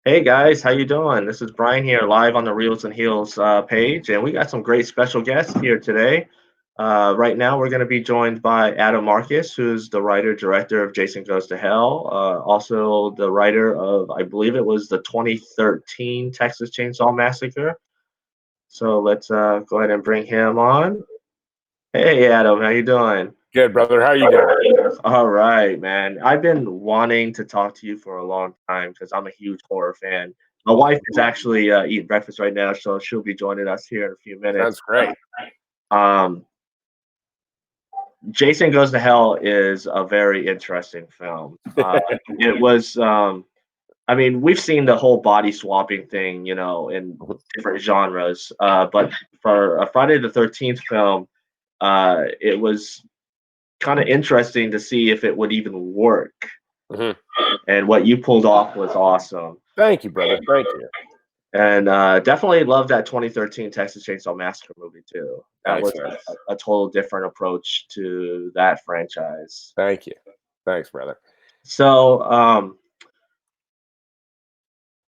Hey guys, how you doing? This is Brian here, live on the Reels and Heels page, and we got some great special guests here today. Right now, we're going to be joined by Adam Marcus, who's the writer director of Jason Goes to Hell, also the writer of, I believe it was the 2013 Texas Chainsaw Massacre. So let's go ahead and bring him on. Hey Adam, how you doing? Good, brother. How are you doing? All right, man. I've been wanting to talk to you for a long time because I'm a huge horror fan. My wife is actually eating breakfast right now, so she'll be joining us here in a few minutes. Sounds great. Um, Jason Goes to Hell is a very interesting film. It was, I mean, we've seen the whole body swapping thing, in different genres, but for a Friday the 13th film, it was kind of interesting to see if it would even work. Mhm. And what you pulled off was awesome. Thank you, brother. Thank you. And definitely love that 2013 Texas Chainsaw Massacre movie too. That Thanks, was man. a total different approach to that franchise. Thank you. Thanks, brother. So, I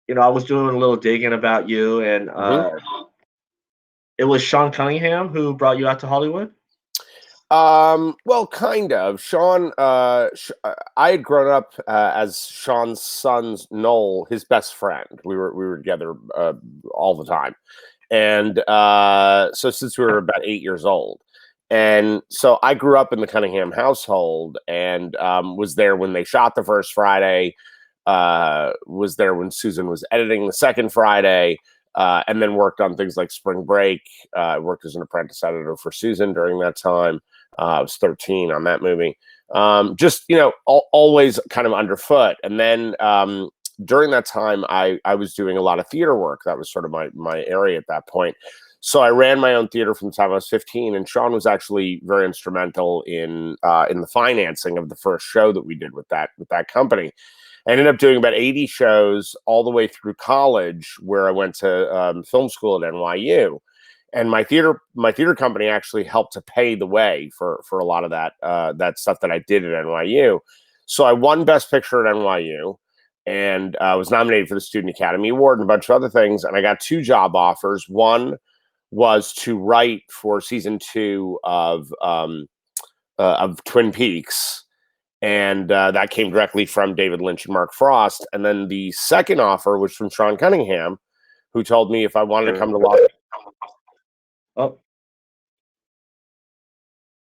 was doing a little digging about you, and hmm it was Sean Cunningham who brought you out to Hollywood. Well, kind of. Sean, I had grown up as Sean's son's Noel, his best friend. We were together all the time, and so since we were about 8 years old. And so I grew up in the Cunningham household and was there when they shot the first Friday, was there when Susan was editing the second Friday, and then worked on things like Spring Break. I worked as an apprentice editor for Susan during that time. I was 13 on that movie. Just, always kind of underfoot. And then during that time, I was doing a lot of theater work. That was sort of my area at that point. So I ran my own theater from the time I was 15, and Sean was actually very instrumental in the financing of the first show that we did with that company. I ended up doing about 80 shows all the way through college, where I went to film school at NYU. And my theater company actually helped to pay the way for a lot of that stuff that I did at NYU. So I won Best Picture at NYU, and was nominated for the Student Academy Award and a bunch of other things. And I got two job offers. One was to write for season 2 of Twin Peaks, and that came directly from David Lynch and Mark Frost. And then the second offer was from Sean Cunningham, who told me if I wanted to come to Los. Oh,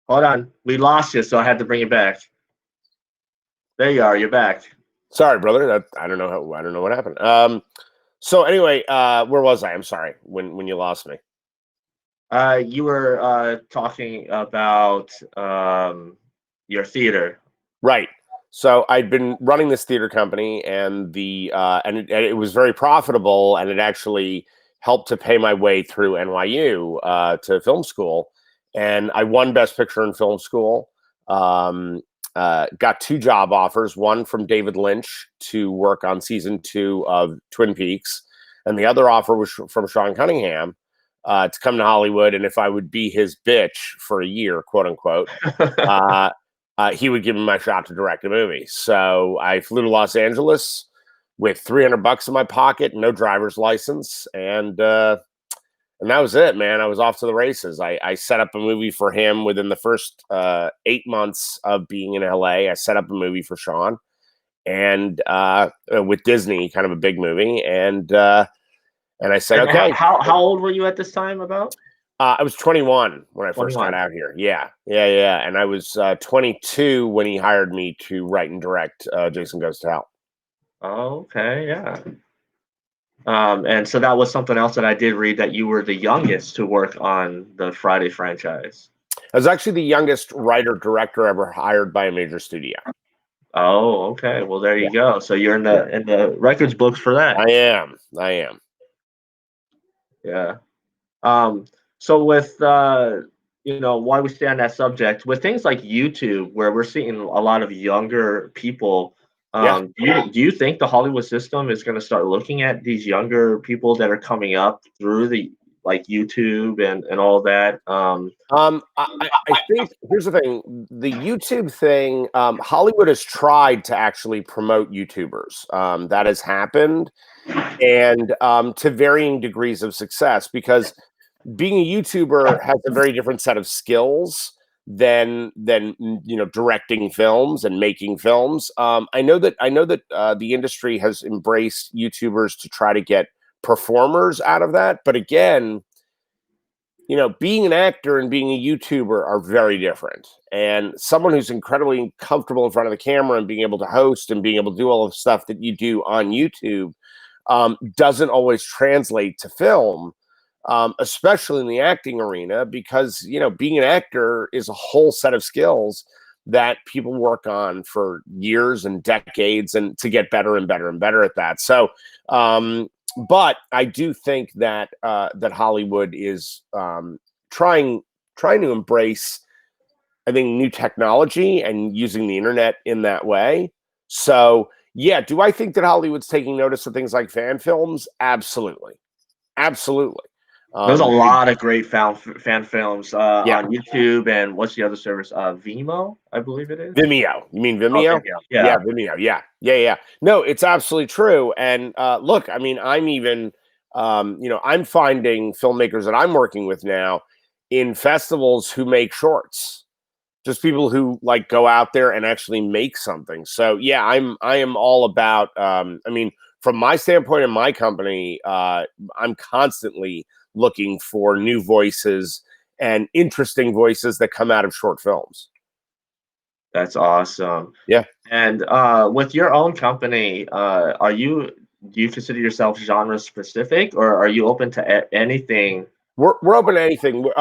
hold on, we lost you, so I had to bring you back. There you are. You're back. Sorry, brother. I don't know what happened. So anyway, where was I? I'm sorry when you lost me. You were talking about your theater. Right. So I'd been running this theater company, and it was very profitable, and it actually helped to pay my way through NYU to film school. And I won Best Picture in film school. Got two job offers, one from David Lynch to work on season 2 of Twin Peaks, and the other offer was from Sean Cunningham to come to Hollywood, and if I would be his bitch for a year, quote unquote, he would give me my shot to direct a movie. So I flew to Los Angeles with $300 in my pocket, no driver's license, and that was it, man. I was off to the races. I set up a movie for him within the first 8 months of being in LA. I set up a movie for Sean, and with Disney, kind of a big movie, and I said, And okay. how old were you at this time? About I was 21 when I first 21. got out here. Yeah. And I was 22 when he hired me to write and direct Jason Goes to Hell. Oh, okay, yeah. And so that was something else that I did read, that you were the youngest to work on the Friday franchise. I was actually the youngest writer director ever hired by a major studio. Oh, okay. Well, there Yeah. you go. So you're in the records books for that. I am. Yeah. So with why we stay on that subject, with things like YouTube, where we're seeing a lot of younger people, Yeah. do you think the Hollywood system is going to start looking at these younger people that are coming up through the like YouTube and all that. I think here's the thing: the YouTube thing. Hollywood has tried to actually promote YouTubers. That has happened, and to varying degrees of success, because being a YouTuber has a very different set of skills than directing films and making films. I know that the industry has embraced YouTubers to try to get performers out of that, but again, being an actor and being a YouTuber are very different. And someone who's incredibly comfortable in front of the camera and being able to host and being able to do all the stuff that you do on YouTube doesn't always translate to film, especially in the acting arena, because being an actor is a whole set of skills that people work on for years and decades, and to get better and better and better at that. So, but I do think that that Hollywood is trying to embrace, I think, new technology and using the internet in that way. So, yeah, do I think that Hollywood's taking notice of things like fan films? Absolutely, absolutely. There's a lot of great fan films Yeah, on YouTube, and what's the other service? Vimeo, I believe it is. Vimeo. You mean Oh, Vimeo? Vimeo. Yeah, Yeah. Vimeo. Yeah. No, it's absolutely true. And look, I mean, I'm even, I'm finding filmmakers that I'm working with now in festivals who make shorts. Just people who like go out there and actually make something. So yeah, I am all about. I mean, from my standpoint in my company, I'm constantly looking for new voices and interesting voices that come out of short films. That's awesome. Yeah. And with your own company, do you consider yourself genre specific, or are you open to anything? We're open to anything.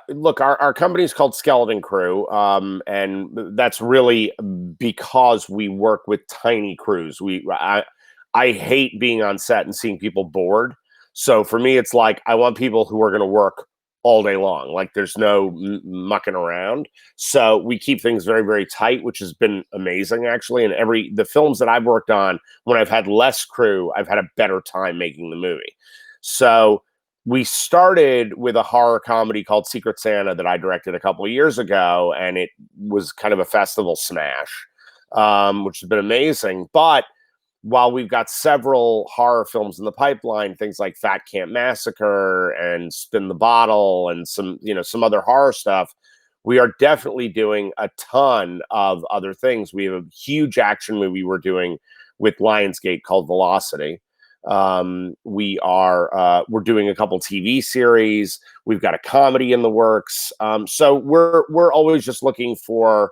Look, our company is called Skeleton Crew, and that's really because we work with tiny crews. I hate being on set and seeing people bored. So for me, it's like I want people who are going to work all day long. Like there's no mucking around. So we keep things very, very tight, which has been amazing actually. And the films that I've worked on, when I've had less crew, I've had a better time making the movie. So we started with a horror comedy called Secret Santa that I directed a couple of years ago, and it was kind of a festival smash, which has been amazing. But while we've got several horror films in the pipeline, things like Fat Camp Massacre and Spin the Bottle and some other horror stuff, we are definitely doing a ton of other things. We have a huge action movie we're doing with Lionsgate called Velocity. We're doing a couple TV series. We've got a comedy in the works. So we're always just looking for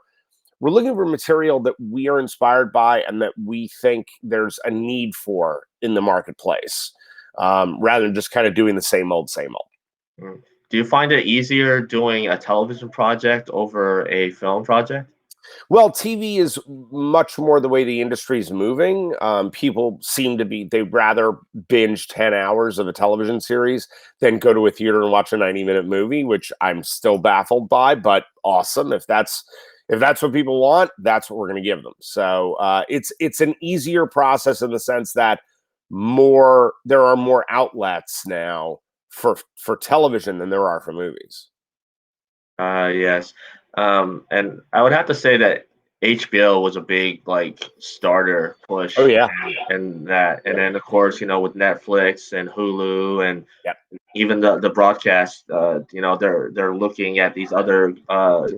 material that we are inspired by and that we think there's a need for in the marketplace, rather than just kind of doing the same old, same old. Mm. Do you find it easier doing a television project over a film project? Well, TV is much more the way the industry is moving. People they'd rather binge 10 hours of a television series than go to a theater and watch a 90-minute movie, which I'm still baffled by, but awesome. If that's what people want, that's what we're going to give them. So it's an easier process in the sense that there are more outlets now for television than there are for movies. Yes. And I would have to say that HBO was a big like starter push Oh yeah. and that, and then of course, with Netflix and Hulu and Yep. even the broadcast, they're looking at these other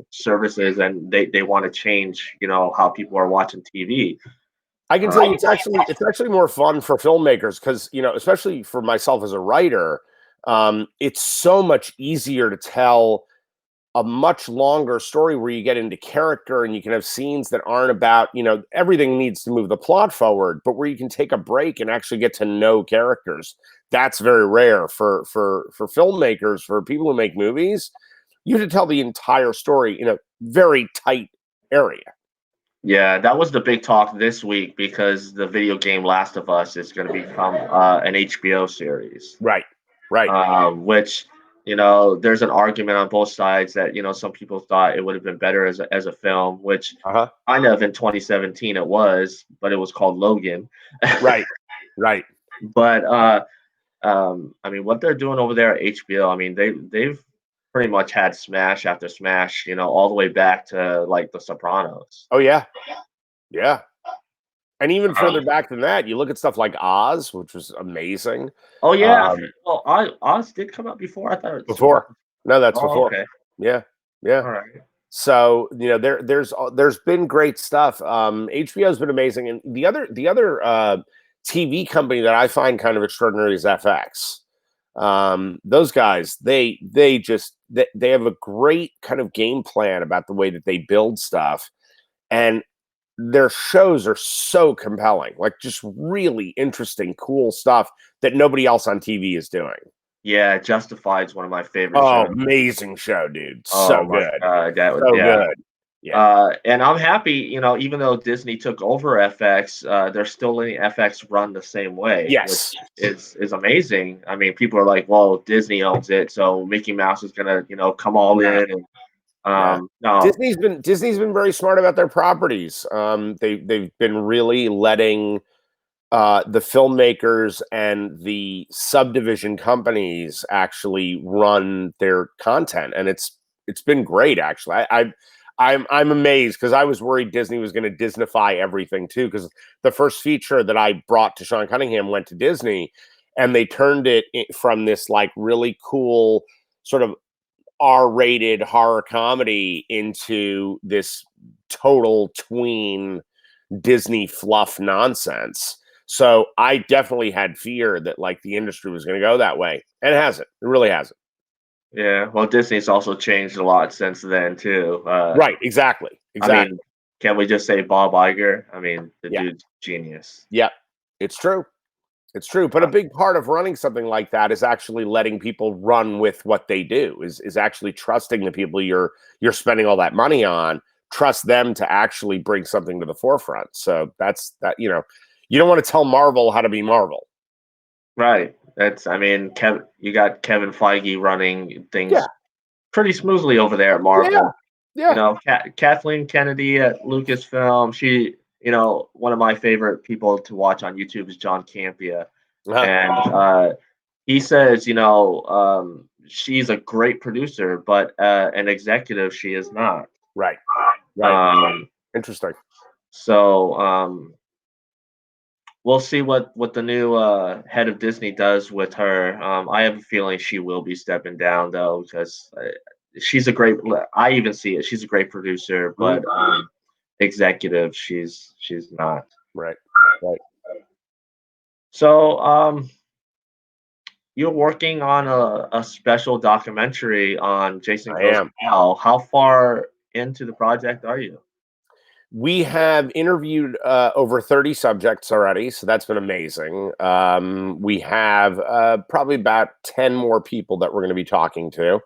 services, and they want to change, how people are watching TV. I can tell you it's actually more fun for filmmakers because, especially for myself as a writer, it's so much easier to tell a much longer story where you get into character and you can have scenes that aren't about, everything needs to move the plot forward, but where you can take a break and actually get to know characters. That's very rare for filmmakers, for people who make movies. You have to tell the entire story in a very tight area. Yeah, that was the big talk this week because the video game Last of Us is going to become an HBO series. Right. Right. Which, there's an argument on both sides that, some people thought it would have been better as a film, which Uh-huh. kind of in 2017 it was, but it was called Logan. Right. Right. But I mean, what they're doing over there at HBO, I mean, they've pretty much had smash after smash, all the way back to like The Sopranos. Oh yeah, yeah. And even Um, further back than that, you look at stuff like Oz, which was amazing. oh yeah, Um, well, Oz did come out before. I thought it's before, no, that's Oh, before. okay, Yeah, yeah. all right. So there's been great stuff. HBO's been amazing, and the other TV company that I find kind of extraordinary is FX. Those guys, they have a great kind of game plan about the way that they build stuff, and their shows are so compelling, like just really interesting, cool stuff that nobody else on TV is doing. Yeah, Justified's one of my favorite Oh, shows. amazing show, dude. Oh So my good. God, that was So yeah. good. Yeah. And I'm happy, even though Disney took over FX, they're still letting FX run the same way, which Yes. is amazing. I mean, people are like, "Well, Disney owns it, so Mickey Mouse is gonna, come all Yeah. in." And Yeah. no, Disney's been very smart about their properties. They've been really letting the filmmakers and the subdivision companies actually run their content, and it's been great. Actually, I'm amazed because I was worried Disney was going to Disneyfy everything too. Because the first feature that I brought to Sean Cunningham went to Disney, and they turned it from this like really cool sort of R-rated horror comedy into this total tween Disney fluff nonsense. So I definitely had fear that like the industry was going to go that way, and it hasn't. It really hasn't. yeah. Well, Disney's also changed a lot since then too. Right? Exactly. I mean, Exactly. can we just say Bob Iger? I mean, the Yeah. dude's genius. Yeah. It's true. It's true. But a Uh, big part of running something like that is actually letting people run with what they do. Is actually trusting the people you're spending all that money on. Trust them to actually bring something to the forefront. So that's that. You don't want to tell Marvel how to be Marvel. right. I mean, you got Kevin Feige running Yeah. things pretty smoothly over there at Yeah. Marvel. Yeah. Kathleen Kennedy at Lucasfilm. One of my favorite people to watch on YouTube is John Campia, Uh-huh. and he says, she's a great producer, but an executive she is not. Right. Right. Um, Interesting. so we'll see what the new head of Disney does with her. I have a feeling she will be stepping down though, because she's a great. I even see it. She's a great producer, Mhm. but executive, she's not. Right. Right. So you're working on a special documentary on Jason I Goes to am. Hell. How far into the project are you? We have interviewed over 30 subjects already, so that's been amazing. We have probably about 10 more people that we're going to be talking to.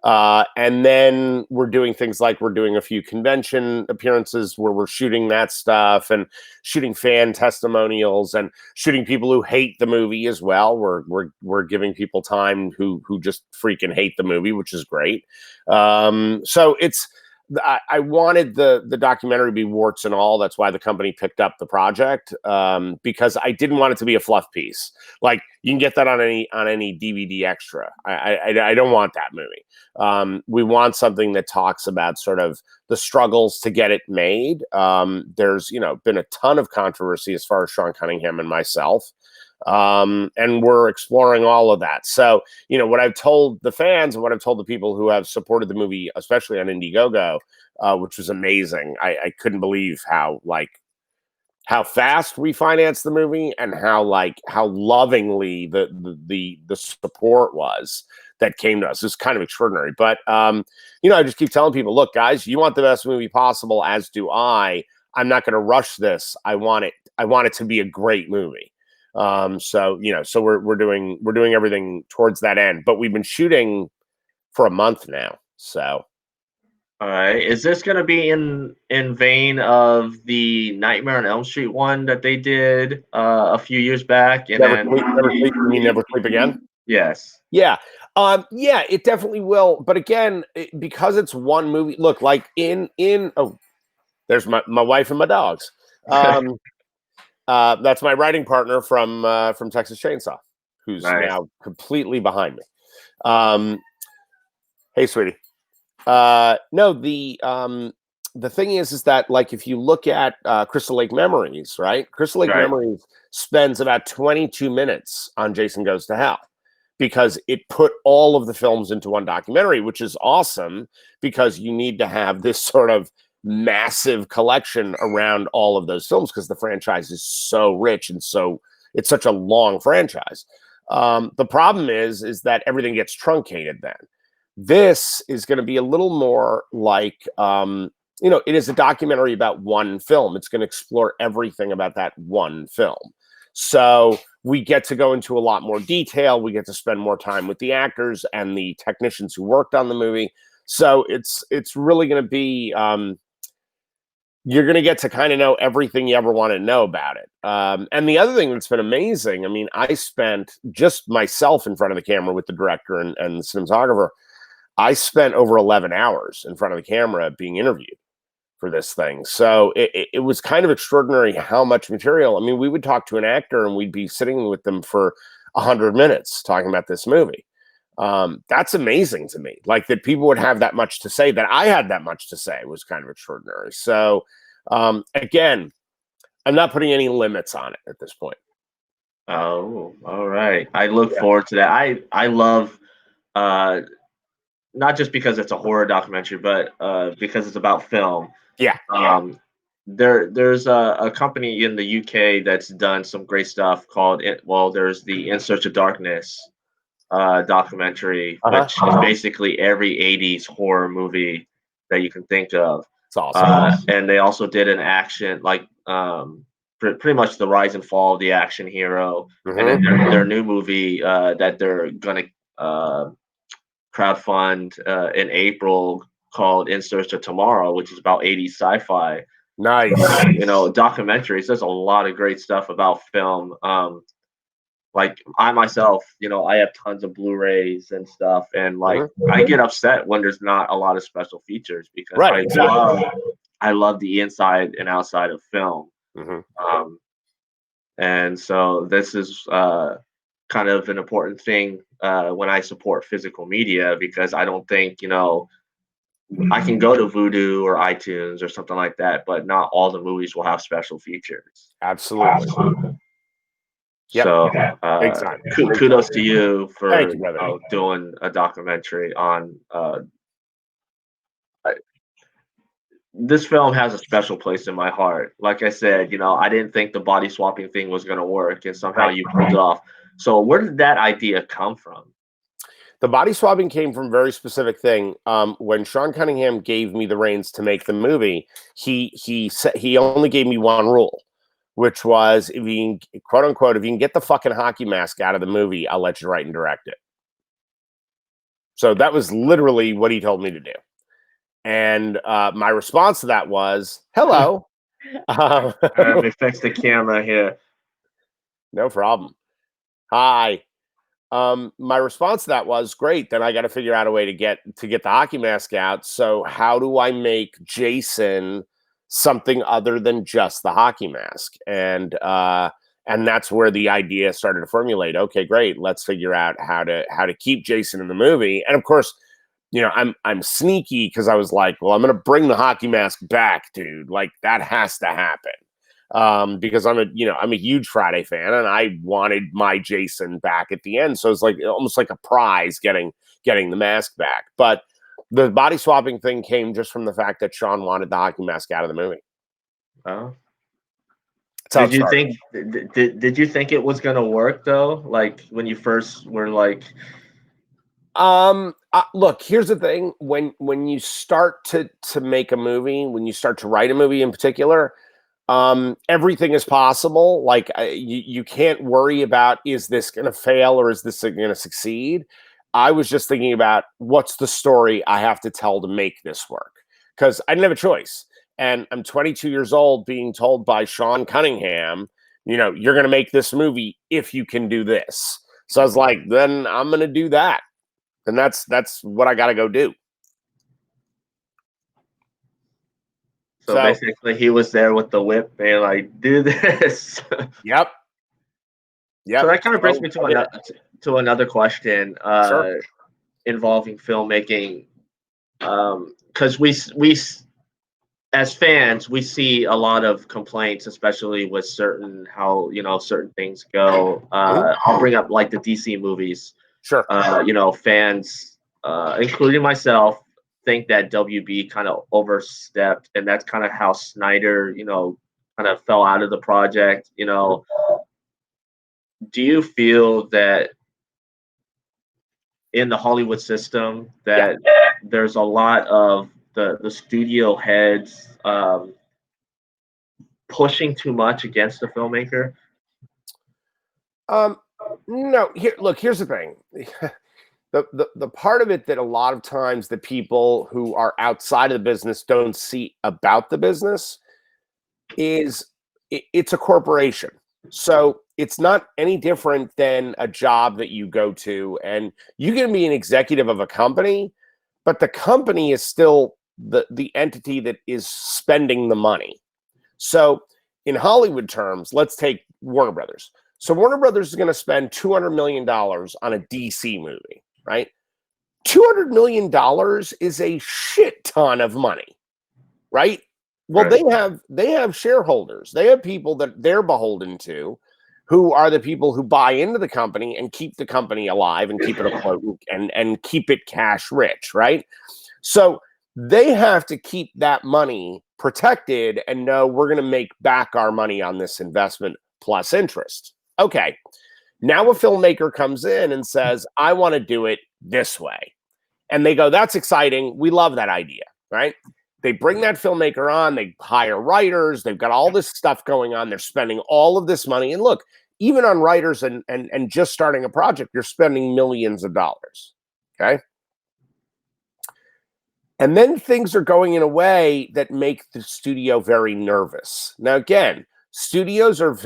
And then we're doing things like we're doing a few convention appearances where we're shooting that stuff and shooting fan testimonials and shooting people who hate the movie as well. We're giving people time who just freaking hate the movie, which is great. So I wanted the documentary to be warts and all. That's why the company picked up the project, because I didn't want it to be a fluff piece. Like you can get that on any DVD extra. I don't want that movie. We want something that talks about sort of the struggles to get it made. There's been a ton of controversy as far as Sean Cunningham and myself. And we're exploring all of that. So, what I've told the fans and what I've told the people who have supported the movie, especially on Indiegogo, which was amazing. I couldn't believe how fast we financed the movie and how lovingly the support was that came to us. It's kind of extraordinary. But I just keep telling people, look, guys, you want the best movie possible, as do I. I'm not going to rush this. I want it to be a great movie. So we're doing everything towards that end. But we've been shooting for a month now. So All right. Is this gonna be in vein of the Nightmare on Elm Street one that they did a few years back? And never then sleep, never sleep. You mean never sleep again? yes. Yeah. Yeah, it definitely will. But again, because it's one movie, look, like oh, there's my wife and my dogs. That's my writing partner from Texas Chainsaw. who's Nice. now completely behind me. Hey, sweetie. No, the thing is that like if you look at Crystal Lake Memories, right? Crystal Lake Right. Memories spends about 22 minutes on Jason Goes to Hell because it put all of the films into one documentary, which is awesome because you need to have this sort of massive collection around all of those films because the franchise is so rich and so it's such a long franchise. The problem is that everything gets truncated then. This is going to be a little more like, it is a documentary about one film. It's going to explore everything about that one film. So we get to go into a lot more detail. We get to spend more time with the actors and the technicians who worked on the movie. So it's really going to be, you're going to get to kind of know everything you ever want to know about it. And the other thing that's been amazing, I mean, I spent just myself in front of the camera with the director and the cinematographer. I spent over 11 hours in front of the camera being interviewed for this thing. So it was kind of extraordinary how much material. I mean, we would talk to an actor and we'd be sitting with them for 100 minutes talking about this movie. That's amazing to me. Like that people would have that much to say, that I had that much to say was kind of extraordinary. So again, I'm not putting any limits on it at this point. Oh, all right. I look forward to that. I love uh not just because it's a horror documentary, but because it's about film. Yeah. There's a company in the UK that's done some great stuff called there's the In Search of Darkness documentary, which is basically every 80s horror movie that you can think of. It's awesome. And they also did an action like pretty much the rise and fall of the action hero, and then their new movie that they're gonna crowdfund in April called In Search of Tomorrow, which is about 80s sci-fi. Nice. Documentaries. There's a lot of great stuff about film. Like I myself, I have tons of Blu-rays and stuff, and like I get upset when there's not a lot of special features because I love the inside and outside of film. And so this is kind of an important thing when I support physical media because I don't think I can go to Vudu or iTunes or something like that, but not all the movies will have special features. Absolutely. Yep. So Big time. kudos to you for Thank you, brother. doing a documentary on this film has a special place in my heart. Like I said, I didn't think the body swapping thing was going to work, and somehow you pulled it off. So where did that idea come from? The body swapping came from a very specific thing. When Sean Cunningham gave me the reins to make the movie, he said he only gave me one rule, which was if you can, quote unquote, if you can get the fucking hockey mask out of the movie, I'll let you write and direct it. So that was literally what he told me to do. And my response to that was, hello. Let me fix the camera here. No problem. Hi. My response to that was great. Then I got to figure out a way to get the hockey mask out. So how do I make Jason something other than just the hockey mask? And that's where the idea started to formulate. Okay, great. Let's figure out how to keep Jason in the movie. And of course, I'm sneaky because I was like, well, I'm going to bring the hockey mask back, dude. Like that has to happen. Because I'm a huge Friday fan and I wanted my Jason back at the end. So it's like almost like a prize getting the mask back. But the body swapping thing came just from the fact that Sean wanted the hockey mask out of the movie. Oh. Did you think did you think it was gonna work though? Like when you first were like look, here's the thing. When you start to make a movie, when you start to write a movie in particular, everything is possible. Like you can't worry about, is this going to fail or is this going to succeed? I was just thinking about what's the story I have to tell to make this work, because I didn't have a choice. And I'm 22 years old being told by Sean Cunningham, you're going to make this movie if you can do this. So I was like, then I'm going to do that. And that's what I got to go do. so basically he was there with the whip and like, do this. Yep. So Yep. that kind of brings So me I did it. to another question Sure. involving filmmaking. Because as fans, we see a lot of complaints, especially with certain how certain things go. Mhm. I'll bring up like the DC movies. Sure. Fans, including myself, think that WB kind of overstepped, and that's kind of how Snyder, kind of fell out of the project. Do you feel that in the Hollywood system Yeah. that there's a lot of the studio heads pushing too much against the filmmaker? Um, no, here, look, here's the thing. The part of it that a lot of times the people who are outside of the business don't see about the business is it's a corporation. So it's not any different than a job that you go to, and you can be an executive of a company, but the company is still the entity that is spending the money. So in Hollywood terms, let's take Warner Brothers. So Warner Brothers is going to spend $200 million on a DC movie, right? $200 million is a shit ton of money, right? Well, Right. they have shareholders. They have people that they're beholden to, who are the people who buy into the company and keep the company alive and keep it afloat and keep it cash rich, right? So they have to keep that money protected and know we're going to make back our money on this investment plus interest. Okay. Now a filmmaker comes in and says, I want to do it this way. And they go, that's exciting. We love that idea, right? They bring that filmmaker on, they hire writers, they've got all this stuff going on. They're spending all of this money. And look, even on writers and just starting a project, you're spending millions of dollars. Okay. And then things are going in a way that make the studio very nervous. Now, again, studios are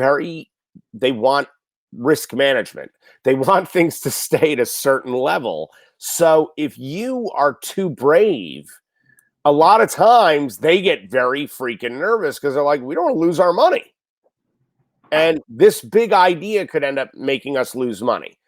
they want risk management. They want things to stay at a certain level. So if you are too brave, a lot of times they get very freaking nervous because they're like, we don't want to lose our money. And this big idea could end up making us lose money.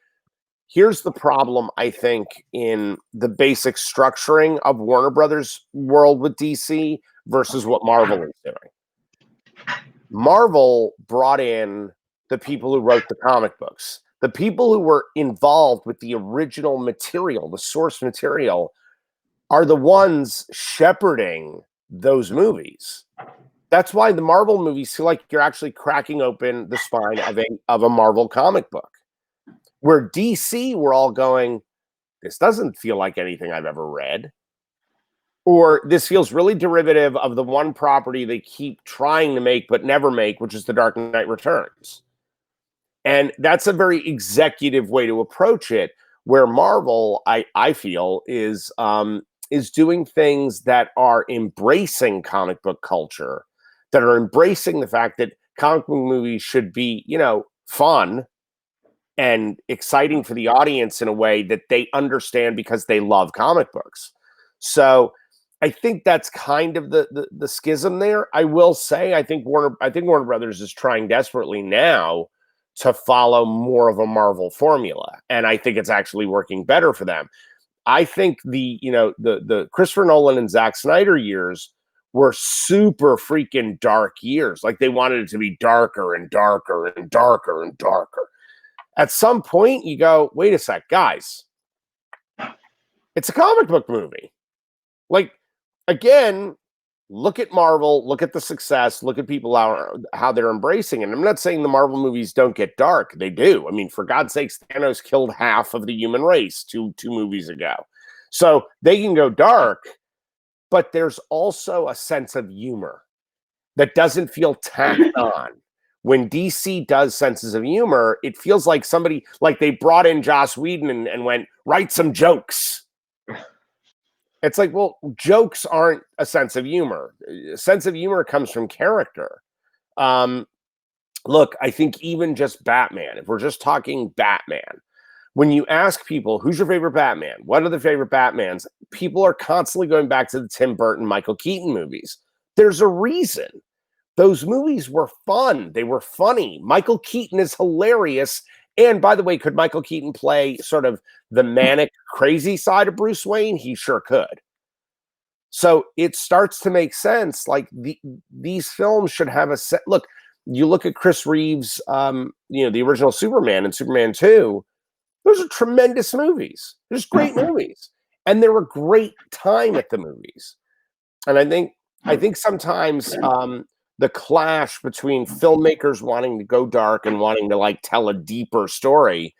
Here's the problem, I think, in the basic structuring of Warner Brothers' world with DC versus what Marvel is doing. Marvel brought in the people who wrote the comic books, the people who were involved with the original material, the source material, are the ones shepherding those movies. That's why the Marvel movies feel like you're actually cracking open the spine of a Marvel comic book. Where DC, we're all going, this doesn't feel like anything I've ever read. Or this feels really derivative of the one property they keep trying to make but never make, which is The Dark Knight Returns. And that's a very executive way to approach it, where Marvel, I feel, is doing things that are embracing comic book culture, that are embracing the fact that comic book movies should be, fun and exciting for the audience in a way that they understand because they love comic books. So I think that's kind of the schism there. I will say I think Warner Brothers is trying desperately now to follow more of a Marvel formula, and I think it's actually working better for them. I think the Christopher Nolan and Zack Snyder years were super freaking dark years. Like they wanted it to be darker and darker and darker and darker. At some point, you go, wait a sec, guys. It's a comic book movie. Like, again, look at Marvel, look at the success, look at people how they're embracing it. I'm not saying the Marvel movies don't get dark. They do. I mean, for God's sakes, Thanos killed half of the human race two movies ago. So they can go dark, but there's also a sense of humor that doesn't feel tacked on. When DC does senses of humor, it feels like like they brought in Joss Whedon and went, write some jokes. It's like, well, jokes aren't a sense of humor. A sense of humor comes from character. Look, I think even just Batman, if we're just talking Batman, when you ask people, who's your favorite Batman? What are the favorite Batmans? People are constantly going back to the Tim Burton, Michael Keaton movies. There's a reason. those movies were fun. They were funny. Michael Keaton is hilarious. And by the way, could Michael Keaton play sort of the manic, crazy side of Bruce Wayne? He sure could. So it starts to make sense. Like these films should have a set. Look, you look at Chris Reeves, the original Superman and Superman 2. Those are tremendous movies. They're just great movies. And they were a great time at the movies. And I think sometimes the clash between filmmakers wanting to go dark and wanting to like tell a deeper story.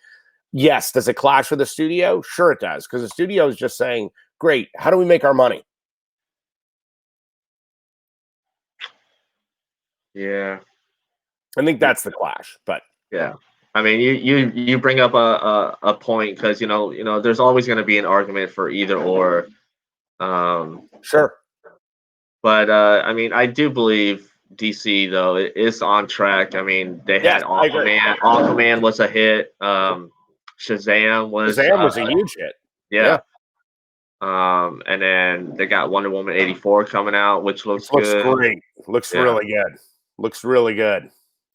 Yes, does it clash with the studio? Sure it does, because the studio is just saying, great, how do we make our money? Yeah. I think that's the clash, but Yeah. I mean, you bring up a point, because there's always going to be an argument for either or. Sure. But I mean, I do believe DC though is on track. I mean, they Yes, had I agree. Aquaman. Aquaman was a hit. Shazam was Shazam was a huge hit. yeah. And then they got Wonder Woman 84 coming out, which looks good. Great. Looks really good. Looks really good.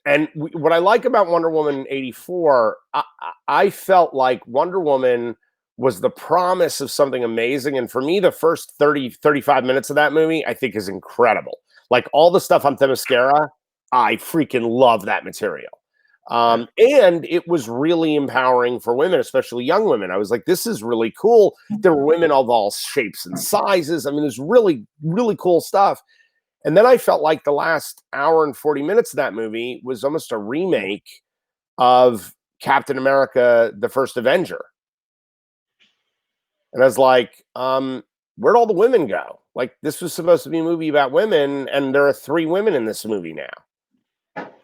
And what I like about Wonder Woman 84, I felt like Wonder Woman was the promise of something amazing. And for me, the first 30, 35 minutes of that movie, I think is incredible. Like all the stuff on Themyscira, I freaking love that material. And it was really empowering for women, especially young women. I was like, this is really cool. There were women of all shapes and sizes. I mean, there's really, really cool stuff. And then I felt like the last hour and 40 minutes of that movie was almost a remake of Captain America, the First Avenger. And I was like, where'd all the women go? Like, this was supposed to be a movie about women, and there are 3 women in this movie now.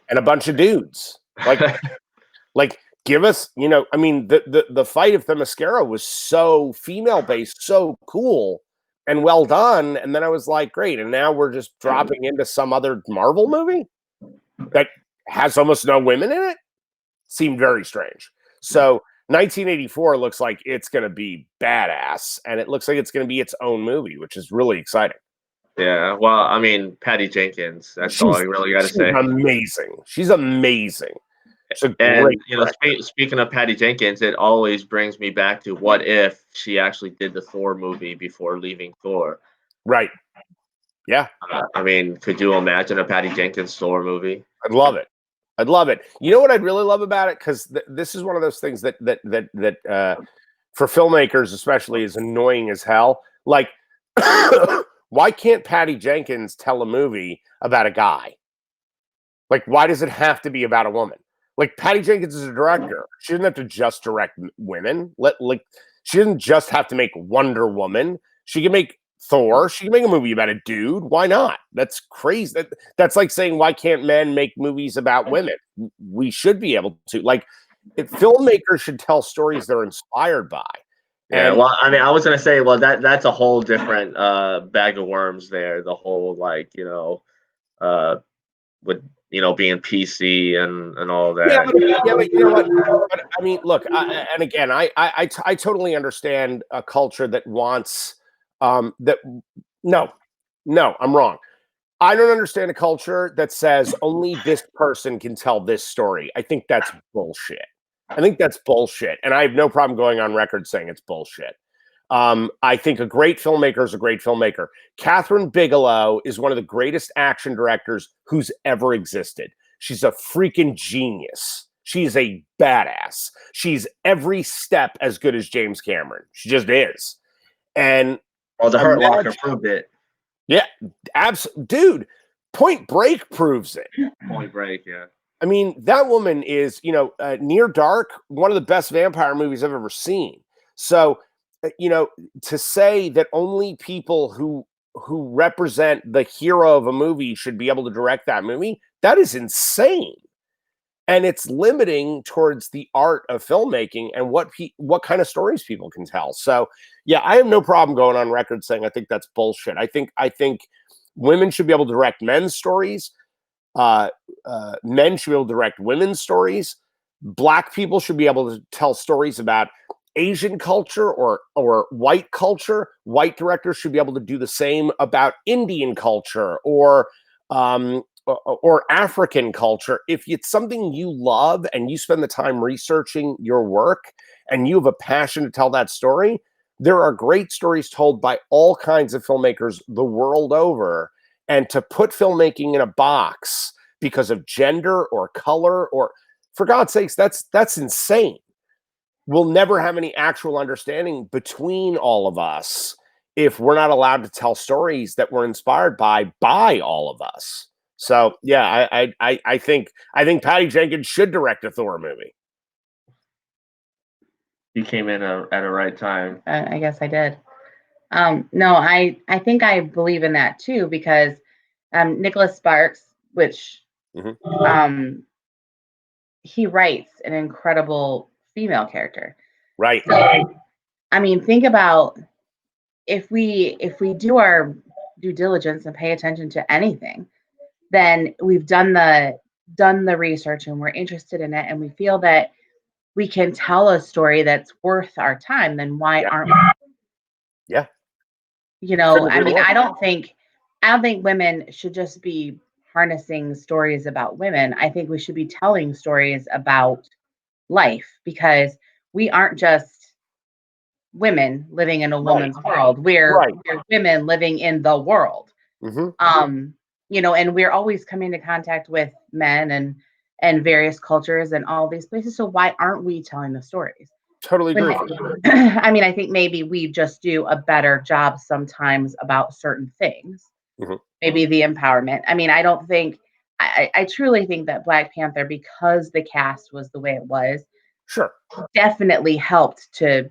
And a bunch of dudes. Like give us, I mean, the fight of Themyscira was so female-based, so cool and well done. And then I was like, great. And now we're just dropping into some other Marvel movie that has almost no women in it. Seemed very strange. So 1984 looks like it's going to be badass, and it looks like it's going to be its own movie, which is really exciting. Yeah, well, I mean, Patty Jenkins. That's all I really got to say. Amazing. She's amazing. And speaking of Patty Jenkins, it always brings me back to what if she actually did the Thor movie before leaving Thor? Right. Yeah. I mean, could you imagine a Patty Jenkins Thor movie? I'd love it. I'd love it. You know what I'd really love about it? Because this is one of those things that for filmmakers especially is annoying as hell. Like, why can't Patty Jenkins tell a movie about a guy? Like, why does it have to be about a woman? Like, Patty Jenkins is a director. She doesn't have to just direct women. She doesn't just have to make Wonder Woman. She can make Thor. She can make a movie about a dude. Why not? That's crazy. That's like saying, why can't men make movies about women? We should be able to. Like, filmmakers should tell stories they're inspired by. Yeah, well, I mean, I was gonna say, well, that's a whole different bag of worms there. The whole with being PC and all that. Yeah, but you know what? But, I mean, look, and again, I totally understand a culture that wants that. No, I'm wrong. I don't understand a culture that says only this person can tell this story. I think that's bullshit. And I have no problem going on record saying it's bullshit. I think a great filmmaker is a great filmmaker. Catherine Bigelow is one of the greatest action directors who's ever existed. She's a freaking genius. She's a badass. She's every step as good as James Cameron. She just is. And the Hurt Locker proved it. Yeah, dude. Point Break proves it. Point Break, yeah. I mean, that woman is, Near Dark, one of the best vampire movies I've ever seen. So, to say that only people who represent the hero of a movie should be able to direct that movie, that is insane. And it's limiting towards the art of filmmaking and what kind of stories people can tell. So, yeah, I have no problem going on record saying I think that's bullshit. I think women should be able to direct men's stories. Men should be able to direct women's stories. Black people should be able to tell stories about Asian culture or white culture. White directors should be able to do the same about Indian culture or or African culture, if it's something you love and you spend the time researching your work and you have a passion to tell that story, there are great stories told by all kinds of filmmakers the world over. And to put filmmaking in a box because of gender or color, or for God's sakes, that's insane. We'll never have any actual understanding between all of us if we're not allowed to tell stories that we're inspired by all of us. So yeah, I think Patty Jenkins should direct a Thor movie. You came in at a right time. I guess I did. No, I think I believe in that too, because Nicholas Sparks, which he writes an incredible female character. Right. So, I mean, think about if we do our due diligence and pay attention to anything, then we've done the research and we're interested in it, and we feel that we can tell a story that's worth our time. Then why aren't we? Yeah. I mean, I don't think women should just be harnessing stories about women. I think we should be telling stories about life, because we aren't just women living in a woman's world. We're women living in the world. And we're always coming into contact with men and various cultures and all these places. So why aren't we telling the stories? Totally agree. I mean, I think maybe we just do a better job sometimes about certain things. Maybe the empowerment. I mean, I truly think that Black Panther, because the cast was the way it was, definitely helped to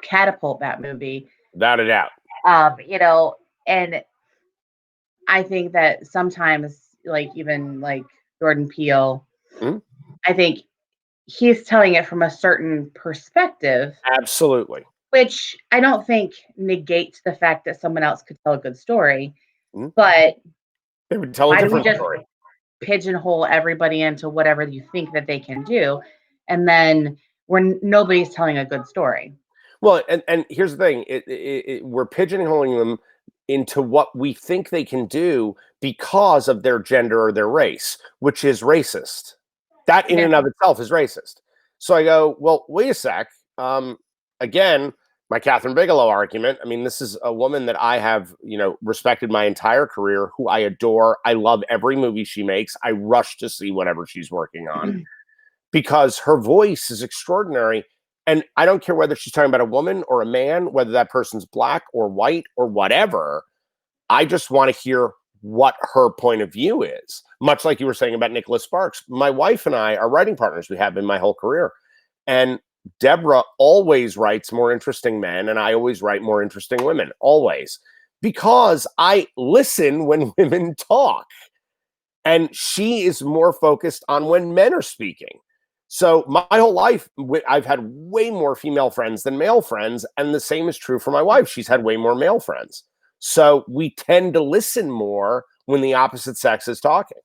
catapult that movie. Without a doubt. And I think that sometimes, like even like Jordan Peele, I think he's telling it from a certain perspective. Absolutely. Which I don't think negates the fact that someone else could tell a good story, but they would tell a different story. Pigeonhole everybody into whatever you think that they can do, and then nobody's telling a good story. Well, and here's the thing: we're pigeonholing them into what we think they can do because of their gender or their race, which is racist. That in and of itself is racist. So I go, well, wait a sec. Again, my Catherine Bigelow argument. I mean, this is a woman that I have, respected my entire career, who I adore. I love every movie she makes. I rush to see whatever she's working on because her voice is extraordinary. And I don't care whether she's talking about a woman or a man, whether that person's Black or white or whatever. I just want to hear what her point of view is. Much like you were saying about Nicholas Sparks. My wife and I are writing partners. We have been my whole career. And Deborah always writes more interesting men, and I always write more interesting women, always. Because I listen when women talk. And she is more focused on when men are speaking. So my whole life, I've had way more female friends than male friends. And the same is true for my wife. She's had way more male friends. So we tend to listen more when the opposite sex is talking.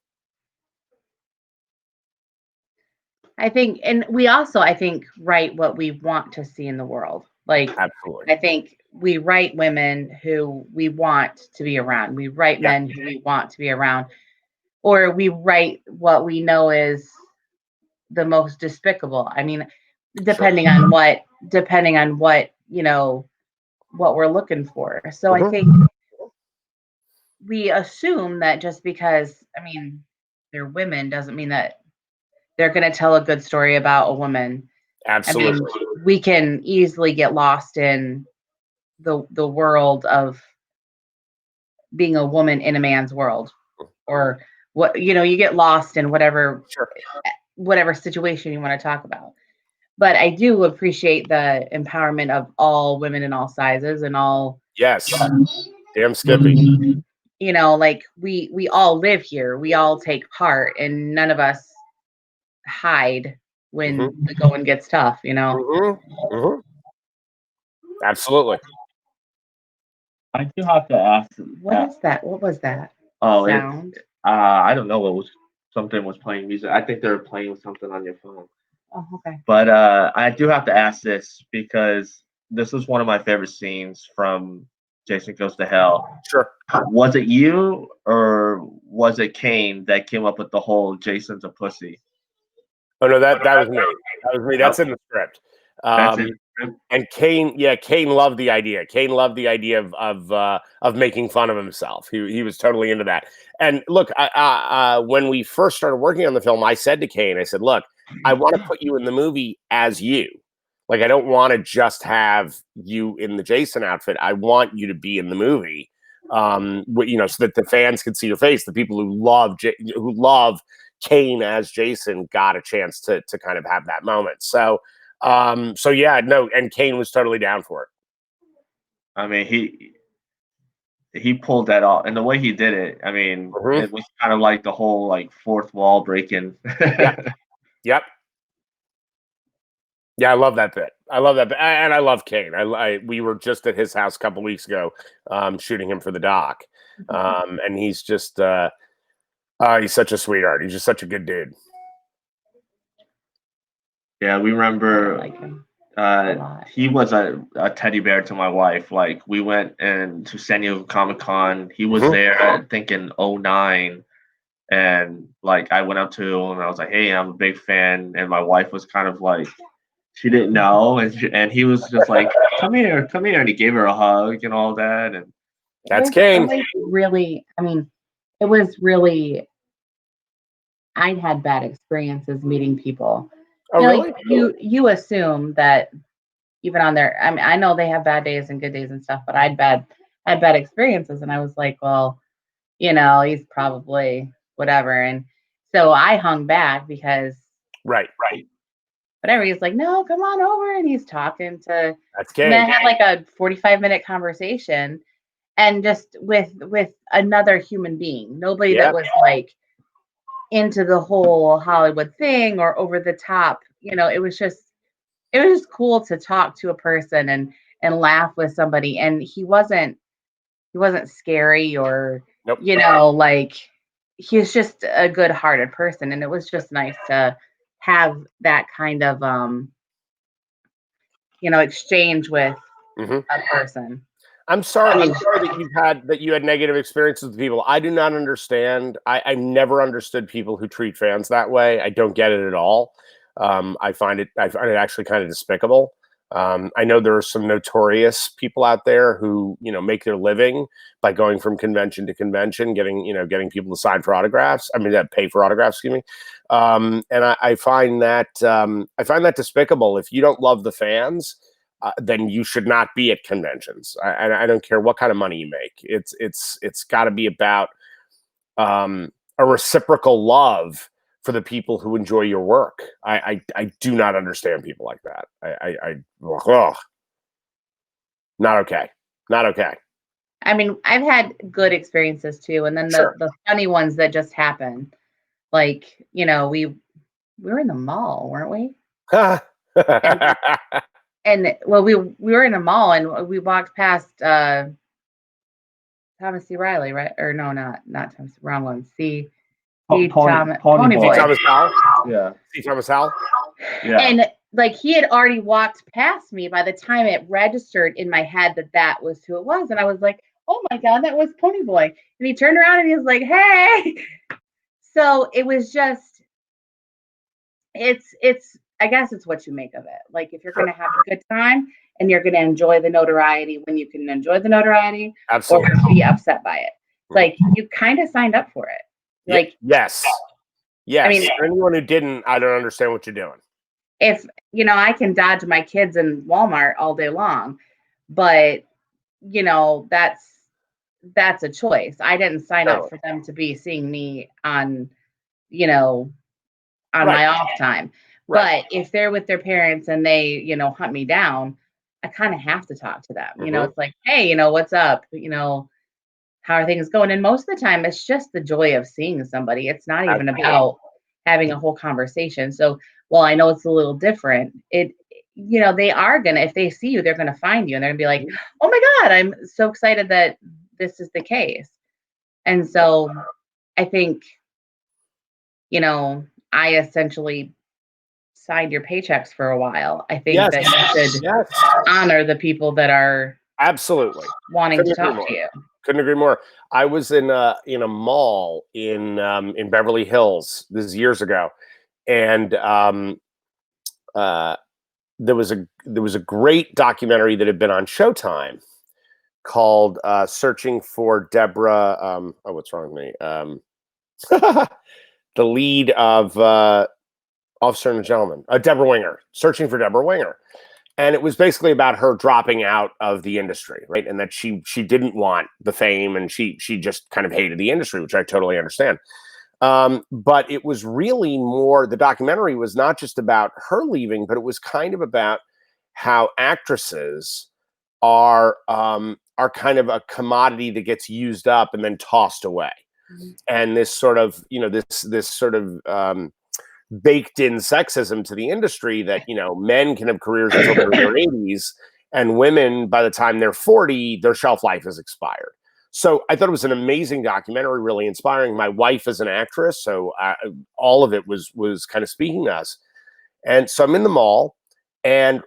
I think, and we also, write what we want to see in the world. Like, absolutely. I think we write women who we want to be around. We write men who we want to be around. Or we write what we know is the most despicable. I mean, depending on what, what we're looking for. So I think we assume that just because, they're women doesn't mean that they're going to tell a good story about a woman. Absolutely. I mean, we can easily get lost in the world of being a woman in a man's world, or what, you get lost in whatever situation you want to talk about. But I do appreciate the empowerment of all women in all sizes and all. Yes. Damn Skippy. Like we all live here. We all take part, and none of us hide when the going gets tough, Absolutely. I do have to ask. What is that? What was that? Oh, sound? I don't know. Something was playing music. I think they were playing something on your phone. Oh, okay. But I do have to ask this because this is one of my favorite scenes from Jason Goes to Hell. Sure. Was it you or was it Kane that came up with the whole Jason's a pussy? Oh no, that was me. That was me. That's in the script. That's it. And Kane loved the idea. Kane loved the idea of making fun of himself. He was totally into that. And look, when we first started working on the film, I said to Kane, I said, "Look, I want to put you in the movie as you. Like, I don't want to just have you in the Jason outfit. I want you to be in the movie, so that the fans can see your face. The people who love Kane as Jason got a chance to kind of have that moment. So yeah, no, and Kane was totally down for it. I mean, he pulled that off, and the way he did it, I mean, it was kind of like the whole like fourth wall breaking. Yep. Yeah, I love that bit. I love that bit. And I love Kane. We were just at his house a couple weeks ago, shooting him for the doc. And he's just he's such a sweetheart. He's just such a good dude. Yeah, we remember he was a teddy bear to my wife. Like, we went to San Diego Comic-Con. He was there, I think, in 2009. And like, I went up to him and I was like, "Hey, I'm a big fan." And my wife was kind of like, she didn't know, and he was just like, come here," and he gave her a hug and all that. And that's Kane. Really, I mean, it was really. I'd had bad experiences meeting people. Oh, really? Like, you assume that even on their, I mean, I know they have bad days and good days and stuff, but I had bad experiences, and I was like, well, he's probably whatever, and so I hung back because right. whatever. He's like, no, come on over, and he's talking to. That's Kane. And then I had like a 45-minute conversation, and just with another human being, nobody that was like into the whole Hollywood thing or over the top. It was just cool to talk to a person and laugh with somebody. And he wasn't scary or, nope. Like, he's just a good hearted person. And it was just nice to have that kind of, exchange with a person. I'm sorry that you had negative experiences with people. I do not understand. I never understood people who treat fans that way. I don't get it at all. I find it actually kind of despicable. I know there are some notorious people out there who, make their living by going from convention to convention, getting people to sign for autographs. I mean, that pay for autographs, excuse me. And I find that despicable. If you don't love the fans, then you should not be at conventions. I don't care what kind of money you make. It's got to be about a reciprocal love for the people who enjoy your work. I do not understand people like that. Not okay. Not okay. I mean, I've had good experiences too, and then the funny ones that just happen. Like, we were in the mall, weren't we? And well, we were in a mall and we walked past Thomas C. Riley, right? Or no, not Thomas. Wrong one. Pony Boy. Thomas Howell. Yeah. C. Thomas Howell. Yeah. And like, he had already walked past me by the time it registered in my head that was who it was, and I was like, "Oh my God, that was Pony Boy!" And he turned around and he was like, "Hey!" So it was just, it's. I guess it's what you make of it. Like, if you're going to have a good time and you're going to enjoy the notoriety when you can enjoy the notoriety, absolutely, or be upset by it. Like, you kind of signed up for it. Like, yes. I mean, for anyone who didn't, I don't understand what you're doing. If I can dodge my kids in Walmart all day long, but that's a choice. I didn't sign up for them to be seeing me on my off time. Right. But if they're with their parents and they, hunt me down, I kind of have to talk to them. It's like, hey, what's up? How are things going? And most of the time, it's just the joy of seeing somebody. It's not even about having a whole conversation. So, while I know it's a little different, they are gonna, if they see you, they're gonna find you and they're gonna be like, "Oh my God, I'm so excited that this is the case." And so, I think, I essentially signed your paychecks for a while. I think that you should honor the people that are Absolutely. wanting to talk to you. Couldn't agree more. I was in a mall in Beverly Hills. This is years ago, and there was a great documentary that had been on Showtime called "Searching for Deborah." Oh, what's wrong with me? The lead of Officer and Gentleman, Deborah Winger, Searching for Deborah Winger. And it was basically about her dropping out of the industry, right? And that she didn't want the fame, and she just kind of hated the industry, which I totally understand. But it was really more, the documentary was not just about her leaving, but it was kind of about how actresses are kind of a commodity that gets used up and then tossed away. Mm-hmm. And this sort of, this sort of baked in sexism to the industry that, men can have careers until they're in their 80s, and women, by the time they're 40, their shelf life has expired. So I thought it was an amazing documentary, really inspiring. My wife is an actress, so all of it was kind of speaking to us. And so I'm in the mall, and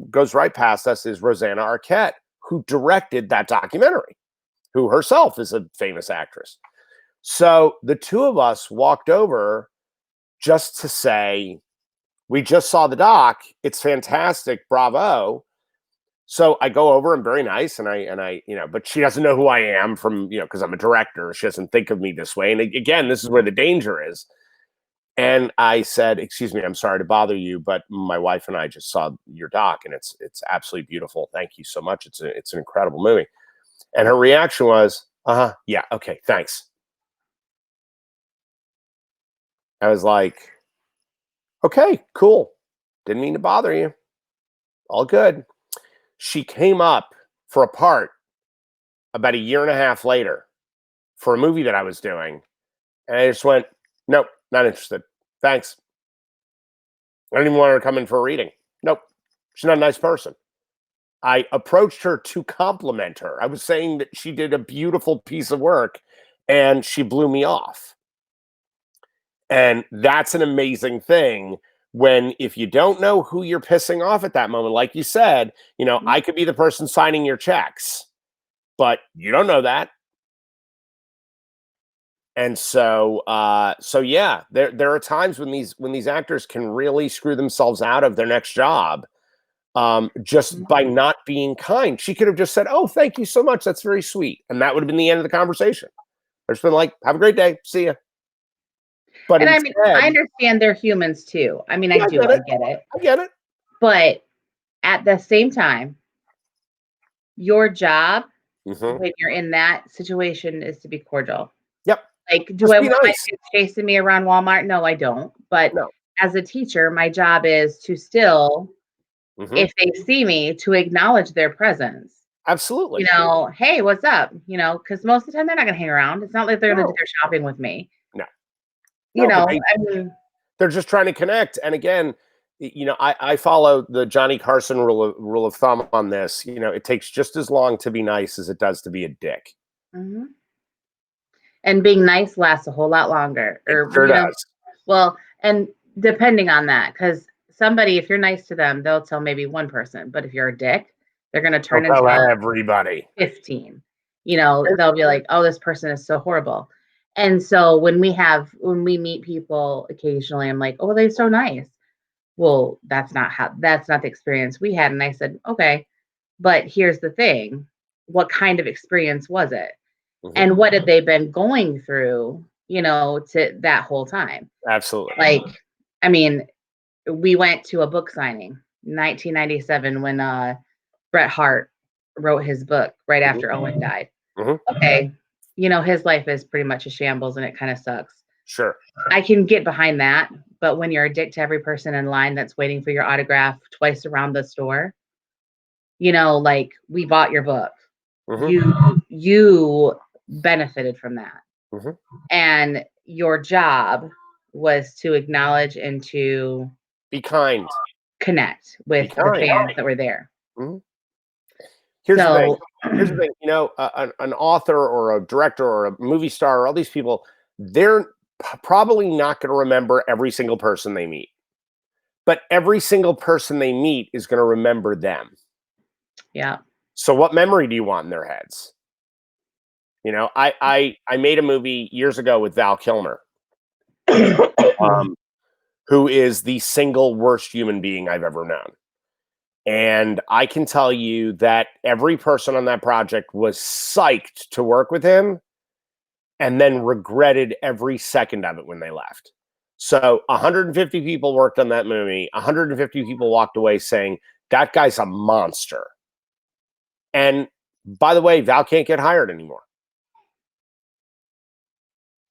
goes right past us is Rosanna Arquette, who directed that documentary, who herself is a famous actress. So the two of us walked over just to say, we just saw the doc. It's fantastic. Bravo. So I go over, and very nice. And I, but she doesn't know who I am from, because I'm a director. She doesn't think of me this way. And again, this is where the danger is. And I said, "Excuse me, I'm sorry to bother you, but my wife and I just saw your doc, and it's absolutely beautiful. Thank you so much. It's an incredible movie." And her reaction was, yeah, okay, thanks. I was like, okay, cool. Didn't mean to bother you. All good. She came up for a part about a year and a half later for a movie that I was doing. And I just went, nope, not interested. Thanks. I don't even want her to come in for a reading. Nope. She's not a nice person. I approached her to compliment her. I was saying that she did a beautiful piece of work, and she blew me off. And that's an amazing thing when, if you don't know who you're pissing off at that moment, like you said, I could be the person signing your checks, but you don't know that. And so yeah, there are times when these actors can really screw themselves out of their next job, just by not being kind. She could have just said, "Oh, thank you so much. That's very sweet." And that would have been the end of the conversation. I've just been like, "Have a great day. See ya." But And instead, I understand they're humans too. I mean, yeah, I get it. I get it. But at the same time, your job when you're in that situation is to be cordial. Yep. Like, do Just I be want my nice. kids chasing me around Walmart? No, I don't. But No. as a teacher, my job is to still, if they see me, to acknowledge their presence. Absolutely. Hey, what's up? Because most of the time they're not going to hang around. It's not like they're going to do their shopping with me. No. I mean, they're just trying to connect. And again, I follow the Johnny Carson rule of thumb on this. It takes just as long to be nice as it does to be a dick. Mm-hmm. And being nice lasts a whole lot longer. It sure does. Well, and depending on that, because somebody, if you're nice to them, they'll tell maybe one person. But if you're a dick, they're going to turn into everybody. 15. They'll be like, "Oh, this person is so horrible." And so when we meet people occasionally, I'm like, "Oh, they're so nice." Well, that's not the experience we had. And I said, "Okay, but here's the thing. What kind of experience was it? And what had they been going through, to that whole time?" Absolutely. Like, I mean, we went to a book signing, 1997, when Bret Hart wrote his book right after Owen died. Okay, his life is pretty much a shambles, and it kind of sucks. Sure. I can get behind that, but when you're a dick to every person in line that's waiting for your autograph twice around the store, like, we bought your book. You benefited from that. And your job was to acknowledge and to be kind, connect with the fans that were there. Here's the thing. An author or a director or a movie star or all these people, they're probably not going to remember every single person they meet, but every single person they meet is going to remember them. Yeah. So what memory do you want in their heads? You know, I made a movie years ago with Val Kilmer, who is the single worst human being I've ever known. And I can tell you that every person on that project was psyched to work with him and then regretted every second of it when they left. So 150 people worked on that movie. 150 people walked away saying, that guy's a monster. And by the way, Val can't get hired anymore.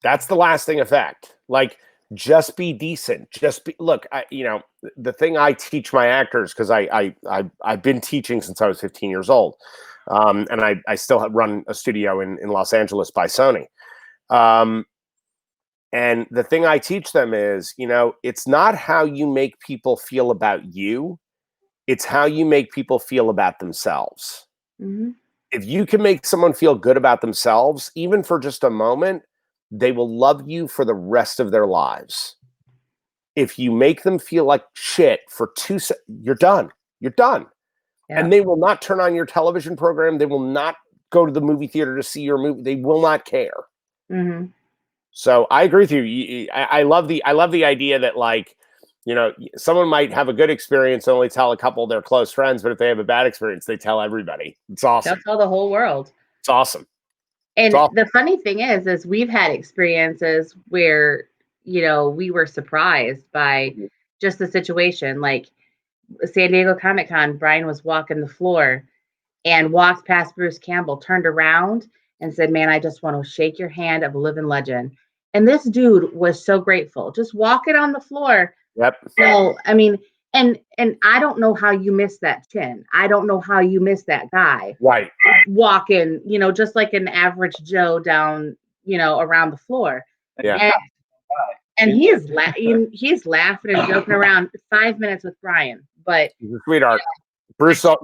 That's the lasting effect. Like, just be decent. Just be, look, you know, the thing I teach my actors, because I've been teaching since I was 15 years old. And I still run a studio in Los Angeles by Sony. And the thing I teach them is, you know, it's not how you make people feel about you. It's how you make people feel about themselves. Mm-hmm. If you can make someone feel good about themselves, even for just a moment, they will love you for the rest of their lives. If you make them feel like shit for 2 seconds, you're done. You're done. Yeah. And they will not turn on your television program. They will not go to the movie theater to see your movie. They will not care. Mm-hmm. So I agree with you. I love the idea that, like, you know, someone might have a good experience and only tell a couple of their close friends, but if they have a bad experience, they tell everybody. It's awesome. They'll tell the whole world. It's awesome. And the funny thing is we've had experiences where, you know, we were surprised by just the situation. Like San Diego Comic-Con, Brian was walking the floor and walked past Bruce Campbell, turned around and said, man, I just want to shake your hand of a living legend. And this dude was so grateful, just walking on the floor. Yep. So, I mean, and I don't know how you missed that chin. I don't know how you missed that guy. Right. Walking, you know, just like an average Joe down, you know, around the floor. Yeah. And he's laughing and joking around 5 minutes with Brian. But he's a sweetheart. Bruce is a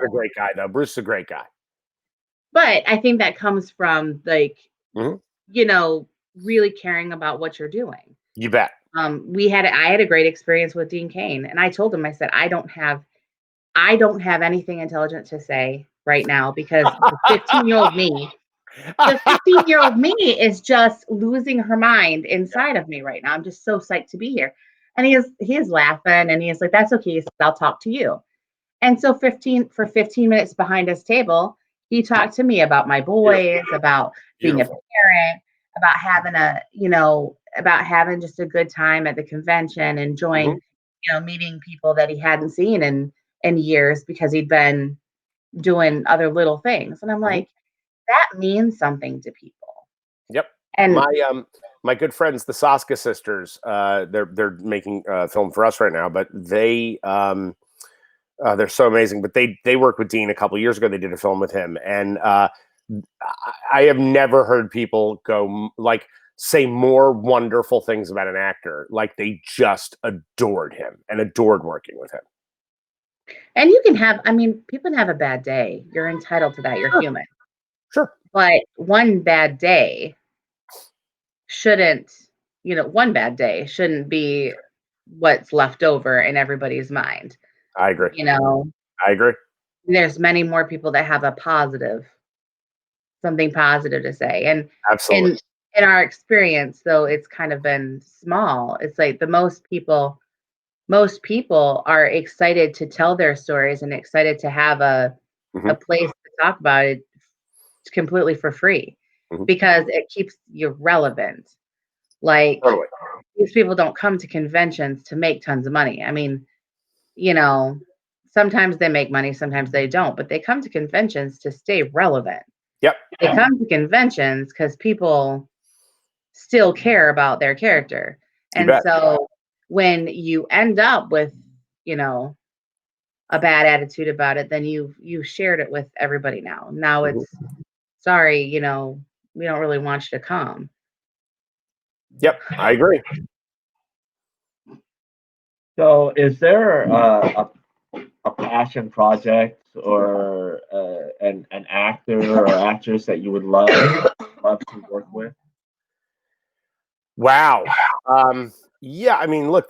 great guy, though. Bruce is a great guy. But I think that comes from, like, you know, really caring about what you're doing. You bet. I had a great experience with Dean Cain, and I told him, I said, I don't have anything intelligent to say right now because the 15-year-old me is just losing her mind inside of me right now. I'm just so psyched to be here. And he's laughing and he's like, that's okay. He said, I'll talk to you. And so 15 minutes behind his table, he talked to me about my boys, about being a parent, about having just a good time at the convention, enjoying, you know, meeting people that he hadn't seen in years because he'd been doing other little things. And I'm like, that means something to people. Yep. And my good friends, the Saska sisters, they're making a film for us right now, but they're so amazing. But they worked with Dean a couple of years ago. They did a film with him, and I have never heard people say more wonderful things about an actor. Like, they just adored him and adored working with him. And you can have, I mean, people can have a bad day. You're entitled to that. You're human. Sure. But one bad day shouldn't be what's left over in everybody's mind. I agree. You know, I agree. There's many more people that have something positive to say. And absolutely. In our experience, though, it's kind of been small. It's like most people are excited to tell their stories and excited to have a place to talk about it completely for free because it keeps you relevant. Like, these people don't come to conventions to make tons of money. I mean, you know, sometimes they make money, sometimes they don't, but they come to conventions to stay relevant. Yep. They come to conventions because people still care about their character. And so when you end up with, you know, a bad attitude about it, then you shared it with everybody now. Now it's, sorry, you know, we don't really want you to come. Yep, I agree. So is there a passion project or an actor or actress that you would love to work with? Wow. Yeah, I mean, look,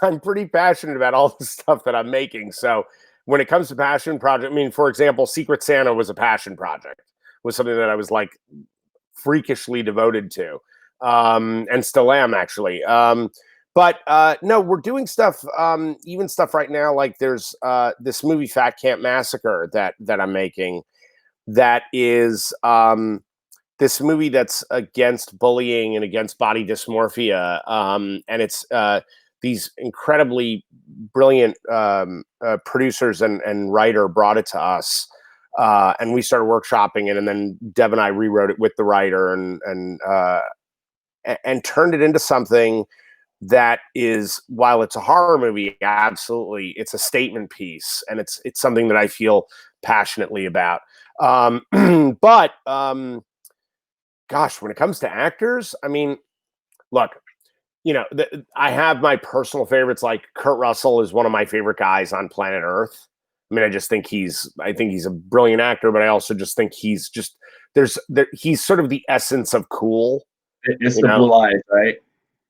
I'm pretty passionate about all the stuff that I'm making. So when it comes to passion project, I mean, for example, Secret Santa was a passion project, was something that I was like freakishly devoted to, and still am actually. But no, we're doing stuff, even stuff right now. Like there's this movie Fat Camp Massacre that I'm making, that is this movie that's against bullying and against body dysmorphia, and it's these incredibly brilliant producers and writer brought it to us, and we started workshopping it, and then Deb and I rewrote it with the writer and turned it into something that is, while it's a horror movie, absolutely, it's a statement piece, and it's something that I feel passionately about. But gosh, when it comes to actors, I mean, look, you know, I have my personal favorites. Like Kurt Russell is one of my favorite guys on planet Earth. I mean, I think he's a brilliant actor, but I also just think he's just he's sort of the essence of cool. It's the blue eyes, right?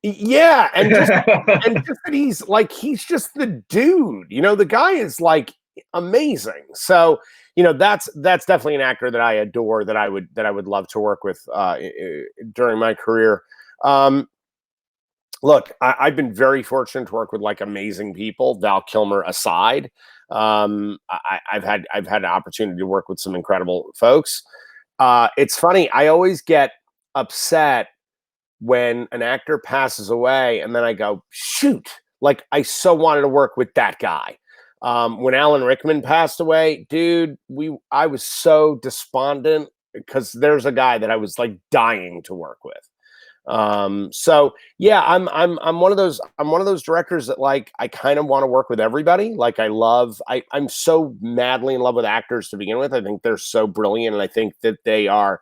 Yeah, and just that he's just the dude. You know, the guy is like amazing. So, you know, that's definitely an actor that I adore, that I would love to work with during my career. Look, I've been very fortunate to work with like amazing people, Val Kilmer aside. I've had an opportunity to work with some incredible folks. It's funny, I always get upset when an actor passes away, and then I go, shoot, like I so wanted to work with that guy. When Alan Rickman passed away, dude, I was so despondent because there's a guy that I was like dying to work with. So yeah, I'm one of those directors that like I kind of want to work with everybody. Like I'm so madly in love with actors to begin with. I think they're so brilliant, and I think that they are,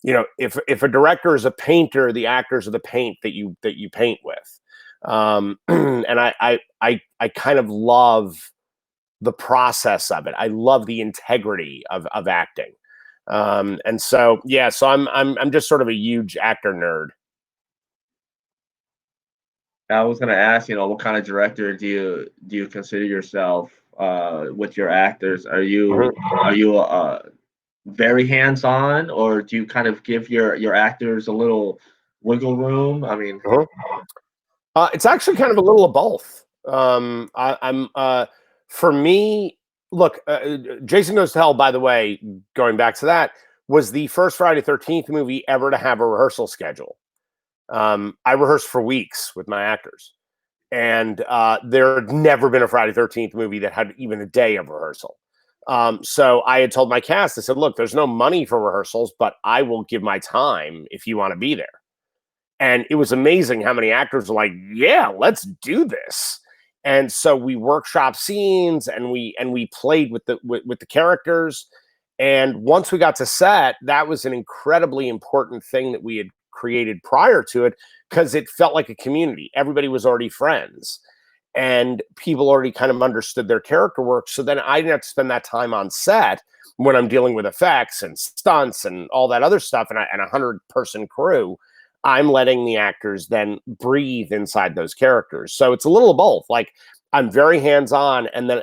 you know, if a director is a painter, the actors are the paint that you paint with. And I kind of love the process of it. I love the integrity of acting. And so yeah, so I'm just sort of a huge actor nerd. I was gonna ask, you know, what kind of director do you consider yourself with your actors? Are you very hands-on, or do you kind of give your actors a little wiggle room? I mean, It's actually kind of a little of both. I'm for me, look, Jason Goes to Hell, by the way, going back to that, was the first Friday 13th movie ever to have a rehearsal schedule. I rehearsed for weeks with my actors, and there had never been a Friday 13th movie that had even a day of rehearsal. So I had told my cast, I said, look, there's no money for rehearsals, but I will give my time if you want to be there. And it was amazing how many actors were like, yeah, let's do this. And so we workshop scenes, and we played with the characters. And once we got to set, that was an incredibly important thing that we had created prior to it, because it felt like a community. Everybody was already friends, and people already kind of understood their character work. So then I didn't have to spend that time on set when I'm dealing with effects and stunts and all that other stuff, and a 100-person crew. I'm letting the actors then breathe inside those characters. So it's a little of both. Like I'm very hands-on, and then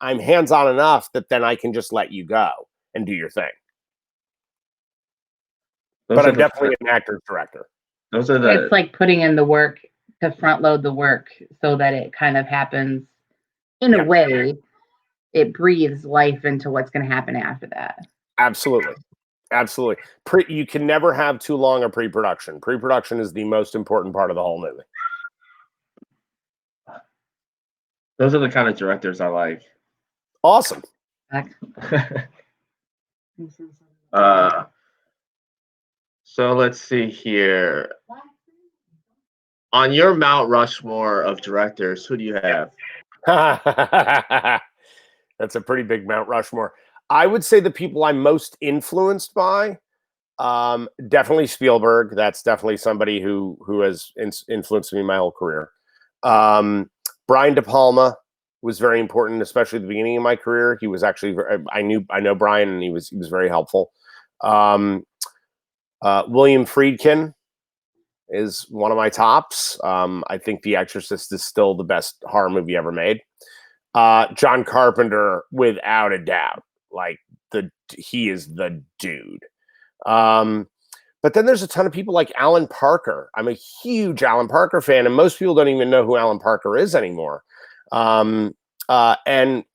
I'm hands-on enough that then I can just let you go and do your thing. But I'm definitely an actor director. It's like putting in the work to front load the work so that it kind of happens in a way. It breathes life into what's going to happen after that. Absolutely. Absolutely. You can never have too long a pre-production. Pre-production is the most important part of the whole movie. Those are the kind of directors I like. Awesome. So let's see here. On your Mount Rushmore of directors, who do you have? That's a pretty big Mount Rushmore. I would say the people I'm most influenced by, definitely Spielberg. That's definitely somebody who has influenced me my whole career. Brian De Palma was very important, especially at the beginning of my career. He was actually I know Brian, and he was very helpful. William Friedkin is one of my tops. I think The Exorcist is still the best horror movie ever made. John Carpenter, without a doubt. Like he is the dude. But then there's a ton of people like Alan Parker. I'm a huge Alan Parker fan, and most people don't even know who Alan Parker is anymore. And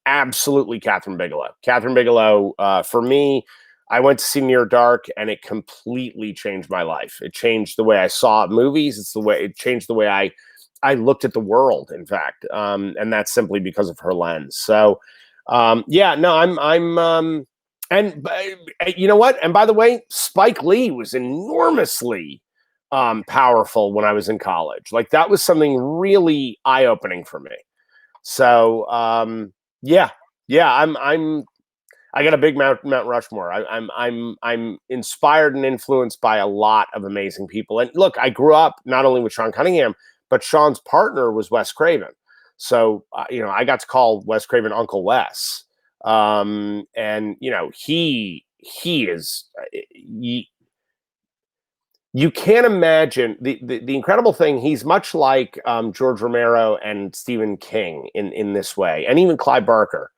absolutely Catherine Bigelow. Catherine Bigelow, for me, I went to see Near Dark, and it completely changed my life. It changed the way I saw movies. It changed the way I looked at the world, in fact. And that's simply because of her lens. So, yeah, no, and you know what? And by the way, Spike Lee was enormously powerful when I was in college. Like that was something really eye-opening for me. So yeah, I got a big Mount Rushmore. I'm inspired and influenced by a lot of amazing people. And look, I grew up not only with Sean Cunningham, but Sean's partner was Wes Craven. So I got to call Wes Craven Uncle Wes. And he is. You can't imagine the incredible thing. He's much like George Romero and Stephen King in this way, and even Clive Barker.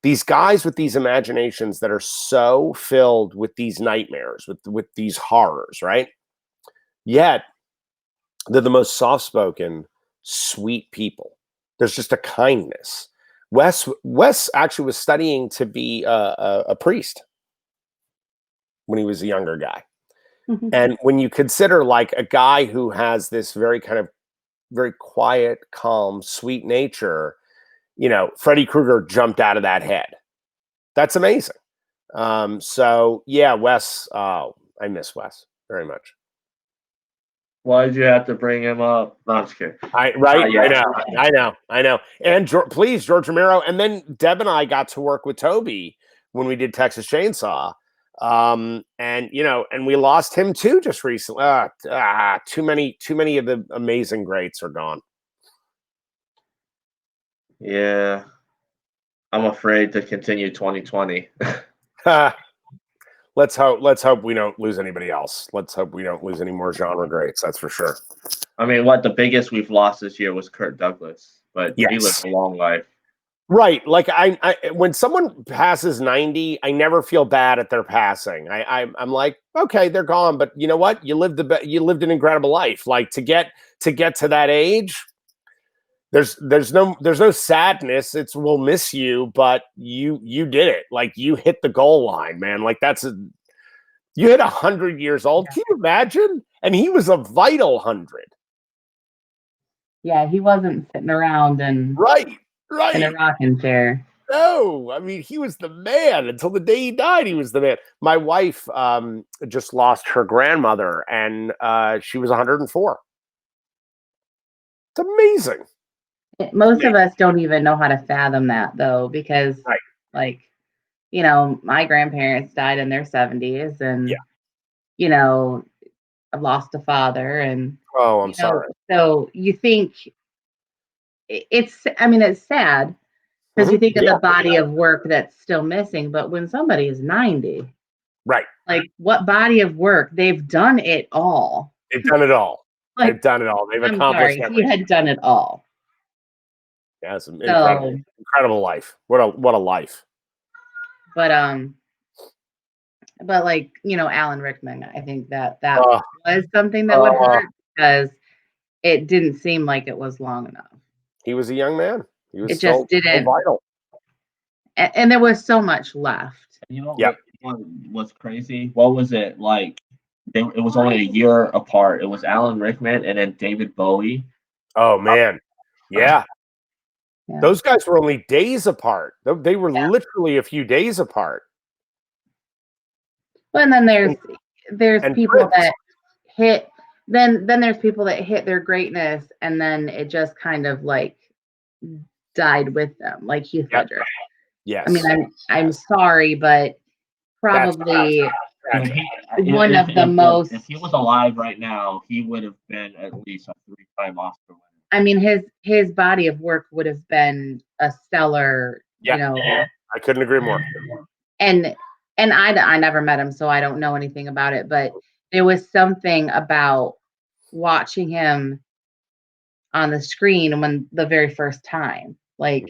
These guys with these imaginations that are so filled with these nightmares, with these horrors, right? Yet they're the most soft-spoken, sweet people. There's just a kindness. Wes actually was studying to be a priest when he was a younger guy. And when you consider like a guy who has this very quiet, calm, sweet nature, Freddy Krueger jumped out of that head. That's amazing. So yeah, Wes, I miss Wes very much. Why did you have to bring him up? No, I'm just kidding. Yeah. I know. And please, George Romero. And then Deb and I got to work with Toby when we did Texas Chainsaw. And we lost him too just recently. Too many of the amazing greats are gone. Yeah, I'm afraid to continue 2020. Let's hope we don't lose anybody else. Let's hope we don't lose any more genre greats. That's for sure. I mean, the biggest we've lost this year was Kirk Douglas, but he lived a long life. Right. Like I when someone passes 90, I never feel bad at their passing. I'm like, okay, they're gone, but you know what? You lived an incredible life. Like to get to that age, there's no sadness. It's we'll miss you, but you did it. Like you hit the goal line, man. Like you hit 100 years old. Can you imagine? And he was a vital 100. Yeah, he wasn't sitting around and right in a rocking chair. No, I mean, he was the man until the day he died. He was the man. My wife just lost her grandmother, and she was 104. It's amazing. Most of us don't even know how to fathom that, though, because, like, my grandparents died in their 70s, and, I've lost a father, and I'm sorry. So you think it's sad. Because you think of the body of work that's still missing, but when somebody is 90, right? Like what body of work? They've done it all. They've done it all. They've done it all. They've accomplished everything. He had done it all. Yeah, it's an incredible life. What a life. But like Alan Rickman, I think that was something that would hurt because it didn't seem like it was long enough. He was a young man. He was just didn't. So vital. And there was so much left. What's crazy? What was it like? It was only a year apart. It was Alan Rickman and then David Bowie. Oh man, yeah. Those guys were only days apart. They were literally a few days apart. Well, and then there's people that hit. Then there's people that hit their greatness, and then it just kind of like died with them, like Heath Ledger. Yes. I mean, I'm sorry, but probably one of the most. If he was alive right now, he would have been at least a 3-time Oscar winner. I mean, his body of work would have been a stellar. I couldn't agree more. And I never met him, so I don't know anything about it. But there was something about watching him on the screen when the very first time, like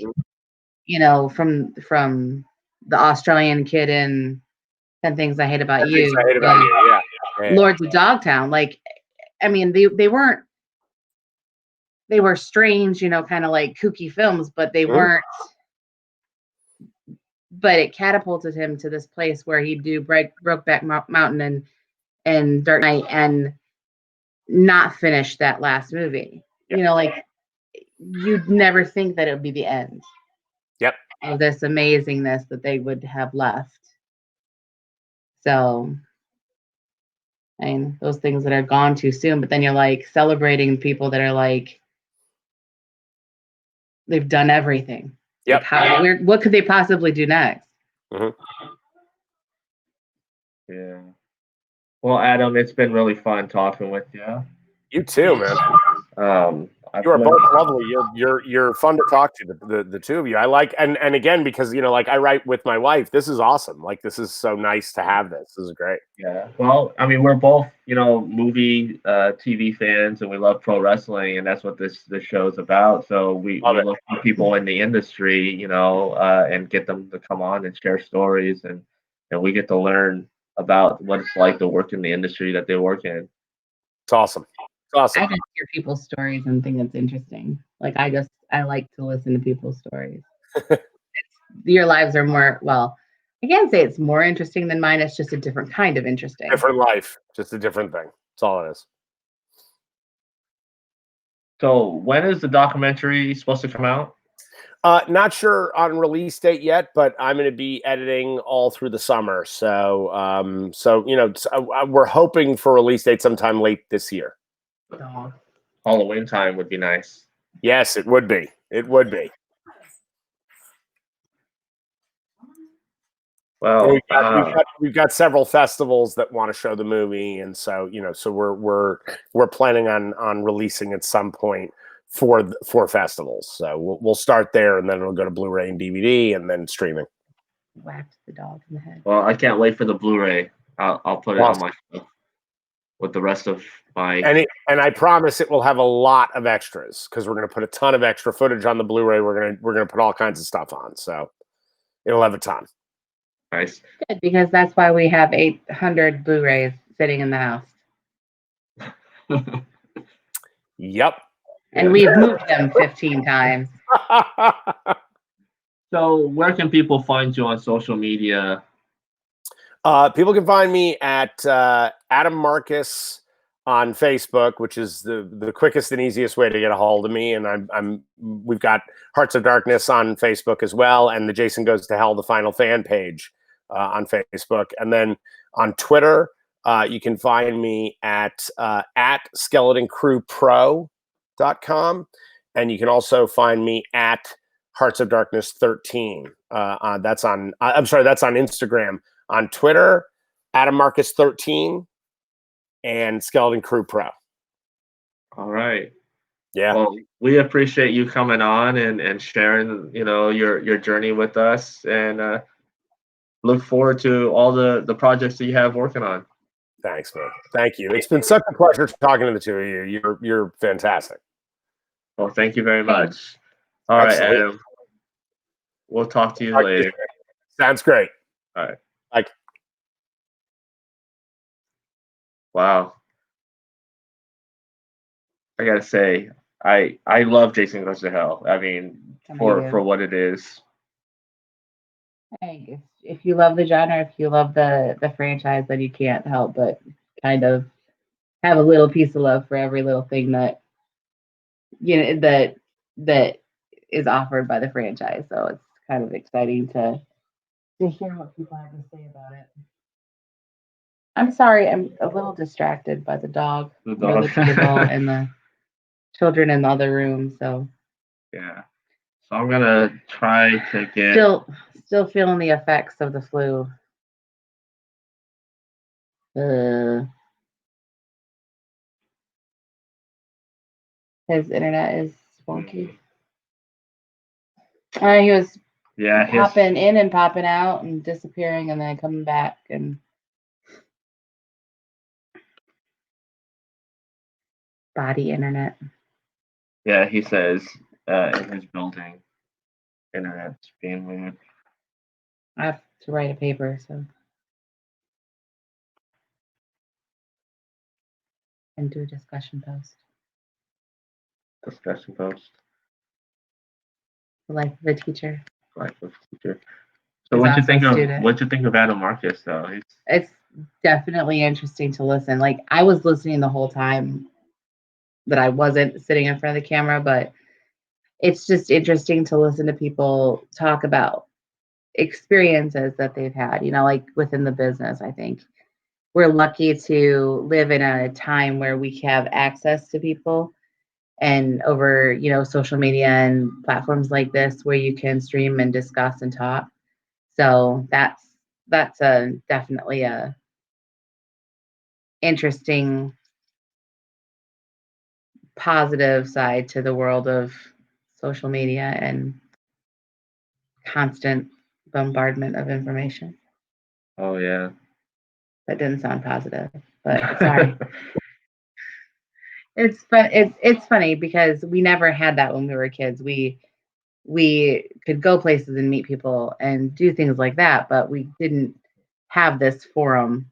you know, from the Australian kid in 10 Things I Hate About 10 You. Things I Hate About You, yeah. Lords of Dogtown. Like, I mean, they weren't. They were strange, you know, kind of like kooky films, but they weren't. But it catapulted him to this place where he'd do Brokeback Mountain and Dark Knight and not finish that last movie. You know, like you'd never think that it would be the end. Yep. Of this amazingness that they would have left. So, I mean, those things that are gone too soon, but then you're like celebrating people that are like, they've done everything. Yep. Like what could they possibly do next? Yeah. Well, Adam, it's been really fun talking with you. You too, man. You are both lovely. You're fun to talk to, the two of you. I like, and again, because, you know, like I write with my wife. This is awesome. Like, this is so nice to have this. This is great. Yeah. Well, I mean, we're both, you know, movie, TV fans, and we love pro wrestling, and that's what this show is about. So we look for people in the industry, you know, and get them to come on and share stories, and we get to learn about what it's like to work in the industry that they work in. It's awesome. It's awesome. I just hear people's stories and think it's interesting. Like I like to listen to people's stories. Your lives are more, well, I can't say it's more interesting than mine. It's just a different kind of interesting. Different life, just a different thing. That's all it is. So when is the documentary supposed to come out? Not sure on release date yet, but I'm going to be editing all through the summer. So, you know, we're hoping for release date sometime late this year. Oh. Halloween time would be nice. Yes, it would be. It would be. Well, we've got several festivals that want to show the movie, and so, you know, so we're planning on releasing at some point for festivals. So we'll start there, and then it'll go to Blu-ray and DVD, and then streaming. Whacked the dog in the head. Well, I can't wait for the Blu-ray. I'll put it on my shelf with the rest of my. And I promise it will have a lot of extras, because we're going to put a ton of extra footage on the Blu-ray. We're gonna put all kinds of stuff on, so it'll have a ton. Nice. Good, because that's why we have 800 Blu-rays sitting in the house. Yep. And we've moved them 15 times. So where can people find you on social media? People can find me at Adam Marcus on Facebook, which is the quickest and easiest way to get a hold of me. And we've got Hearts of Darkness on Facebook as well, and the Jason Goes to Hell, the final fan page on Facebook. And then on Twitter, you can find me at SkeletonCrewPro.com, and you can also find me at Hearts of Darkness 13. That's on Instagram. On Twitter, Adam Marcus 13 and Skeleton Crew Pro. All right. Yeah. Well, we appreciate you coming on and sharing, you know, your journey with us, and look forward to all the projects that you have working on. Thanks, man. Thank you. It's been such a pleasure talking to the two of you. You're fantastic. Well, thank you very much. All right, Adam. We'll talk to you later. Sounds great. All right. Like. Wow. I gotta say, I love Jason Goes to Hell. I mean, for what it is. Hey, if you love the genre, if you love the franchise, then you can't help but kind of have a little piece of love for every little thing that, you know, that is offered by the franchise. So it's kind of exciting to hear what people have to say about it. I'm sorry, I'm a little distracted by the dog, the table, and the children in the other room. So yeah, so I'm gonna try to get still feeling the effects of the flu. His internet is wonky. He was popping in and popping out and disappearing and then coming back, and body internet. Yeah, he says in his building Internet's being weird. I have to write a paper, so and do a discussion post. Discussion post. The life of a teacher. Life of a teacher. So what you think of Adam Marcus though? It's definitely interesting to listen. Like I was listening the whole time that I wasn't sitting in front of the camera, but it's just interesting to listen to people talk about experiences that they've had, like within the business. I think we're lucky to live in a time where we have access to people and over, social media and platforms like this where you can stream and discuss and talk. So that's definitely a interesting positive side to the world of social media and constant bombardment of information. Oh yeah. That didn't sound positive, but sorry. It's funny because we never had that when we were kids. We could go places and meet people and do things like that, but we didn't have this forum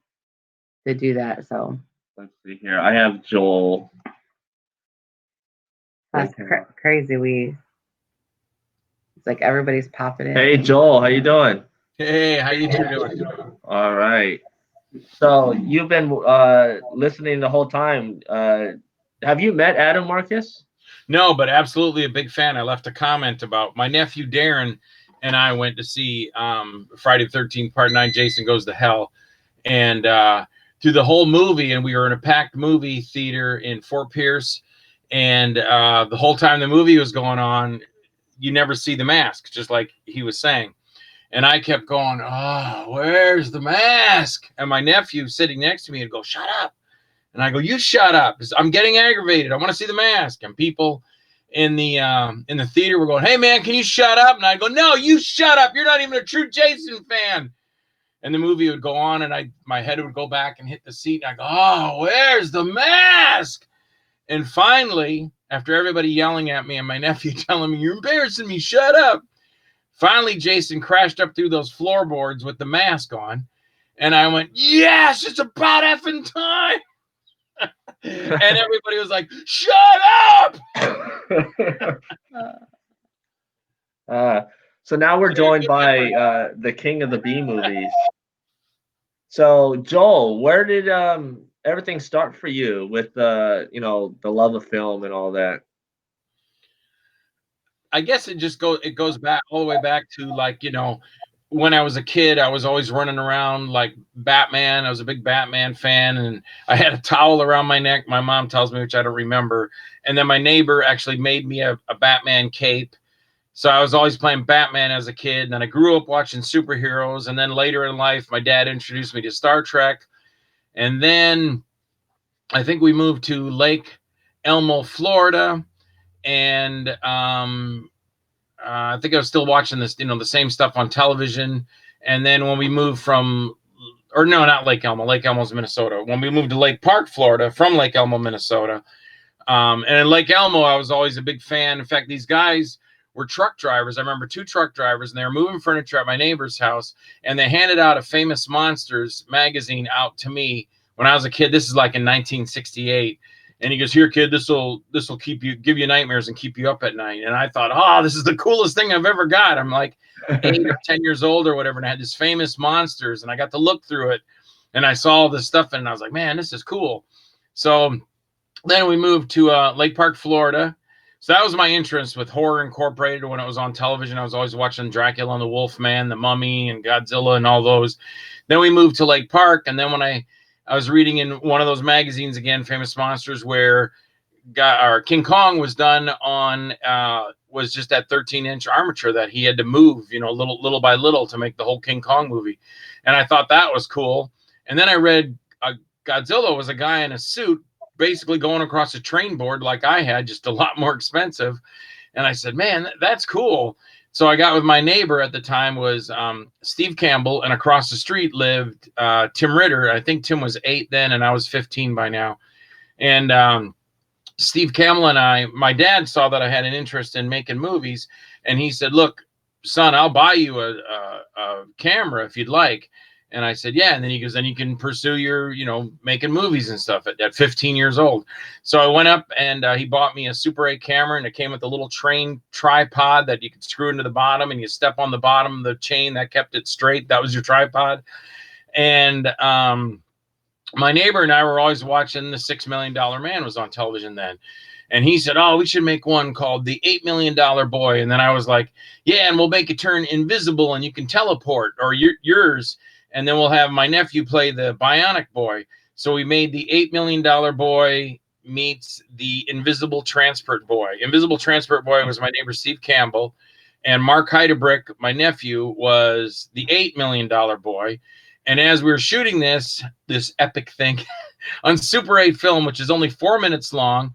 to do that. So let's see here. I have Joel. That's crazy. It's like everybody's popping in. Hey Joel, how you doing? Hey, how you two doing? All right. So you've been listening the whole time. Have you met Adam Marcus? No, but absolutely a big fan. I left a comment about my nephew Darren and I went to see Friday the 13th Part 9, Jason Goes to Hell. And through the whole movie, and we were in a packed movie theater in Fort Pierce. And the whole time the movie was going on, you never see the mask, just like he was saying. And I kept going, oh, where's the mask? And my nephew sitting next to me would go, shut up. And I go, you shut up. I'm getting aggravated. I want to see the mask. And people in the theater were going, hey, man, can you shut up? And I go, no, you shut up. You're not even a true Jason fan. And the movie would go on, and my head would go back and hit the seat. And I go, oh, where's the mask? And finally, after everybody yelling at me and my nephew telling me, you're embarrassing me, shut up. Finally, Jason crashed up through those floorboards with the mask on. And I went, yes, it's about effing time. And everybody was like, shut up. So now we're joined by the king of the B movies. So Joel, where did everything start for you with the love of film and all that? I guess it goes back all the way back to when I was a kid, I was always running around like Batman. I was a big Batman fan, and I had a towel around my neck. My mom tells me, which I don't remember. And then my neighbor actually made me a Batman cape. So I was always playing Batman as a kid. And then I grew up watching superheroes. And then later in life, my dad introduced me to Star Trek. And then I think we moved to Lake Elmo, Florida. And I think I was still watching this, the same stuff on television. And then when we moved not Lake Elmo. Lake Elmo's Minnesota. When we moved to Lake Park, Florida, from Lake Elmo, Minnesota. And in Lake Elmo, I was always a big fan. In fact, these guys were truck drivers. I remember 2 truck drivers, and they were moving furniture at my neighbor's house. And they handed out a Famous Monsters magazine out to me when I was a kid. This is like in 1968. And he goes, here, kid, this will give you nightmares and keep you up at night. And I thought, oh, this is the coolest thing I've ever got. I'm like 8 or 10 years old or whatever. And I had this Famous Monsters, and I got to look through it, and I saw all this stuff, and I was like, man, this is cool. So then we moved to Lake Park, Florida. So that was my interest with Horror Incorporated. When it was on television, I was always watching Dracula and the Wolfman, the Mummy, and Godzilla and all those. Then we moved to Lake Park. And then when I was reading in one of those magazines again, Famous Monsters, where King Kong was done on, was just that 13-inch armature that he had to move, little by little to make the whole King Kong movie. And I thought that was cool. And then I read Godzilla was a guy in a suit basically going across a train board like I had, just a lot more expensive. And I said, man, that's cool. So I got with my neighbor at the time was Steve Campbell, and across the street lived Tim Ritter. I think Tim was 8 then, and I was 15 by now. And Steve Campbell and my dad saw that I had an interest in making movies, and he said, look, son, I'll buy you a camera if you'd like. And I said, yeah. And then he goes, then you can pursue your, you know, making movies and stuff at 15 years old. So I went up and he bought me a Super 8 camera, and it came with a little train tripod that you could screw into the bottom, and you step on the bottom of the chain that kept it straight. That was your tripod. And my neighbor and I were always watching The $6 Million Man was on television then. And he said, oh, we should make one called The $8 Million Boy. And then I was like, yeah, and we'll make it turn invisible and you can teleport, or yours. And then we'll have my nephew play the Bionic Boy. So we made the $8 Million Boy meets the Invisible Transport Boy. Invisible Transport Boy was my neighbor Steve Campbell. And Mark Heidebrick, my nephew, was the $8 Million Boy. And as we were shooting this epic thing on Super 8 film, which is only 4 minutes long,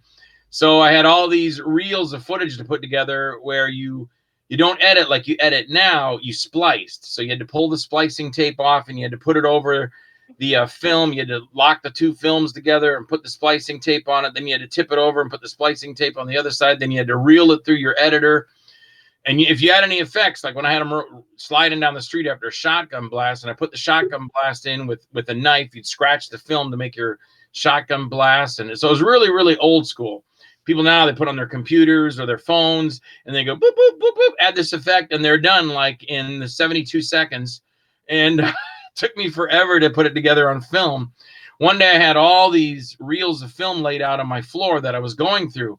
so I had all these reels of footage to put together where you don't edit like you edit now, you spliced. So you had to pull the splicing tape off and you had to put it over the film. You had to lock the two films together and put the splicing tape on it. Then you had to tip it over and put the splicing tape on the other side. Then you had to reel it through your editor. And if you had any effects, like when I had them sliding down the street after a shotgun blast, and I put the shotgun blast in with a knife, you'd scratch the film to make your shotgun blast. And so it was really, really old school. People now, they put on their computers or their phones and they go boop, boop, boop, boop, add this effect, and they're done like in the 72 seconds. And it took me forever to put it together on film. One day I had all these reels of film laid out on my floor that I was going through.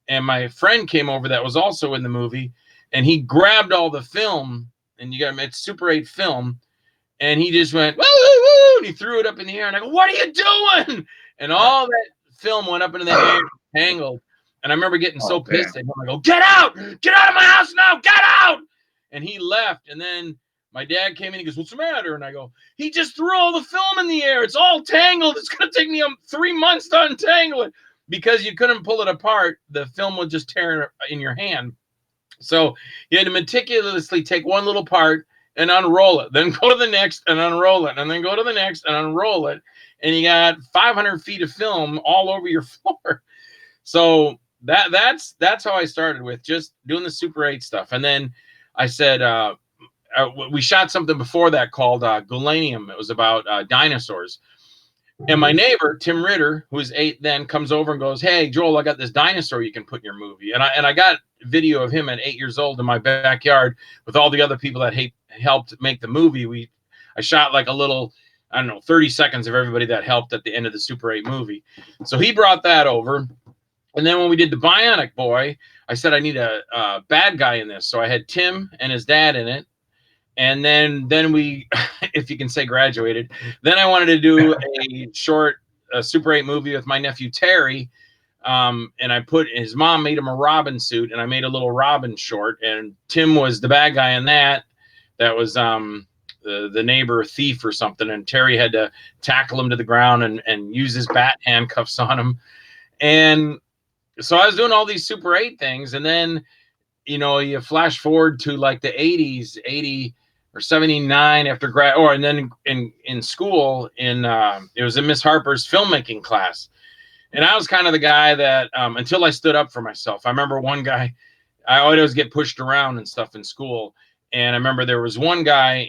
And my friend came over that was also in the movie, and he grabbed all the film, and it's Super 8 film. And he just went, woo, woo, woo, and he threw it up in the air. And I go, what are you doing? And all that film went up into the air, tangled. And I remember getting so pissed at him. I go, get out of my house now, get out. And he left. And then my dad came in, he goes, what's the matter? And I go, he just threw all the film in the air. It's all tangled. It's going to take me 3 months to untangle it. Because you couldn't pull it apart, the film would just tear in your hand. So you had to meticulously take one little part and unroll it, then go to the next and unroll it, and then go to the next and unroll it. And you got 500 feet of film all over your floor. So that's how I started, with just doing the Super 8 stuff. And then I said, we shot something before that called Gulanium. It was about dinosaurs. And my neighbor, Tim Ritter, who was 8 then, comes over and goes, hey, Joel, I got this dinosaur you can put in your movie. And I got video of him at 8 years old in my backyard with all the other people that helped make the movie. I shot like a little, 30 seconds of everybody that helped at the end of the Super 8 movie. So he brought that over. And then when we did the Bionic Boy, I said I need a bad guy in this. So I had Tim and his dad in it. And then we, if you can say graduated, then I wanted to do a short Super 8 movie with my nephew Terry. And I his mom made him a Robin suit, and I made a little Robin short. And Tim was the bad guy in that. That was the neighbor thief or something. And Terry had to tackle him to the ground and use his bat handcuffs on him. And so I was doing all these Super 8 things. And then, you flash forward to like the 80s, 80 or 79 after grad, and then in school it was in Miss Harper's filmmaking class. And I was kind of the guy that, until I stood up for myself. I remember one guy, I always get pushed around and stuff in school. And I remember there was one guy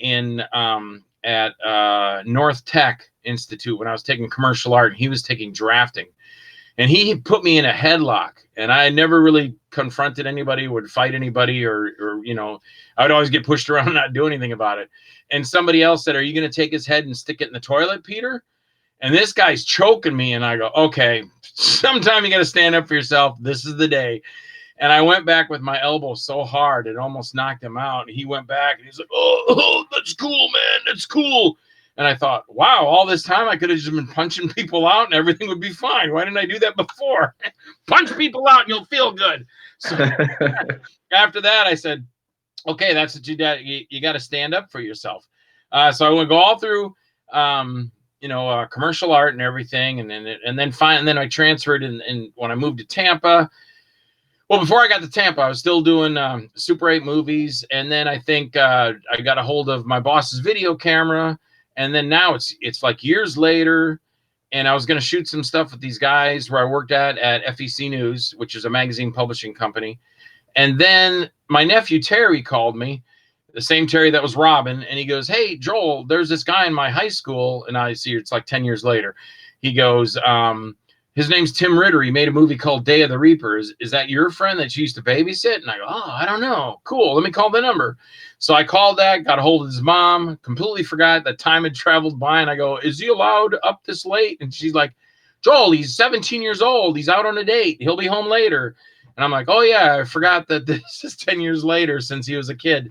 at North Tech Institute when I was taking commercial art, and he was taking drafting. And he put me in a headlock, and I never really confronted anybody, would fight anybody, or I would always get pushed around and not do anything about it. And somebody else said, are you going to take his head and stick it in the toilet, Peter? And this guy's choking me, and I go, okay, sometime you got to stand up for yourself. This is the day. And I went back with my elbow so hard, it almost knocked him out. And he went back, and he's like, oh, that's cool, man. That's cool. And I thought, wow, all this time I could have just been punching people out and everything would be fine. Why didn't I do that before? Punch people out and you'll feel good. So after that, I said, okay, that's what you got. You got to stand up for yourself. So I would go all through, commercial art and everything. And then I transferred. And when I moved to Tampa, well, before I got to Tampa, I was still doing Super 8 movies. And then I think I got a hold of my boss's video camera. And then now it's like years later, and I was going to shoot some stuff with these guys where I worked at FEC News, which is a magazine publishing company. And then my nephew Terry called me, the same Terry that was Robin, and he goes, "Hey, Joel, there's this guy in my high school," and I see it's like 10 years later. He goes, his name's Tim Ritter. He made a movie called Day of the Reaper. Is that your friend that you used to babysit? And I go, "Oh, I don't know. Cool. Let me call the number." So I called that, got a hold of his mom, completely forgot that time had traveled by. And I go, "Is he allowed up this late?" And she's like, "Joel, he's 17 years old. He's out on a date. He'll be home later." And I'm like, "Oh, yeah, I forgot that this is 10 years later since he was a kid."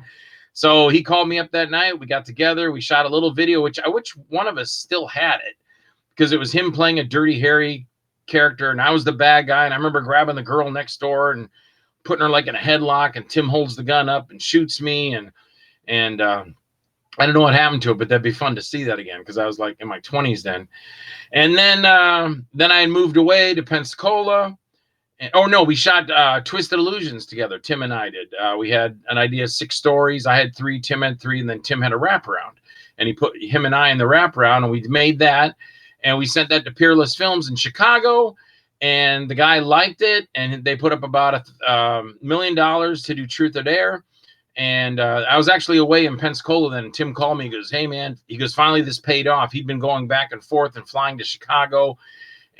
So he called me up that night. We got together. We shot a little video, which I wish one of us still had it, because it was him playing a Dirty Harry character, and I was the bad guy. And I remember grabbing the girl next door and putting her like in a headlock, and Tim holds the gun up and shoots me. And I don't know what happened to it, but that'd be fun to see that again, because I was like in my 20s then. And then I had moved away to Pensacola. Oh, no, we shot Twisted Illusions together. Tim and I did. We had an idea of 6 stories. I had 3, Tim had 3, and then Tim had a wraparound. And he put him and I in the wraparound, and we made that. And we sent that to Peerless Films in Chicago. And the guy liked it. And they put up about $1 million to do Truth or Dare. And I was actually away in Pensacola then. And Tim called me. He goes, "Hey, man." He goes, "Finally, this paid off." He'd been going back and forth and flying to Chicago.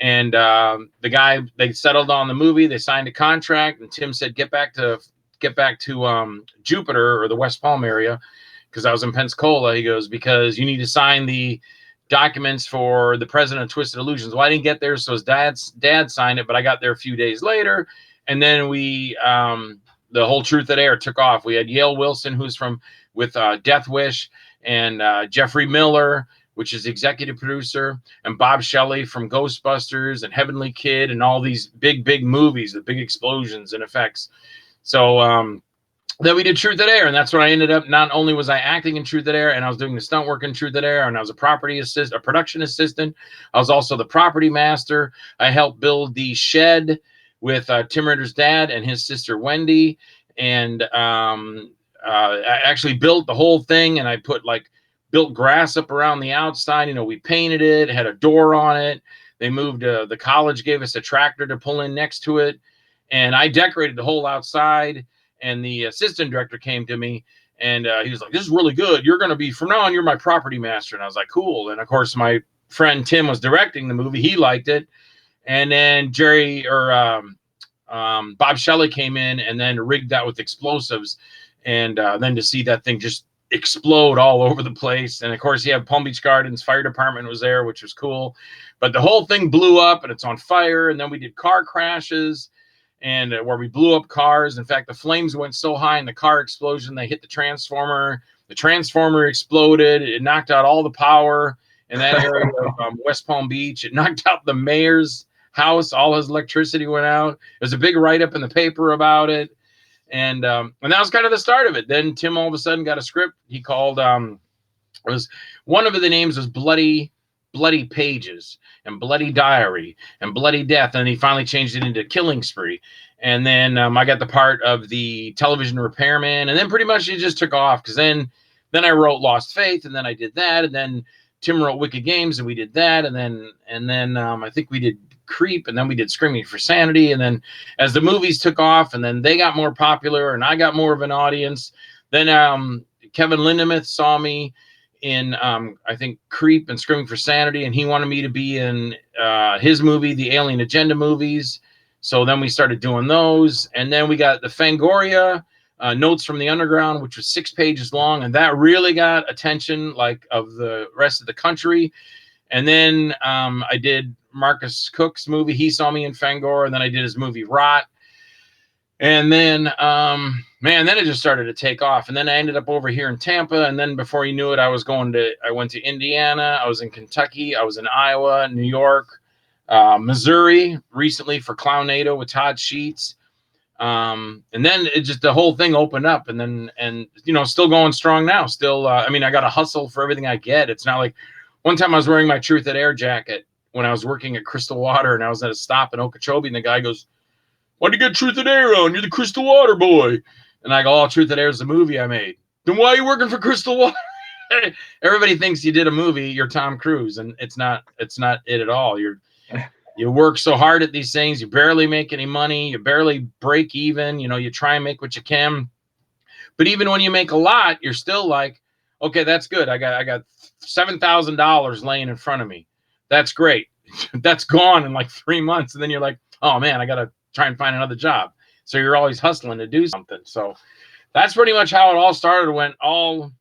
And the guy, they settled on the movie. They signed a contract, and Tim said, get back to Jupiter or the West Palm area, because I was in Pensacola. He goes, "Because you need to sign the documents for the president of Twisted Illusions." Well, I didn't get there, so his dad signed it, but I got there a few days later. And then we the whole Truth or Dare took off. We had Yale Wilson, who's with Death Wish, and Jeffrey Miller, which is executive producer, and Bob Shelley from Ghostbusters and Heavenly Kid and all these big movies, the big explosions and effects. So then we did Truth or Dare, and that's what I ended up. Not only was I acting in Truth or Dare, and I was doing the stunt work in Truth or Dare, and I was a production assistant. I was also the property master. I helped build the shed with Tim Ritter's dad and his sister Wendy, and I actually built the whole thing, and I built grass up around the outside. You know, we painted it, had a door on it. They moved, the college gave us a tractor to pull in next to it. And I decorated the whole outside. And the assistant director came to me, and he was like, "This is really good. You're going to be, from now on, you're my property master." And I was like, "Cool." And of course, my friend Tim was directing the movie. He liked it. And then Bob Shelley came in and then rigged that with explosives. And then to see that thing just explode all over the place. And of course, you have Palm Beach Gardens Fire Department was there, which was cool. But the whole thing blew up, and it's on fire. And then we did car crashes, and where we blew up cars. In fact, the flames went so high in the car explosion, they hit the transformer. The transformer exploded. It knocked out all the power in that area of West Palm Beach. It knocked out the mayor's house. All his electricity went out. There's a big write-up in the paper about it. And that was kind of the start of it. Then Tim all of a sudden got a script. He called, one of the names was Bloody Pages and Bloody Diary and Bloody Death. And he finally changed it into Killing Spree. And then I got the part of the television repairman. And then pretty much it just took off, because then I wrote Lost Faith, and then I did that. And then Tim wrote Wicked Games, and we did that. And then I think we did Creep, and then we did Screaming for Sanity. And then as the movies took off, and then they got more popular, and I got more of an audience, then Kevin Lindemuth saw me in I think Creep and Screaming for Sanity, and he wanted me to be in his movie, the Alien Agenda movies. So then we started doing those, and then we got the Fangoria, Notes from the Underground, which was 6 pages long, and that really got attention of the rest of the country. And then I did Marcus Cook's movie. He saw me in Fangoria, and then I did his movie Rot. And then, then it just started to take off. And then I ended up over here in Tampa. And then before you knew it, I went to Indiana. I was in Kentucky. I was in Iowa, New York, Missouri recently for Clownado with Todd Sheets. And then it just, the whole thing opened up, and still going strong now. Still, I got to hustle for everything I get. It's not like, one time I was wearing my Truth or Dare jacket when I was working at Crystal Water, and I was at a stop in Okeechobee, and the guy goes, "Why do you get Truth or Dare on? You're the Crystal Water boy." And I go, "Oh, Truth or Dare is the movie I made." "Then why are you working for Crystal Water?" Everybody thinks you did a movie, you're Tom Cruise, and it's not it at all. You work so hard at these things, you barely make any money, you barely break even, you try and make what you can. But even when you make a lot, you're still like, okay, that's good. I got $7,000 laying in front of me. That's great. That's gone in like 3 months. And then you're like, oh man, I got to try and find another job. So you're always hustling to do something. So that's pretty much how it all started. Went all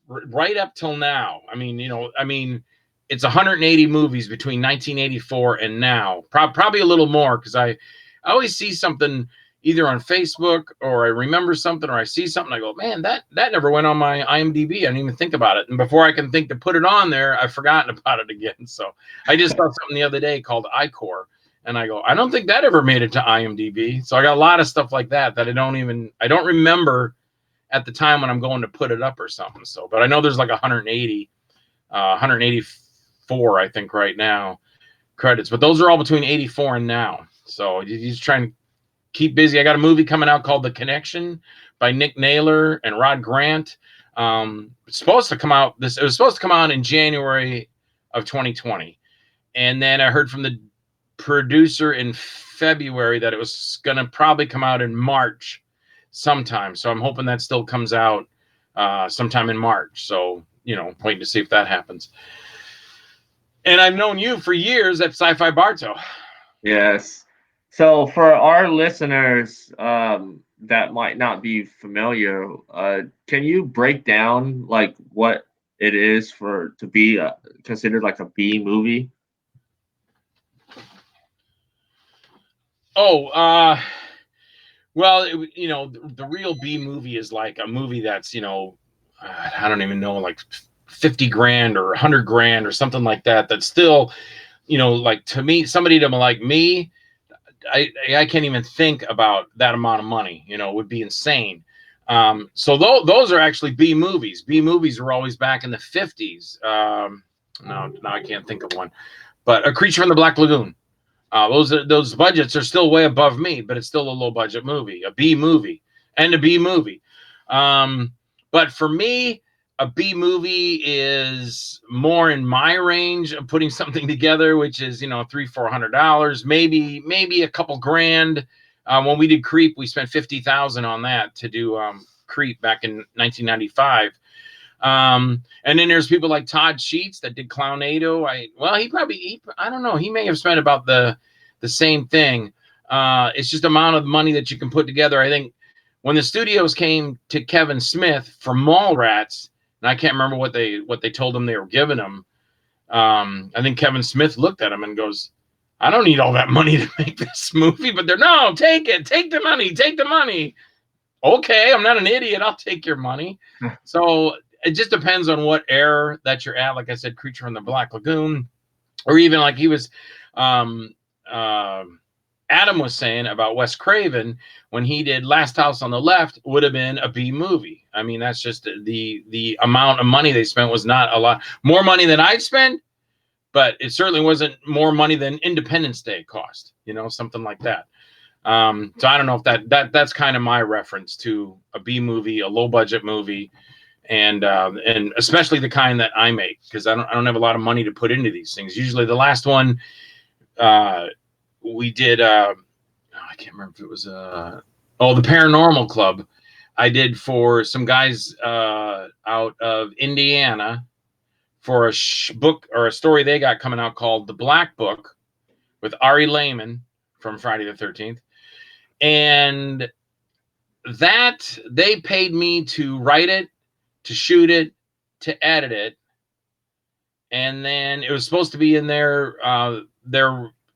right up till now. I mean, it's 180 movies between 1984 and now. Probably a little more, because I always see something either on Facebook, or I remember something, or I see something, I go, man, that never went on my IMDb. I didn't even think about it. And before I can think to put it on there, I've forgotten about it again. So I just saw something the other day called iCore, and I go, I don't think that ever made it to IMDb. So I got a lot of stuff like that I don't remember at the time when I'm going to put it up or something. So, but I know there's like 184, I think, right now, credits, but those are all between 84 and now. So you just try and keep busy. I got a movie coming out called The Connection by Nick Naylor and Rod Grant. It's supposed to come out. It was supposed to come out in January of 2020, and then I heard from the producer in February that it was going to probably come out in March sometime. So I'm hoping that still comes out sometime in March. So waiting to see if that happens. And I've known you for years at Sci-Fi Barto. Yes. So for our listeners that might not be familiar, can you break down like what it is to be considered like a B movie? Oh, well, the real B movie is like a movie that's, I don't even know, like 50 grand or 100 grand or something like that. That's still, like, to me, somebody to like me, I can't even think about that amount of money. It would be insane. So those are actually B movies. B movies were always back in the 50s. No, I can't think of one. But A Creature from the Black Lagoon. Those budgets are still way above me, but it's still a low budget movie, a B movie, and a B movie. But for me, a B movie is more in my range of putting something together, which is, $300-400, maybe a couple grand. When we did Creep, we spent $50,000 on that to do Creep back in 1995. And then there's people like Todd Sheets that did Clownado. I don't know. He may have spent about the same thing. It's just amount of money that you can put together. I think when the studios came to Kevin Smith for Mallrats, and I can't remember what they told him they were giving him. I think Kevin Smith looked at him and goes, I don't need all that money to make this movie, but no, take it. Take the money. Okay, I'm not an idiot. I'll take your money. So it just depends on what era that you're at. Like I said, Creature from the Black Lagoon, or even like he was, Adam was saying about Wes Craven when he did Last House on the Left would have been a B movie. I mean, that's just the amount of money they spent was not a lot more money than I'd spend, but it certainly wasn't more money than Independence Day cost, something like that. So I don't know if that's kind of my reference to a B movie, a low budget movie, and especially the kind that I make, because I don't have a lot of money to put into these things. Usually the last one we did, I can't remember if it was the Paranormal Club. I did for some guys out of Indiana for a book or a story they got coming out called The Black Book with Ari Lehman from Friday the 13th. And that they paid me to write it, to shoot it, to edit it. And then it was supposed to be in their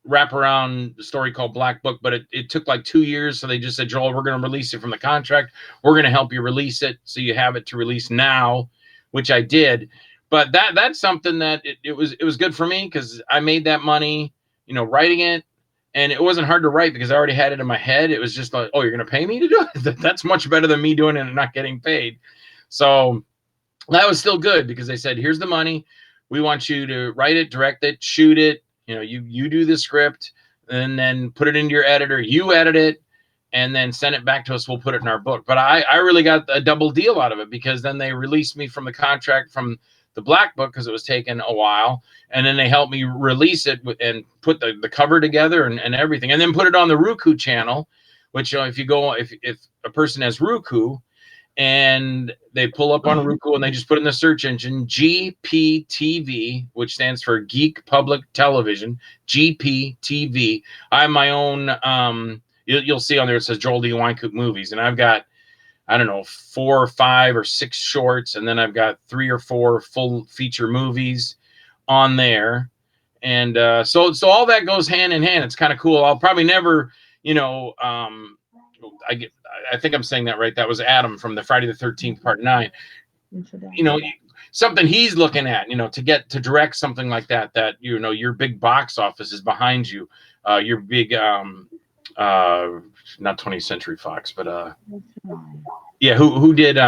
wraparound story called Black Book, but it took like 2 years. So they just said, Joel, we're going to release it from the contract. We're going to help you release it, so you have it to release now, which I did. But that's something that it was good for me, because I made that money, writing it. And it wasn't hard to write because I already had it in my head. It was just like, oh, you're going to pay me to do it? That's much better than me doing it and not getting paid. So that was still good, because they said, here's the money. We want you to write it, direct it, shoot it. You do the script, and then put it into your editor. You edit it, and then send it back to us. We'll put it in our book. But I really got a double deal out of it, because then they released me from the contract from the Black Book, because it was taking a while. And then they helped me release it and put the cover together and everything. And then put it on the Roku channel, which if a person has Roku, and they pull up on Roku and they just put in the search engine GPTV, which stands for Geek Public Television. GPTV. I have my own. You'll see on there it says Joel D. Wynkoop Movies, and I've got, I don't know, 4 or 5 or 6 shorts, and then I've got 3 or 4 full feature movies on there. And so all that goes hand in hand. It's kind of cool. I'll probably never, I think I'm saying that right. That was Adam from the Friday the 13th Part 9. Something he's looking at, to direct something like that, your big box office is behind you. Your big, not 20th Century Fox, but yeah, who did,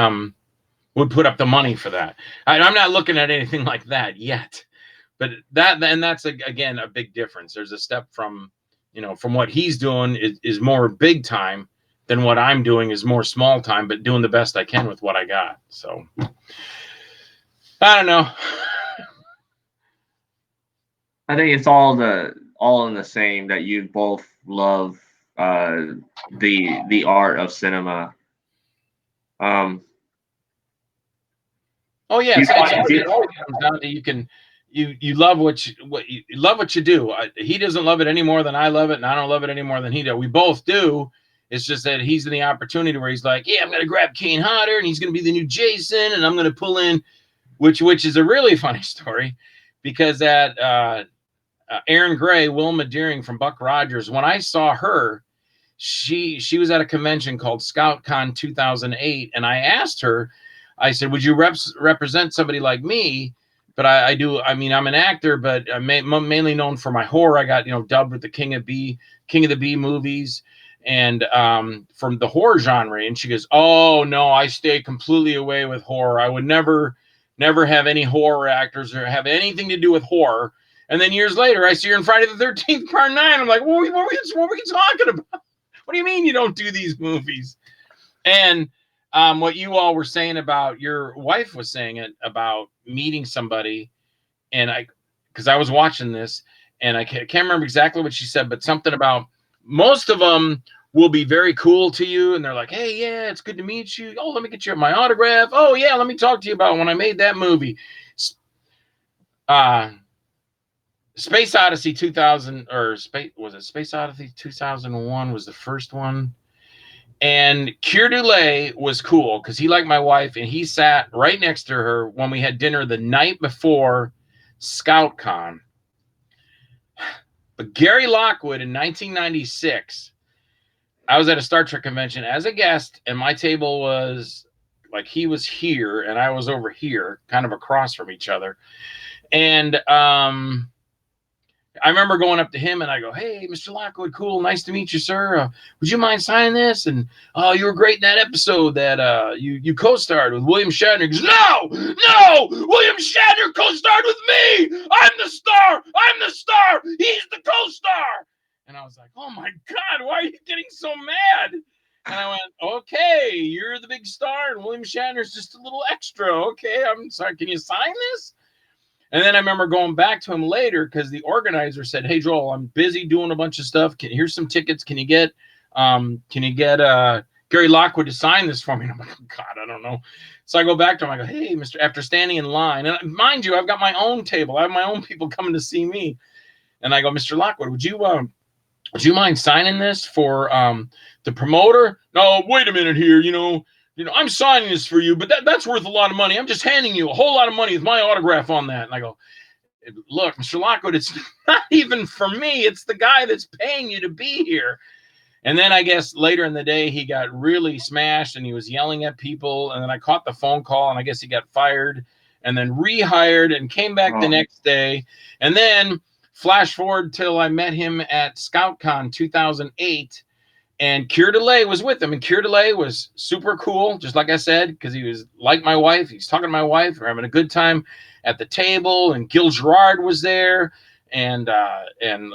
would put up the money for that. I'm not looking at anything like that yet. But that's again a big difference. There's a step from what he's doing is more big time than what I'm doing is more small time, but doing the best I can with what I got. So I don't know. I think it's all in the same, that you both love the art of cinema. Oh yeah, it always comes down to you love what you love what you do. He doesn't love it any more than I love it, and I don't love it any more than he does. We both do. It's just that he's in the opportunity where he's like, yeah, I'm going to grab Kane Hodder, and he's going to be the new Jason, and I'm going to pull in, which is a really funny story, because that Erin Gray, Wilma Deering from Buck Rogers, when I saw her, she was at a convention called ScoutCon 2008, and I asked her, I said, would you represent somebody like me? But I do. I mean, I'm an actor, but I'm mainly known for my horror. I got dubbed with the King of the Bee movies, and from the horror genre. And she goes, "Oh no, I stay completely away with horror. I would never have any horror actors or have anything to do with horror." And then years later, I see her in Friday the 13th Part 9. I'm like, what were you talking about? What do you mean you don't do these movies? And what you all were saying about, your wife was saying it about meeting somebody, and because I was watching this, and I can't remember exactly what she said, but something about most of them will be very cool to you, and they're like, hey, yeah, it's good to meet you. Oh, let me get you my autograph. Oh yeah, let me talk to you about when I made that movie. Space Odyssey 2000, or Space Odyssey 2001 was the first one. And Keir Dullea was cool because he liked my wife, and he sat right next to her when we had dinner the night before ScoutCon. But Gary Lockwood in 1996, I was at a Star Trek convention as a guest, and my table was like, he was here and I was over here, kind of across from each other. And I remember going up to him and I go, hey, Mr. Lockwood, cool. Nice to meet you, sir. Would you mind signing this? And, oh, you were great in that episode that you co-starred with William Shatner. He goes, no, William Shatner co-starred with me. I'm the star. He's the co-star. And I was like, oh my God, why are you getting so mad? And I went, okay, you're the big star and William Shatner's just a little extra. Okay, I'm sorry. Can you sign this? And then I remember going back to him later because the organizer said, hey, Joel, I'm busy doing a bunch of stuff. Here's some tickets. Can you get Gary Lockwood to sign this for me? And I'm like, oh, God, I don't know. So I go back to him. I go, hey, Mr. After standing in line, and mind you, I've got my own table. I have my own people coming to see me. And I go, Mr. Lockwood, would you mind signing this for the promoter? No, wait a minute here. I'm signing this for you, but that's worth a lot of money. I'm just handing you a whole lot of money with my autograph on that. And I go, look, Mr. Lockwood, it's not even for me. It's the guy that's paying you to be here. And then I guess later in the day, he got really smashed and he was yelling at people. And then I caught the phone call and I guess he got fired and then rehired and came back the next day. And then flash forward till I met him at ScoutCon 2008. And Keir Dullea was with him, and Keir Dullea was super cool, just like I said, because he was like my wife. He's talking to my wife. We're having a good time at the table, and Gil Gerard was there, and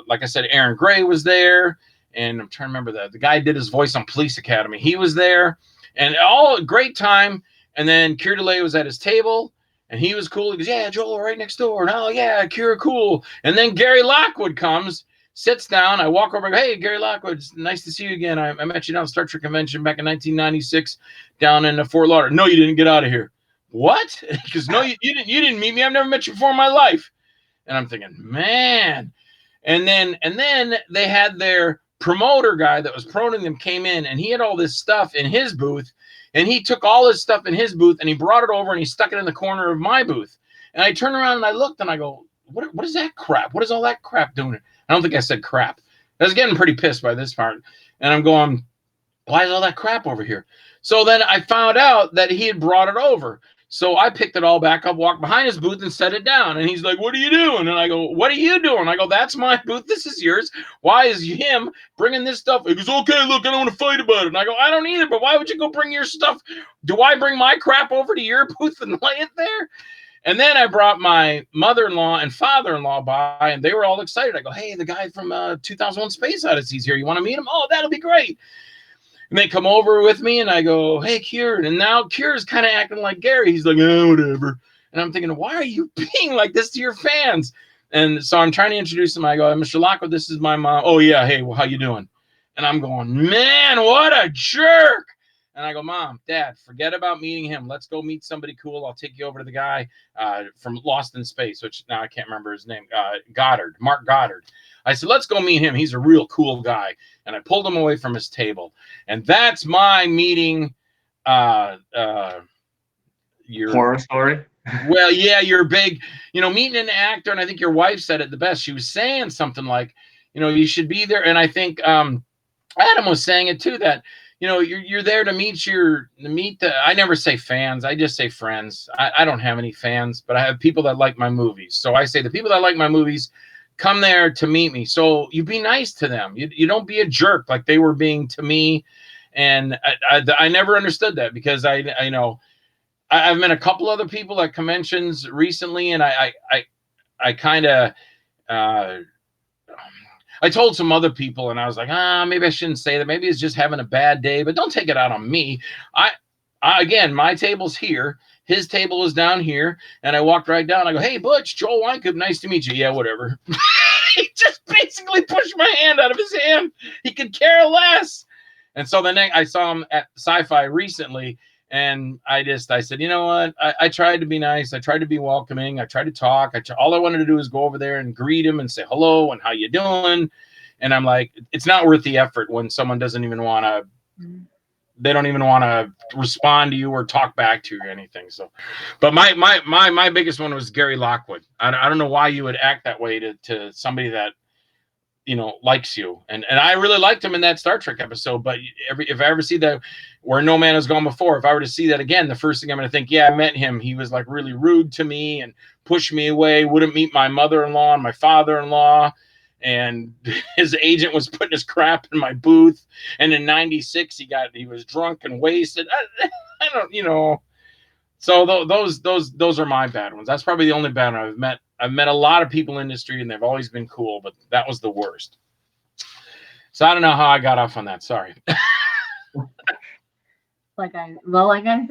like I said, Erin Gray was there, and I'm trying to remember the guy did his voice on Police Academy. He was there, and all a great time. And then Keir Dullea was at his table, and he was cool. He goes, yeah, Joel, right next door. And, oh, yeah, Keir, cool. And then Gary Lockwood comes, Sits down. I walk over. Hey, Gary Lockwood, it's nice to see you again. I met you down at Star Trek convention back in 1996 down in Fort Lauderdale. No, you didn't. Get out of here. What? Because no, you didn't meet me. I've never met you before in my life. And I'm thinking, man. And then they had their promoter guy that was promoting them came in, and he had all this stuff in his booth, and he took all his stuff in his booth and he brought it over and he stuck it in the corner of my booth. And I turned around and I looked and I go, what is that crap? What is all that crap doing? I don't think I said crap. I was getting pretty pissed by this part. And I'm going, why is all that crap over here? So then I found out that he had brought it over. So I picked it all back up, walked behind his booth and set it down. And he's like, what are you doing? And I go, what are you doing? I go, that's my booth. This is yours. Why is him bringing this stuff? He goes, okay, look, I don't want to fight about it. And I go, I don't either, but why would you go bring your stuff? Do I bring my crap over to your booth and lay it there? And then I brought my mother-in-law and father-in-law by, and they were all excited. I go, hey, the guy from 2001 Space Odyssey's here. You want to meet him? Oh, that'll be great. And they come over with me, and I go, hey, Kieran. And now Kieran's kind of acting like Gary. He's like, oh, whatever. And I'm thinking, why are you being like this to your fans? And so I'm trying to introduce him. I go, Mr. Lockwood, this is my mom. Oh, yeah, hey, well, how you doing? And I'm going, man, what a jerk. And I go, Mom, Dad, forget about meeting him. Let's go meet somebody cool. I'll take you over to the guy from Lost in Space, which now I can't remember his name, Mark Goddard. I said, let's go meet him. He's a real cool guy. And I pulled him away from his table. And that's my meeting. Your horror story? Well, yeah, you're big, meeting an actor. And I think your wife said it the best. She was saying something like, you should be there. And I think Adam was saying it too, that you're there to meet I never say fans. I just say friends. I don't have any fans, but I have people that like my movies. So I say the people that like my movies come there to meet me. So you be nice to them. You don't be a jerk like they were being to me. And I never understood that, because I know I've met a couple other people at conventions recently, and I kind of I told some other people, and I was like, maybe I shouldn't say that. Maybe he's just having a bad day, but don't take it out on me. Again, my table's here. His table is down here. And I walked right down. I go, hey, Butch, Joel Wynkoop, nice to meet you. Yeah, whatever. He just basically pushed my hand out of his hand. He could care less. And so then I saw him at Sci-Fi recently, and I said, you know what? I tried to be nice. I tried to be welcoming. I tried to talk. All I wanted to do was go over there and greet him and say hello and how you doing. And I'm like, it's not worth the effort when someone doesn't even want to, they don't even want to respond to you or talk back to you or anything. So, but my biggest one was Gary Lockwood. I don't know why you would act that way to somebody that, likes you. And I really liked him in that Star Trek episode, but if I ever see that Where No Man Has Gone Before, if I were to see that again, the first thing I'm going to think, yeah, I met him. He was like really rude to me and pushed me away, wouldn't meet my mother-in-law and my father-in-law. And his agent was putting his crap in my booth. And in 96, he was drunk and wasted. I don't, so those are my bad ones. That's probably the only bad one I've met. I've met a lot of people in the industry, and they've always been cool, but that was the worst. So I don't know how I got off on that. Sorry. Like I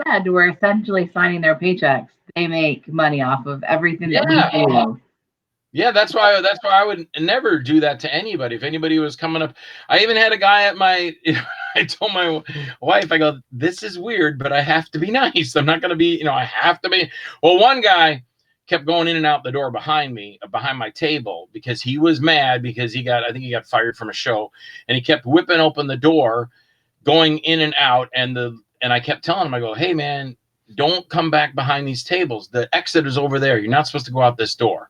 said, we're essentially signing their paychecks. They make money off of everything that we do. Yeah, that's why I would never do that to anybody. If anybody was coming up, I even had a guy at my, I told my wife, I go, this is weird, but I have to be nice. I'm not going to be, I have to be. Well, one guy kept going in and out the door behind me, behind my table, because he was mad because I think he got fired from a show, and he kept whipping open the door, going in and out. And I kept telling him, I go, hey man, don't come back behind these tables. The exit is over there. You're not supposed to go out this door.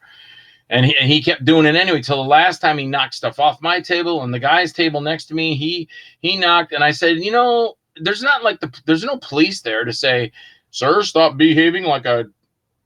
And he kept doing it anyway, till the last time he knocked stuff off my table and the guy's table next to me. He knocked, and I said, there's no police there to say, sir, stop behaving like a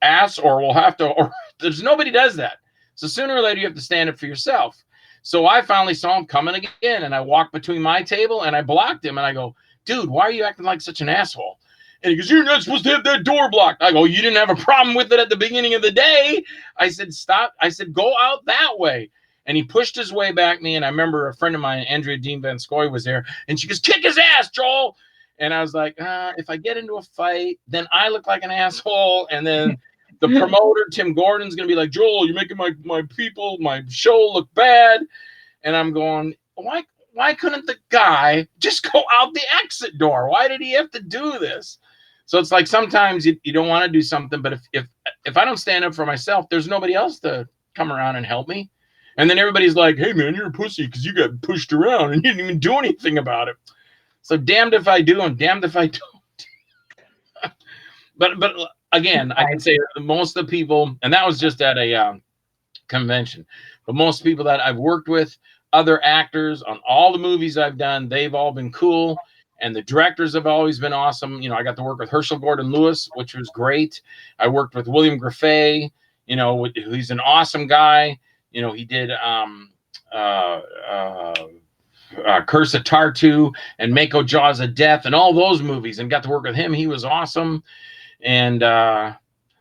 ass, or we'll have to, or there's nobody does that. So sooner or later you have to stand up for yourself. So I finally saw him coming again, and I walked between my table and I blocked him, and I go, dude, why are you acting like such an asshole? And he goes, you're not supposed to have that door blocked. I go, you didn't have a problem with it at the beginning of the day. I said, stop. I said, go out that way. And he pushed his way back me. And I remember a friend of mine, Andrea Dean Van Scoy, was there, and she goes, kick his ass, Joel. And I was like, if I get into a fight, then I look like an asshole. And then the promoter, Tim Gordon's going to be like, Joel, you're making my people, my show look bad. And I'm going, why couldn't the guy just go out the exit door? Why did he have to do this? So it's like sometimes you don't want to do something, but if I don't stand up for myself, there's nobody else to come around and help me. And then everybody's like, hey man, you're a pussy because you got pushed around and you didn't even do anything about it. So damned if I do and damned if I don't. but again, I can say most of the people, and that was just at a convention, but most people that I've worked with, other actors on all the movies I've done, they've all been cool. And the directors have always been awesome. You know, I got to work with Herschel Gordon Lewis, which was great. I worked with William Graffet, you know, he's an awesome guy. You know, he did Curse of Tartu and Mako Jaws of Death and all those movies, and got to work with him. He was awesome. And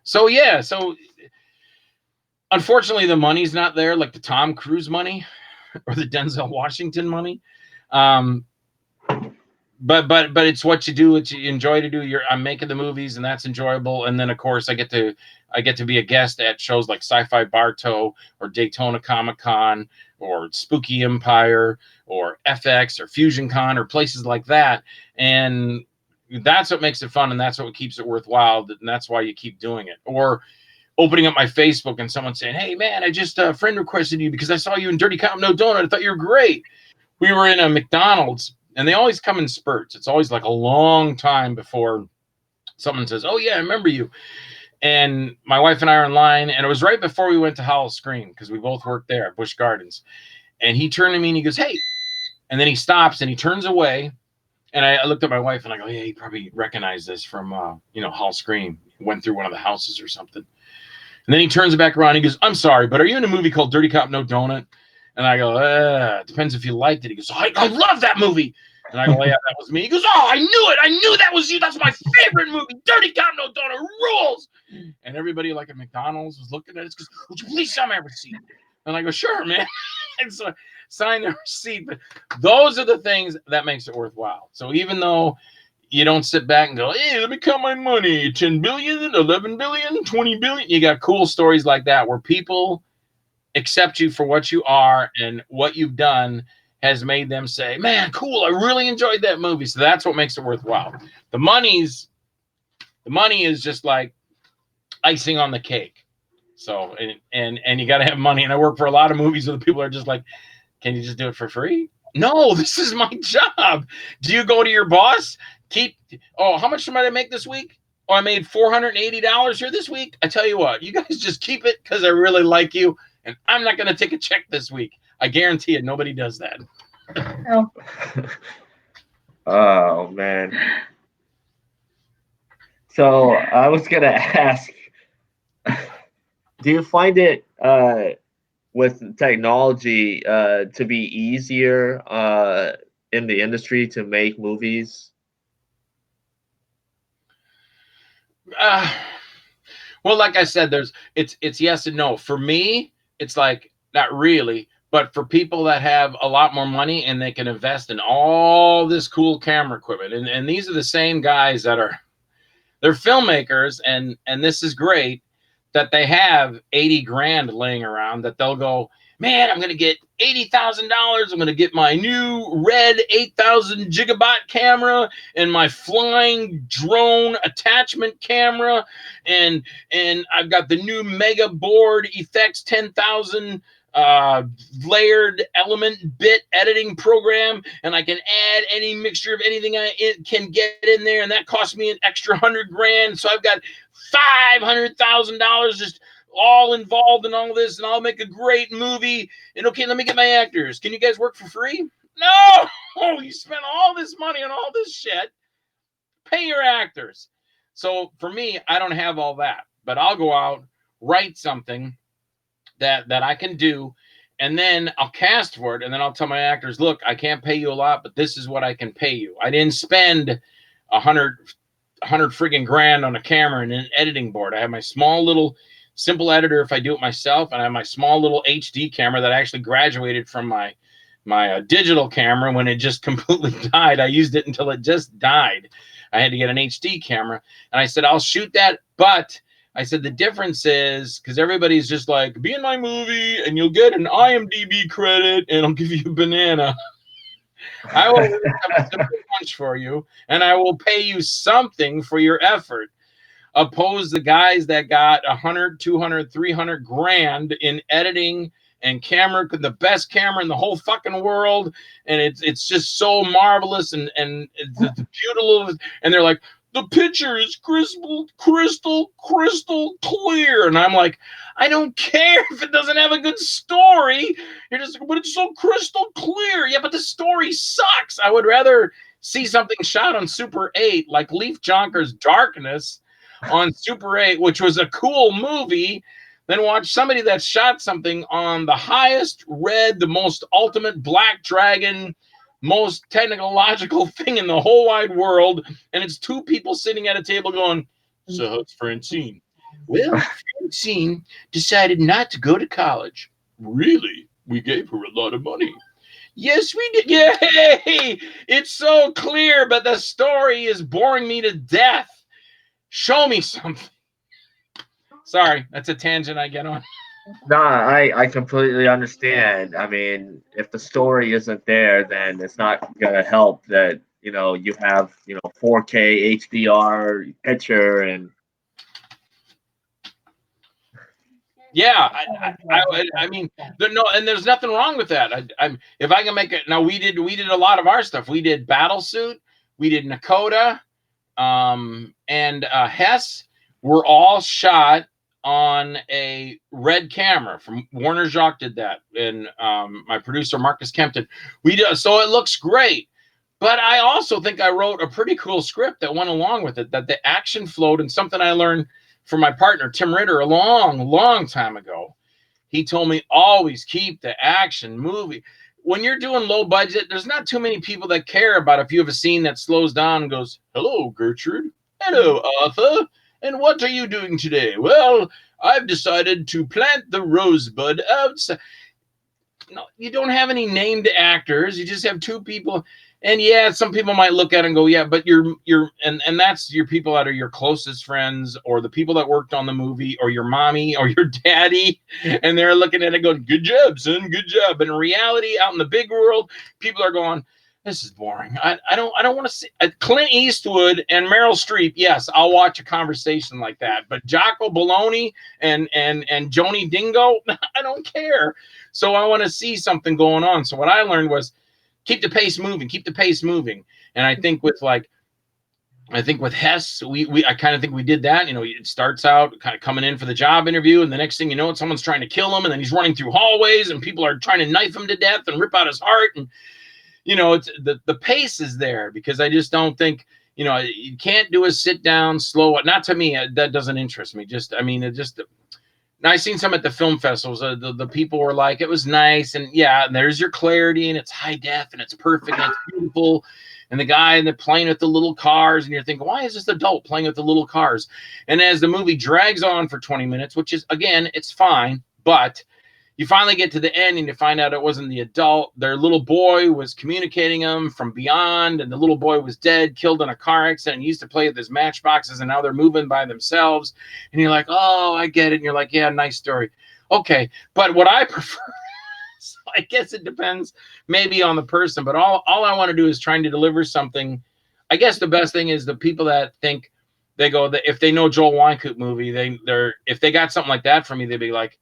so, yeah, so unfortunately the money's not there, like the Tom Cruise money or the Denzel Washington money. But it's what you do, what you enjoy to do. I'm making the movies, and that's enjoyable. And then of course I get to be a guest at shows like Sci-Fi Bartow or Daytona Comic-Con or Spooky Empire or FX or Fusion Con or places like that. And that's what makes it fun, and that's what keeps it worthwhile, and that's why you keep doing it. Or opening up my Facebook and someone saying, hey man, I just friend requested you because I saw you in Dirty Cop No Donut. I thought you were great. We were in a McDonald's. And they always come in spurts. It's always like a long time before someone says, oh, yeah, I remember you. And my wife and I are in line. And it was right before we went to Howell Screen because we both worked there at Busch Gardens. And he turned to me and he goes, hey. And then he stops and he turns away. And I looked at my wife and I go, yeah, he probably recognized this from, Howell Screen. He went through one of the houses or something. And then he turns it back around. And he goes, I'm sorry, but are you in a movie called Dirty Cop No Donut? And I go, it depends if you liked it. He goes, I love that movie. And I go, yeah, that was me. He goes, oh, I knew it. I knew that was you. That's my favorite movie. Dirty Cop No Donut rules. And everybody like at McDonald's was looking at it. Goes, would you please sign my receipt? And I go, sure, man. And so sign the receipt. But those are the things that makes it worthwhile. So even though you don't sit back and go, hey, let me count my money. 10 billion, 11 billion, 20 billion. You got cool stories like that where people accept you for what you are and what you've done has made them say, man, cool, I really enjoyed that movie. So that's what makes it worthwhile. The money is just like icing on the cake. So, and you got to have money. And I work for a lot of movies where the people are just like, can you just do it for free? No, this is my job. Do you go to your boss? How much did I make this week? Oh, I made $480 here this week. I tell you what, you guys just keep it because I really like you. And I'm not going to take a check this week. I guarantee it. Nobody does that. Oh. Oh, man. So I was going to ask, do you find it with technology to be easier in the industry to make movies? Well, like I said, it's yes and no. For me, it's like not really. But for people that have a lot more money and they can invest in all this cool camera equipment, and these are the same guys they're filmmakers, and this is great that they have 80 grand laying around that they'll go, man, I'm going to get $80,000. I'm going to get my new red 8,000 gigabyte camera and my flying drone attachment camera. And I've got the new mega board effects 10,000 layered element bit editing program, and I can add any mixture of anything I can get in there, and that costs me an extra 100 grand. So I've got $500,000 just all involved in all this, and I'll make a great movie. And okay, let me get my actors. Can you guys work for free? No, you spent all this money on all this shit. Pay your actors. So for me, I don't have all that, but I'll go out, write something that I can do, and then I'll cast for it, and then I'll tell my actors, look, I can't pay you a lot, but this is what I can pay you. I didn't spend 100 friggin' grand on a camera and an editing board. I have my small little simple editor if I do it myself, and I have my small little HD camera that actually graduated from my digital camera when it just completely died. I used it until it just died. I had to get an HD camera, and I said, I'll shoot that, but I said, the difference is, because everybody's just like, be in my movie and you'll get an IMDb credit and I'll give you a banana. I will have a simple lunch for you and I will pay you something for your effort. Oppose the guys that got 100, 200, 300 grand in editing and camera, the best camera in the whole fucking world, and it's just so marvelous and it's beautiful, and they're like, the picture is crystal clear, and I'm like, I don't care if it doesn't have a good story. You're just, but it's so crystal clear. Yeah, but the story sucks. I would rather see something shot on Super 8, like Leaf Jonker's Darkness on Super 8, which was a cool movie, then watch somebody that shot something on the highest red, the most ultimate black dragon, most technological thing in the whole wide world, and it's two people sitting at a table going, so how's Francine? Well, Francine decided not to go to college. Really? We gave her a lot of money. Yes, we did. Yay! It's so clear, but the story is boring me to death. Show me something. Sorry, that's a tangent I get on. No, I completely understand. I mean, if the story isn't there, then it's not gonna help that, you have, 4K HDR picture and Yeah, I mean, there's nothing wrong with that. If I can make it now, we did a lot of our stuff. We did Battlesuit, we did Nakota, and Hess were all shot on a red camera from Warner Jacques did that, and my producer Marcus Kempton. We did, so it looks great. But I also think I wrote a pretty cool script that went along with it, that the action flowed, and something I learned from my partner Tim Ritter a long time ago. He told me always keep the action movie. When you're doing low budget, there's not too many people that care about if you have a scene that slows down and goes, hello, Gertrude. Hello, Arthur. And what are you doing today? Well, I've decided to plant the rosebud outside. No, you don't have any named actors. You just have two people. And yeah, some people might look at it and go, yeah, but and that's your people that are your closest friends or the people that worked on the movie or your mommy or your daddy. And they're looking at it going, good job, son, good job. But in reality, out in the big world, people are going, this is boring. I don't want to see Clint Eastwood and Meryl Streep. Yes, I'll watch a conversation like that. But Jocko Baloney and Joni Dingo, I don't care. So I want to see something going on. So what I learned was keep the pace moving. And I think with Hess, I kind of think we did that. It starts out kind of coming in for the job interview, and the next thing you know, someone's trying to kill him, and then he's running through hallways, and people are trying to knife him to death and rip out his heart. And it's the pace is there, because I just don't think, you can't do a sit down, slow. Not to me, that doesn't interest me. I seen some at the film festivals. The people were like, it was nice, and yeah, there's your clarity, and it's high def, and it's perfect, and it's beautiful. And the guy and they're playing with the little cars, and you're thinking, why is this adult playing with the little cars? And as the movie drags on for 20 minutes, which is, again, it's fine, but you finally get to the end and you find out it wasn't the adult. Their little boy was communicating them from beyond, and the little boy was dead, killed in a car accident, and used to play with his matchboxes, and now they're moving by themselves. And you're like, oh, I get it. And you're like, yeah, nice story. Okay. But what I prefer, so I guess it depends maybe on the person, but all I want to do is trying to deliver something. I guess the best thing is the people that think they go, that if they know Joel Wynkoop movie, if they got something like that for me, they'd be like,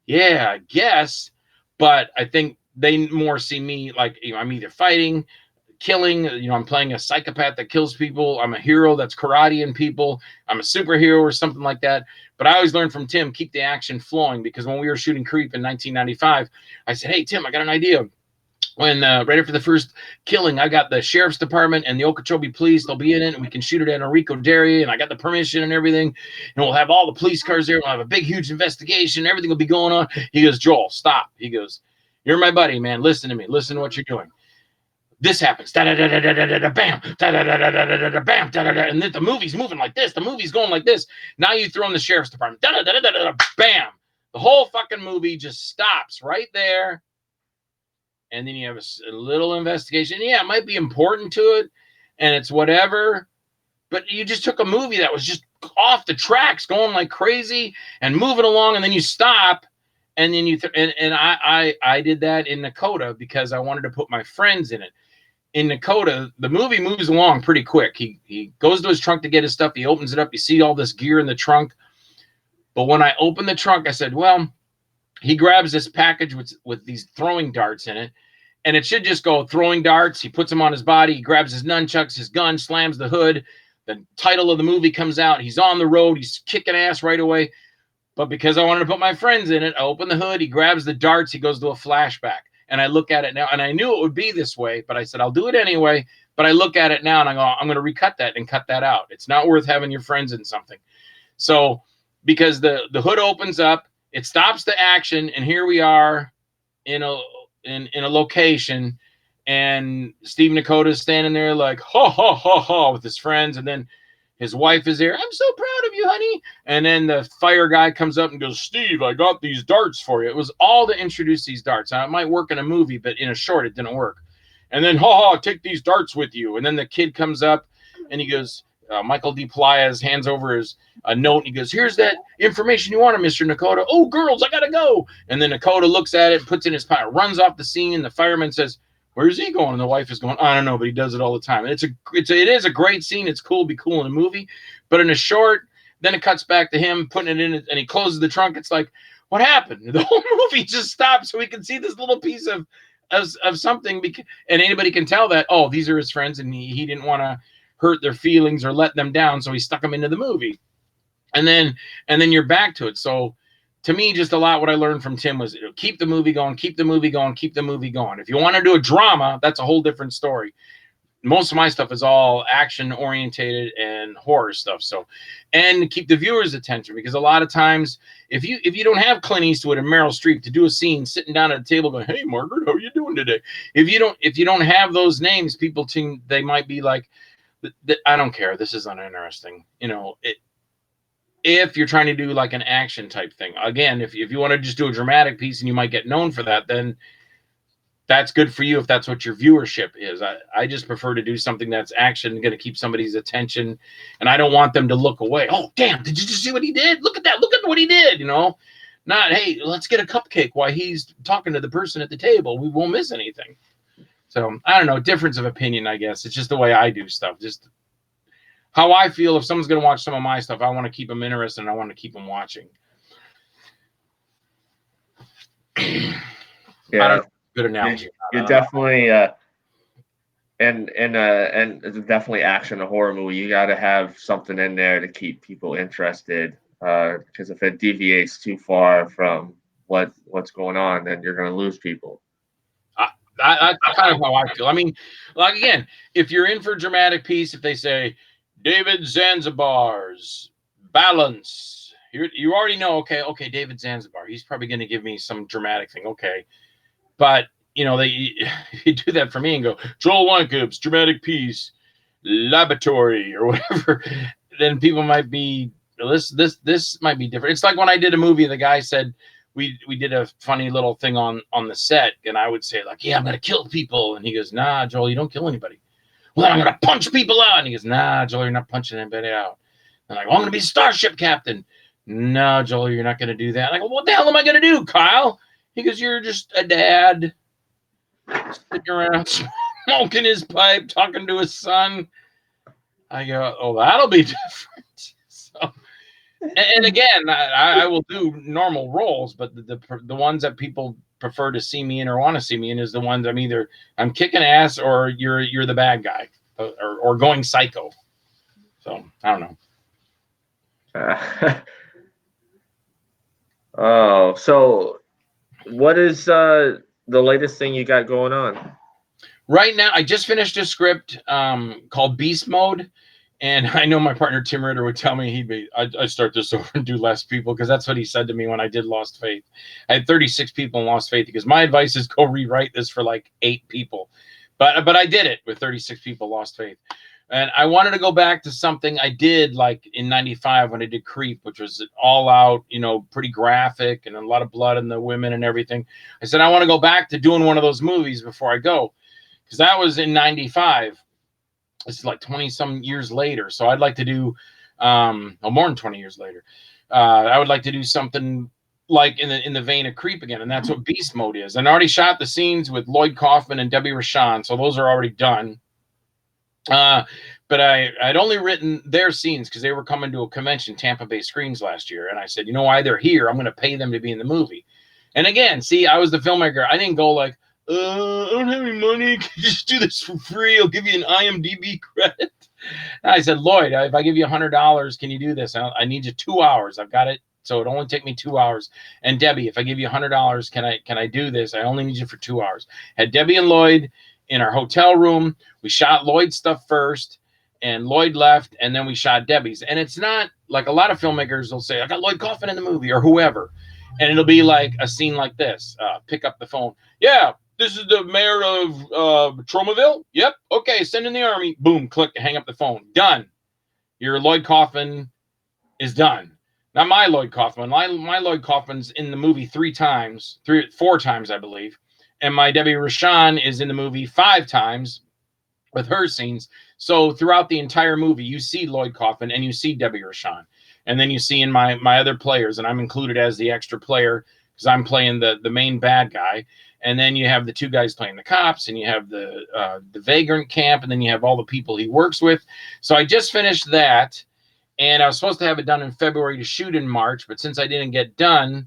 yeah, I guess. But I think they more see me like, I'm either fighting, killing, I'm playing a psychopath that kills people. I'm a hero that's karateing people. I'm a superhero or something like that. But I always learned from Tim, keep the action flowing, because when we were shooting Creep in 1995, I said, hey, Tim, I got an idea. When right after the first killing, I got the sheriff's department and the Okeechobee police. They'll be in it, and we can shoot it at Enrico Dairy, and I got the permission and everything. And we'll have all the police cars there. We'll have a big, huge investigation. Everything will be going on. He goes, Joel, stop. He goes, you're my buddy, man. Listen to me. Listen to what you're doing. This happens. Da da da da da da da bam. Da da da da da da da bam. Da da da. And then the movie's moving like this. The movie's going like this. Now you throw in the sheriff's department. Da da da da da da bam. The whole fucking movie just stops right there. And then you have a little investigation. Yeah, it might be important to it, and it's whatever. But you just took a movie that was just off the tracks going like crazy and moving along, and then you stop, and then I did that in Nakota because I wanted to put my friends in it. In Nakota, the movie moves along pretty quick. He goes to his trunk to get his stuff. He opens it up. You see all this gear in the trunk. But when I opened the trunk, I said, well, he grabs this package with these throwing darts in it, and it should just go throwing darts. He puts them on his body. He grabs his nunchucks, his gun, slams the hood. The title of the movie comes out. He's on the road. He's kicking ass right away. But because I wanted to put my friends in it, I open the hood. He grabs the darts. He goes to a flashback. And I look at it now, and I knew it would be this way, but I said, I'll do it anyway. But I look at it now, and I go, I'm going to recut that and cut that out. It's not worth having your friends in something. So because the hood opens up, it stops the action, and here we are in a location, and Steve Nakota is standing there like, ha, ha, ha, ha, with his friends, and then his wife is there. I'm so proud of you, honey. And then the fire guy comes up and goes, Steve, I got these darts for you. It was all to introduce these darts. Now, it might work in a movie, but in a short, it didn't work. And then, ha ha, take these darts with you. And then the kid comes up and he goes, Michael D. Plias hands over a note, and he goes, here's that information you wanted, Mr. Nakota. Oh, girls, I got to go. And then Nakota looks at it, puts it in his pocket, runs off the scene, and the fireman says, where's he going? And the wife is going, I don't know, but he does it all the time. And it is a great scene. It's cool to be cool in a movie. But in a short, then it cuts back to him putting it in, and he closes the trunk. It's like, what happened? The whole movie just stops so we can see this little piece of something. And anybody can tell that, oh, these are his friends, and he didn't want to hurt their feelings or let them down, so he stuck them into the movie. And then you're back to it. So to me, just a lot what I learned from Tim was, keep the movie going, keep the movie going, keep the movie going. If you want to do a drama, that's a whole different story. Most of my stuff is all action orientated and horror stuff. So, and keep the viewer's attention, because a lot of times if you don't have Clint Eastwood and Meryl Streep to do a scene sitting down at a table going, hey, Margaret, how are you doing today? If you don't have those names, people think they might be like, I don't care, this is uninteresting. If you're trying to do like an action type thing, again, if you want to just do a dramatic piece and you might get known for that, then that's good for you if that's what your viewership is. I just prefer to do something that's action, going to keep somebody's attention, and I don't want them to look away. Oh, damn, did you just see what he did? Look at that. Look at what he did, Not, hey, let's get a cupcake while he's talking to the person at the table. We won't miss anything. So, I don't know, difference of opinion, I guess. It's just the way I do stuff. Just how I feel. If someone's going to watch some of my stuff, I want to keep them interested, and I want to keep them watching. Yeah, good analogy. You're definitely and it's definitely action, a horror movie. You got to have something in there to keep people interested. Because if it deviates too far from what's going on, then you're going to lose people. That's kind of how I feel. I mean, like, again, if you're in for a dramatic piece, if they say David Zanzibar's balance, you already know, okay, David Zanzibar, he's probably going to give me some dramatic thing. Okay. But, you do that for me and go, Joel Wynkoop's dramatic piece, laboratory or whatever, then people might be, this might be different. It's like when I did a movie, the guy said, we did a funny little thing on the set, and I would say, like, yeah, I'm going to kill people. And he goes, nah, Joel, you don't kill anybody. Well, then I'm going to punch people out. And he goes, nah, Joel, you're not punching anybody out. And I go, I'm going to be Starship Captain. No, Joel, you're not going to do that. And I go, what the hell am I going to do, Kyle? He goes, you're just a dad sitting around smoking his pipe, talking to his son. I go, oh, that'll be different. So, and again, I will do normal roles, but the ones that people prefer to see me in or want to see me in is the ones I'm kicking ass or you're the bad guy or going psycho. So I don't know. So what is the latest thing you got going on? Right now, I just finished a script called Beast Mode. And I know my partner, Tim Ritter, would tell me I'd start this over and do less people, because that's what he said to me when I did Lost Faith. I had 36 people in Lost Faith, because my advice is go rewrite this for like 8 people. But I did it with 36 people, Lost Faith. And I wanted to go back to something I did like in 95 when I did Creep, which was all out, pretty graphic and a lot of blood in the women and everything. I said, I want to go back to doing one of those movies before I go, because that was in 95. This is like 20 some years later. So I'd like to do Well, more than 20 years later. I would like to do something like in the vein of Creep again, and that's what Beast Mode is. And I already shot the scenes with Lloyd Kaufman and Debbie Rochon, so those are already done. But I'd only written their scenes because they were coming to a convention, Tampa Bay Screens, last year, and I said, you know why they're here? I'm going to pay them to be in the movie. And again, see, I was the filmmaker. I didn't go like, I don't have any money. Can you just do this for free? I'll give you an IMDb credit. And I said, Lloyd, if I give you $100, can you do this? I need you 2 hours. I've got it. So it only take me 2 hours. And Debbie, if I give you $100, can I do this? I only need you for 2 hours. Had Debbie and Lloyd in our hotel room. We shot Lloyd's stuff first, and Lloyd left, and then we shot Debbie's. And it's not like a lot of filmmakers will say, I got Lloyd Kaufman in the movie, or whoever. And it'll be like a scene like this. Pick up the phone. Yeah, this is the mayor of Tromaville. Yep. Okay, send in the army. Boom, click, hang up the phone. Done. Your Lloyd Kaufman is done. Not my Lloyd Kaufman. My Lloyd Kaufman's in the movie 4 times, I believe. And my Debbie Rochon is in the movie 5 times with her scenes. So throughout the entire movie, you see Lloyd Kaufman and you see Debbie Rochon. And then you see in my other players, and I'm included as the extra player because I'm playing the main bad guy. And then you have the 2 guys playing the cops, and you have the vagrant camp, and then you have all the people he works with. So I just finished that. And I was supposed to have it done in February to shoot in March, but since I didn't get done,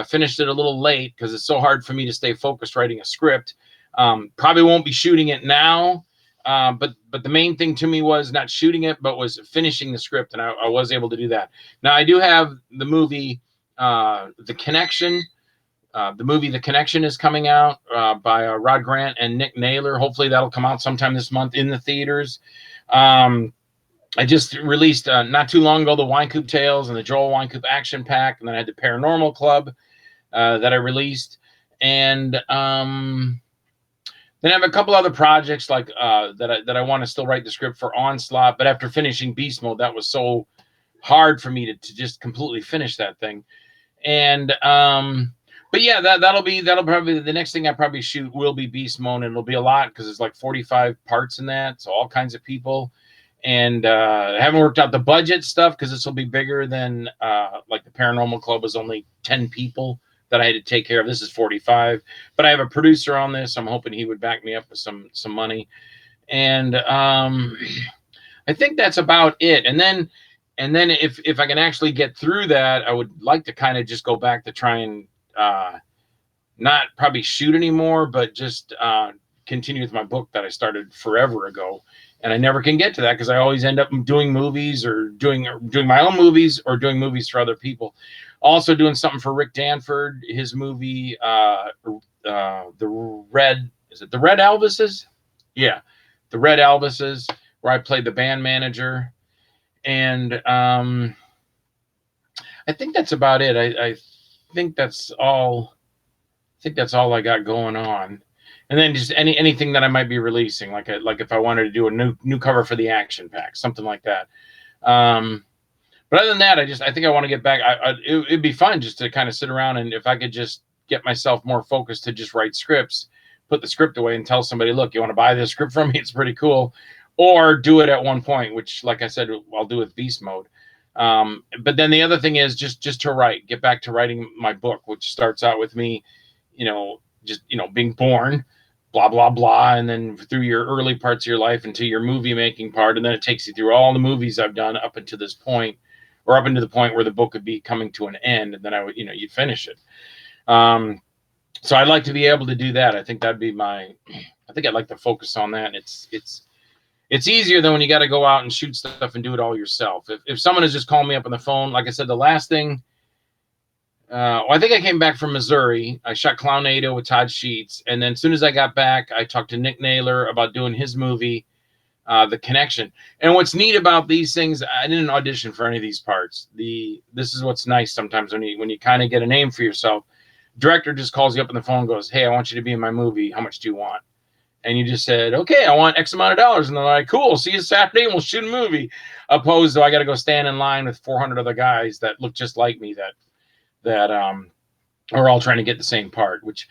finished it a little late because it's so hard for me to stay focused writing a script. Probably won't be shooting it now, but the main thing to me was not shooting it, but was finishing the script, and I was able to do that. Now, I do have the movie, The Connection. The movie The Connection is coming out by Rod Grant and Nick Naylor. Hopefully that'll come out sometime this month in the theaters. I just released not too long ago the Wynkoop Tales and the Joel Wynkoop Action Pack, and then I had the Paranormal Club that I released, and then I have a couple other projects like that I want to still write the script for Onslaught, but after finishing Beast Mode, that was so hard for me to just completely finish that thing, and but yeah, that'll probably the next thing I probably shoot will be Beast Mode, and it'll be a lot because there's like 45 parts in that, so all kinds of people. And I haven't worked out the budget stuff because this will be bigger than like the Paranormal Club was only 10 people that I had to take care of. This is 45, but I have a producer on this. I'm hoping he would back me up with some money. And I think that's about it. And then if I can actually get through that, I would like to kind of just go back to try and not probably shoot anymore, but just continue with my book that I started forever ago. And I never can get to that because I always end up doing movies or doing my own movies or doing movies for other people. Also doing something for Rick Danford, his movie, The Red Elvises? Yeah, The Red Elvises, where I played the band manager. And I think that's about it. I think that's all. I think that's all I got going on. And then just anything that I might be releasing, like if I wanted to do a new cover for the Action Pack, something like that. But other than that, I think I want to get back. It'd be fun just to kind of sit around, and if I could just get myself more focused to just write scripts, put the script away and tell somebody, look, you want to buy this script from me? It's pretty cool. Or do it at one point, which, like I said, I'll do with Beast Mode. But then the other thing is just to write, get back to writing my book, which starts out with me, being born, blah, blah, blah. And then through your early parts of your life into your movie making part. And then it takes you through all the movies I've done up until this point, or up into the point where the book would be coming to an end. And then I would, you'd finish it. So I'd like to be able to do that. I think that'd be I think I'd like to focus on that. And it's easier than when you got to go out and shoot stuff and do it all yourself. If someone is just calling me up on the phone, like I said, the last thing, I think I came back from Missouri. I shot Clownado with Todd Sheets. And then as soon as I got back, I talked to Nick Naylor about doing his movie, The Connection. And what's neat about these things, I didn't audition for any of these parts. This is what's nice sometimes when you kind of get a name for yourself. Director just calls you up on the phone and goes, hey, I want you to be in my movie. How much do you want? And you just said, okay, I want X amount of dollars. And they're like, cool, see you Saturday and we'll shoot a movie. Opposed to I got to go stand in line with 400 other guys that look just like me that are all trying to get the same part, which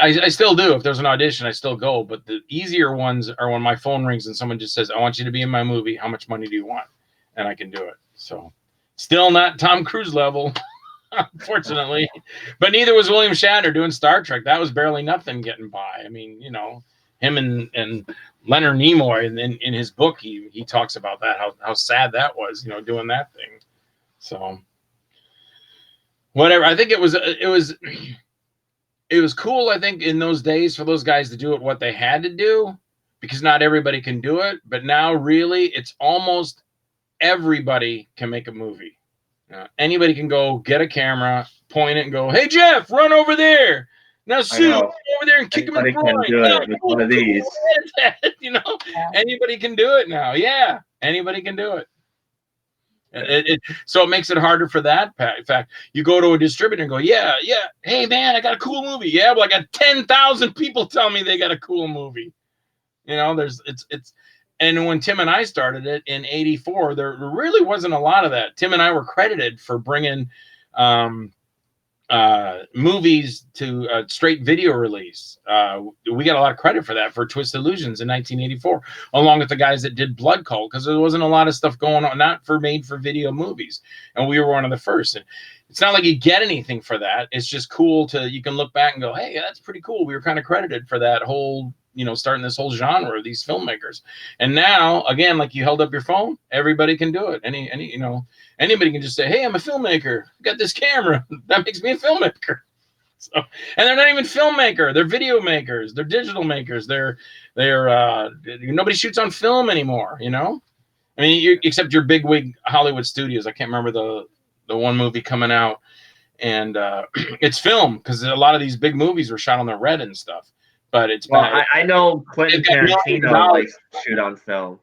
I still do. If there's an audition, I still go. But the easier ones are when my phone rings and someone just says, I want you to be in my movie. How much money do you want? and I can do it. So still not Tom Cruise level, unfortunately, but neither was William Shatner doing Star Trek. That was barely nothing getting by. I mean, you know, him and Leonard Nimoy, and in his book, he talks about that, how sad that was, you know, doing that thing. So whatever. I think it was cool, I think, in those days for those guys to do it what they had to do, because not everybody can do it. But now really it's almost everybody can make a movie. Anybody can go get a camera, point it, and go, "Hey Jeff, run over there. Now Sue, run over there and kick him in the groin." Anybody can do it with one of these. You know, anybody can do it now. Yeah, anybody can do it. So it makes it harder for that. In fact, you go to a distributor and go, yeah, hey man, I got a cool movie. Yeah, but I got 10,000 people tell me they got a cool movie. You know, and when Tim and I started it in '84, there really wasn't a lot of that. Tim and I were credited for bringing movies to a straight video release. We got a lot of credit for that for Twisted Illusions in 1984, along with the guys that did Blood Cult, because there wasn't a lot of stuff going on, not for made for video movies, and we were one of the first. And it's not like you get anything for that. It's just cool you can look back and go, hey, that's pretty cool. We were kind of credited for that whole, you know, starting this whole genre of these filmmakers. And now, again, like you held up your phone, everybody can do it. You know, anybody can just say, hey, I'm a filmmaker. I got this camera. That makes me a filmmaker. So, and they're not even filmmaker. They're video makers. They're digital makers. They're nobody shoots on film anymore, you know? I mean, except your bigwig Hollywood studios. I can't remember the one movie coming out, and it's film, because a lot of these big movies were shot on the red and stuff. But it's I know Quentin Tarantino likes to shoot on film.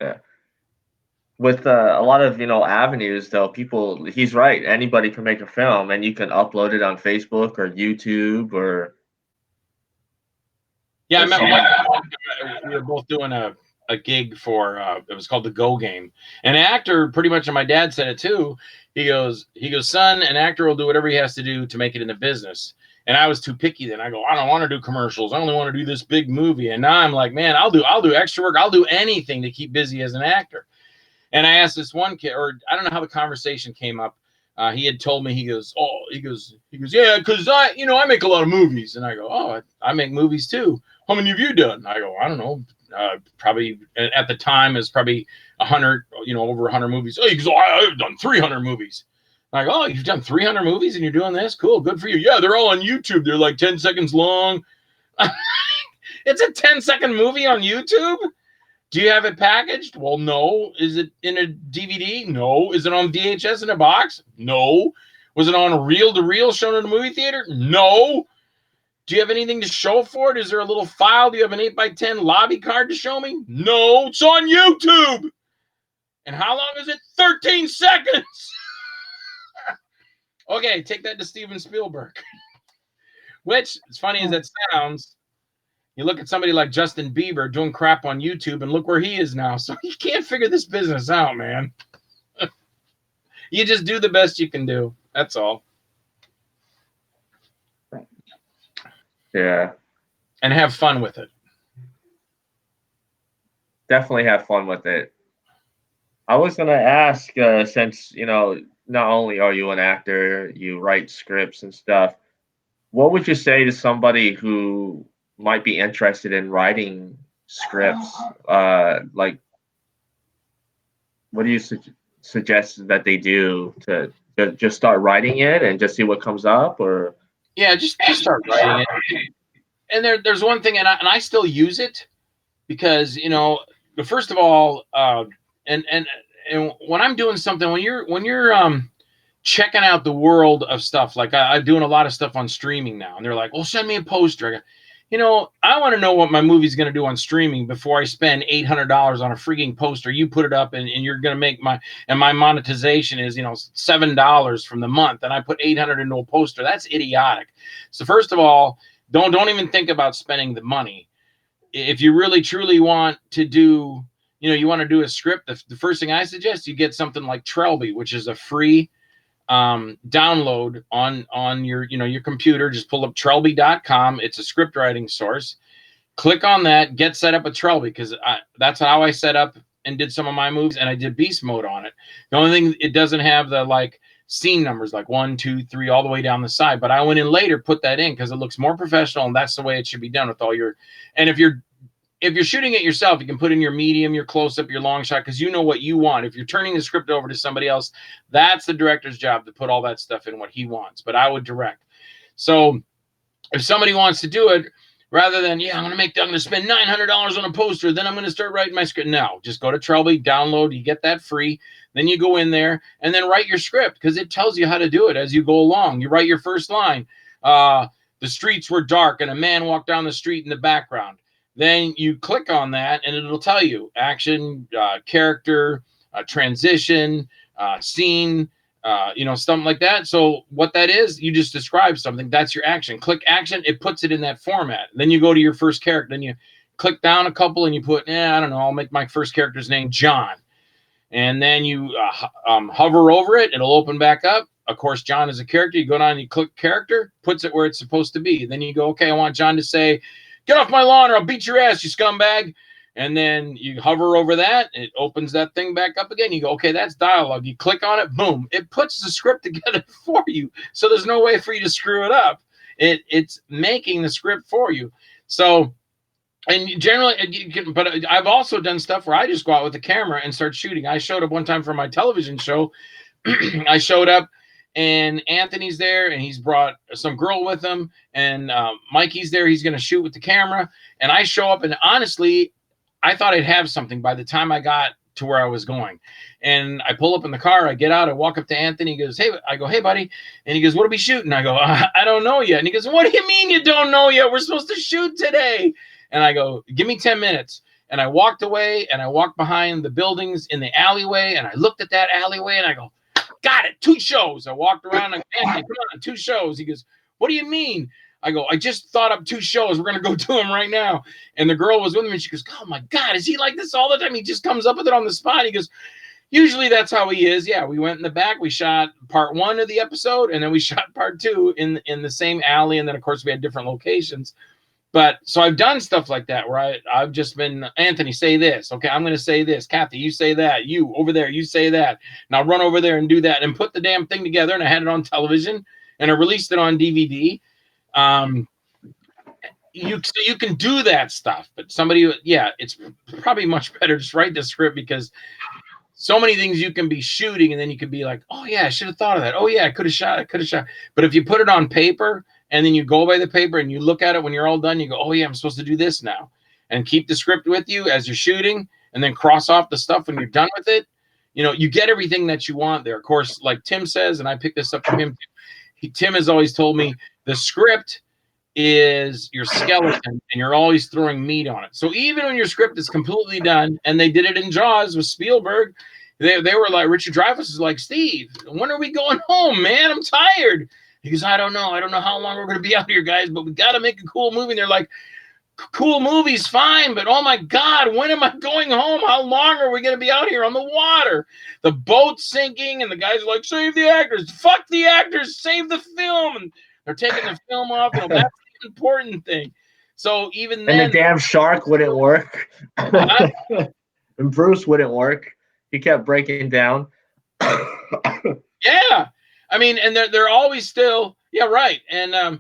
Yeah. With a lot of, you know, avenues, though, he's right. Anybody can make a film, and you can upload it on Facebook or YouTube or. Yeah, I remember we were both doing a gig for it was called the Go Game. An actor, pretty much, and my dad said it too. He goes, son, an actor will do whatever he has to do to make it in the business. And I was too picky then. I go, I don't want to do commercials. I only want to do this big movie. And now I'm like, man, I'll do extra work. I'll do anything to keep busy as an actor. And I asked this one kid, or I don't know how the conversation came up. He had told me, he goes, yeah, because I make a lot of movies. And I go, oh, I make movies too. How many have you done? I go, I don't know. Probably at the time is probably 100, over 100 movies. Oh, he goes, I've done 300 movies. I go, oh, you've done 300 movies and you're doing this? Cool, good for you. Yeah, they're all on YouTube. They're like 10 seconds long. It's a 10-second movie on YouTube? Do you have it packaged? Well, no. Is it in a DVD? No. Is it on VHS in a box? No. Was it on a reel-to-reel shown in a movie theater? No. Do you have anything to show for it? Is there a little file? Do you have an 8x10 lobby card to show me? No. It's on YouTube. And how long is it? 13 seconds. Okay, take that to Steven Spielberg. Which, as funny as that sounds, you look at somebody like Justin Bieber doing crap on YouTube and look where he is now. So you can't figure this business out, man. You just do the best you can do. That's all. Yeah. And have fun with it. Definitely have fun with it. I was going to ask, since, not only are you an actor, you write scripts and stuff, what would you say to somebody who might be interested in writing scripts? Like, what do you suggest that they do to just start writing it and just see what comes up? Or yeah, just start writing it. And there's one thing, and I still use it because first of all, and when I'm doing something, when you're checking out the world of stuff, like I'm doing a lot of stuff on streaming now, and they're like, "Well, send me a poster." I want to know what my movie's going to do on streaming before I spend $800 on a freaking poster. You put it up, and you're going to make my monetization is $7 from the month, and I put $800 into a poster. That's idiotic. So first of all, don't even think about spending the money. If you really truly want to do, you want to do a script, the first thing I suggest, you get something like Trelby, which is a free download on your, your computer. Just pull up Trelby.com. It's a script writing source. Click on that, get set up with Trelby, because that's how I set up and did some of my movies, and I did beast mode on it. The only thing, it doesn't have the like scene numbers, like 1, 2, 3, all the way down the side. But I went in later, put that in, because it looks more professional, and that's the way it should be done with all your. And if you're shooting it yourself, you can put in your medium, your close-up, your long shot, because you know what you want. If you're turning the script over to somebody else, that's the director's job to put all that stuff in what he wants. But I would direct. So if somebody wants to do it, rather than, I'm going to spend $900 on a poster, then I'm going to start writing my script. No, just go to Trelby, download, you get that free. Then you go in there and then write your script, because it tells you how to do it as you go along. You write your first line. The streets were dark and a man walked down the street in the background. Then you click on that and it'll tell you action, character, transition, scene, something like that. So what that is, you just describe something. That's your action. Click action. It puts it in that format. Then you go to your first character. Then you click down a couple and you put, I don't know, I'll make my first character's name John. And then you hover over it. It'll open back up. Of course, John is a character. You go down and you click character, puts it where it's supposed to be. Then you go, okay, I want John to say, "Get off my lawn or I'll beat your ass, you scumbag." And then you hover over that. It opens that thing back up again. You go, okay, that's dialogue. You click on it. Boom. It puts the script together for you. So there's no way for you to screw it up. It's making the script for you. So, and generally, but I've also done stuff where I just go out with the camera and start shooting. I showed up one time for my television show. I showed up and Anthony's there and he's brought some girl with him, and Mikey's there. He's going to shoot with the camera. And I show up, and honestly, I thought I'd have something by the time I got to where I was going. And I pull up in the car, I get out, I walk up to Anthony, he goes, "Hey," I go, "Hey, buddy." And he goes, "What are we shooting?" I go, "I don't know yet." And he goes, "What do you mean you don't know yet? We're supposed to shoot today." And I go, "Give me 10 minutes. And I walked away and I walked behind the buildings in the alleyway, and I looked at that alleyway and I go, "Got it, 2 shows. I walked around and Anthony, come on, 2 shows. He goes, "What do you mean?" I go, "I just thought up 2 shows. We're going to go do them right now." And the girl was with me and she goes, "Oh my God, is he like this all the time? He just comes up with it on the spot." He goes, "Usually that's how he is." Yeah, we went in the back. We shot part 1 of the episode, and then we shot part 2 in the same alley. And then, of course, we had different locations. But so I've done stuff like that where I've just been, "Anthony, say this." "Okay, I'm going to say this." "Kathy, you say that." "You over there, you say that." "Now run over there and do that," and put the damn thing together. And I had it on television and I released it on DVD. You can do that stuff, but somebody, it's probably much better just write the script, because so many things you can be shooting and then you can be like, "Oh yeah, I should have thought of that. Oh yeah, I could have shot. But if you put it on paper and then you go by the paper and you look at it when you're all done, you go, "Oh yeah, I'm supposed to do this now," and keep the script with you as you're shooting, and then cross off the stuff when you're done with it. You get everything that you want there. Of course, like Tim says, and I picked this up from him. Tim has always told me the script is your skeleton and you're always throwing meat on it. So even when your script is completely done, and they did it in Jaws with Spielberg, they were like, Richard Dreyfuss is like, "Steve, when are we going home, man? I'm tired." He goes, I don't know how long we're going to be out here, guys, but we got to make a cool movie." And they're like, "Cool movie's fine, but oh my God, when am I going home? How long are we going to be out here on the water? The boat's sinking." And the guys are like, "Save the actors." "Fuck the actors, save the film." And they're taking the film off. That's the important thing. So even then, and the damn shark wouldn't work. And Bruce wouldn't work. He kept breaking down. Yeah, I mean, and they're always still, right. And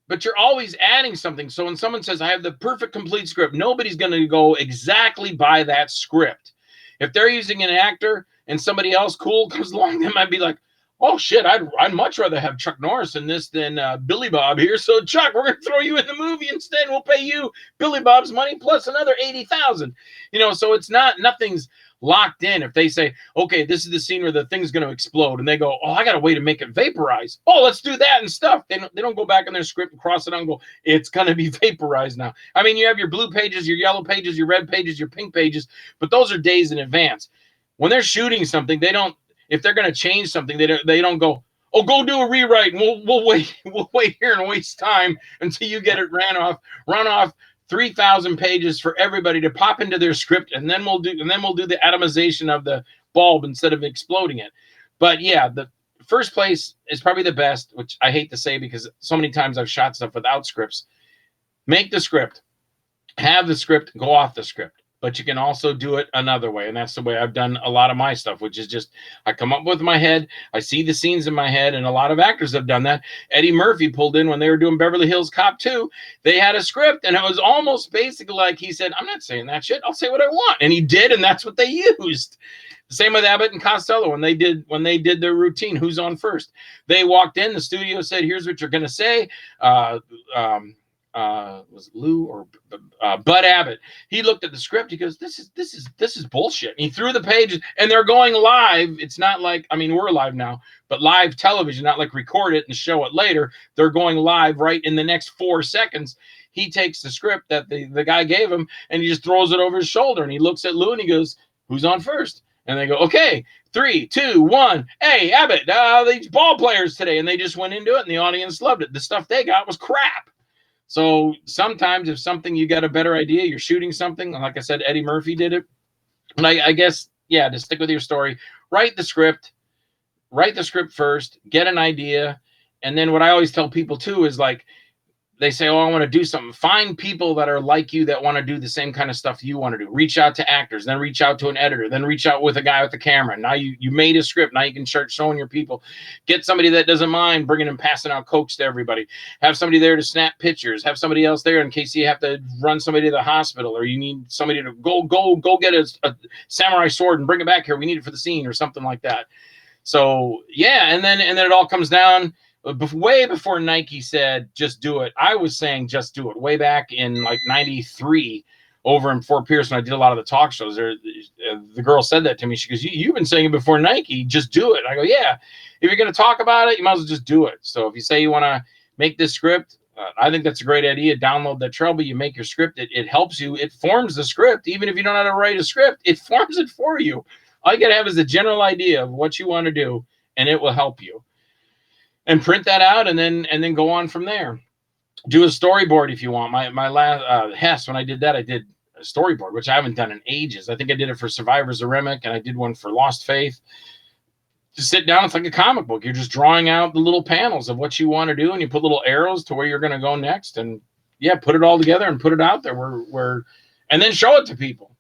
but you're always adding something. So when someone says, "I have the perfect complete script," nobody's going to go exactly by that script. If they're using an actor and somebody else cool comes along, they might be like, "Oh shit, I'd much rather have Chuck Norris in this than Billy Bob here. So Chuck, we're going to throw you in the movie instead. We'll pay you Billy Bob's money plus another $80,000." So it's nothing's locked in. If they say, "Okay, this is the scene where the thing's going to explode," and they go, "Oh, I got a way to make it vaporize. Oh, let's do that and stuff." They don't go back in their script and cross it out and go, "It's going to be vaporized now." I mean, you have your blue pages, your yellow pages, your red pages, your pink pages, but those are days in advance. When they're shooting something, they don't. If they're going to change something, they don't go, "Oh, go do a rewrite and we'll wait here and waste time until you get it run off 3,000 pages for everybody to pop into their script, and then we'll do the atomization of the bulb instead of exploding it." But yeah, first place is probably the best, which I hate to say because so many times I've shot stuff without scripts. Make the script, have the script, go off the script. But you can also do it another way. And that's the way I've done a lot of my stuff, which is just I come up with my head. I see the scenes in my head. And a lot of actors have done that. Eddie Murphy pulled in when they were doing Beverly Hills Cop 2. They had a script. And it was almost basically like he said, I'm not saying that shit. I'll say what I want. And he did. And that's what they used. Same with Abbott and Costello when they did their routine. Who's on first? They walked in. The studio said, here's what you're going to say. Was it Lou or Bud Abbott? He looked at the script. He goes, "This is bullshit." And he threw the pages, and they're going live. It's not like, I mean, we're live now, but live television, not like record it and show it later. They're going live right in the next 4 seconds. He takes the script that the guy gave him, and he just throws it over his shoulder. And he looks at Lou and he goes, "Who's on first?" And they go, "Okay, 3, 2, 1. Hey, Abbott, these ball players today." And they just went into it, and the audience loved it. The stuff they got was crap. So sometimes if something, you got a better idea, you're shooting something, like I said, Eddie Murphy did it. And I guess, yeah, to stick with your story, write the script first, get an idea. And then what I always tell people too is like, they say, "Oh, I want to do something." Find people that are like you that want to do the same kind of stuff you want to do. Reach out to actors, then reach out to an editor, then reach out with a guy with the camera. Now you made a script. Now you can start showing your people. Get somebody that doesn't mind bringing and passing out Cokes to everybody. Have somebody there to snap pictures. Have somebody else there in case you have to run somebody to the hospital or you need somebody to go get a samurai sword and bring it back here. We need it for the scene or something like that. So yeah, and then it all comes down. Way before Nike said just do it, I was saying just do it. Way back in like '93, over in Fort Pierce, when I did a lot of the talk shows, the girl said that to me. She goes, "You've been saying it before Nike, just do it." I go, "Yeah, if you're going to talk about it, you might as well just do it." So if you say you want to make this script, I think that's a great idea. Download that Trelby, you make your script. It helps you. It forms the script. Even if you don't know how to write a script, it forms it for you. All you got to have is a general idea of what you want to do, and it will help you. And print that out, and then go on from there. Do a storyboard if you want. My last Hess, when I did that, I did a storyboard, which I haven't done in ages. I think I did it for Survivors of Remick, and I did one for Lost Faith. Just sit down. It's like a comic book. You're just drawing out the little panels of what you want to do, and you put little arrows to where you're going to go next, and yeah, put it all together and put it out there and then show it to people.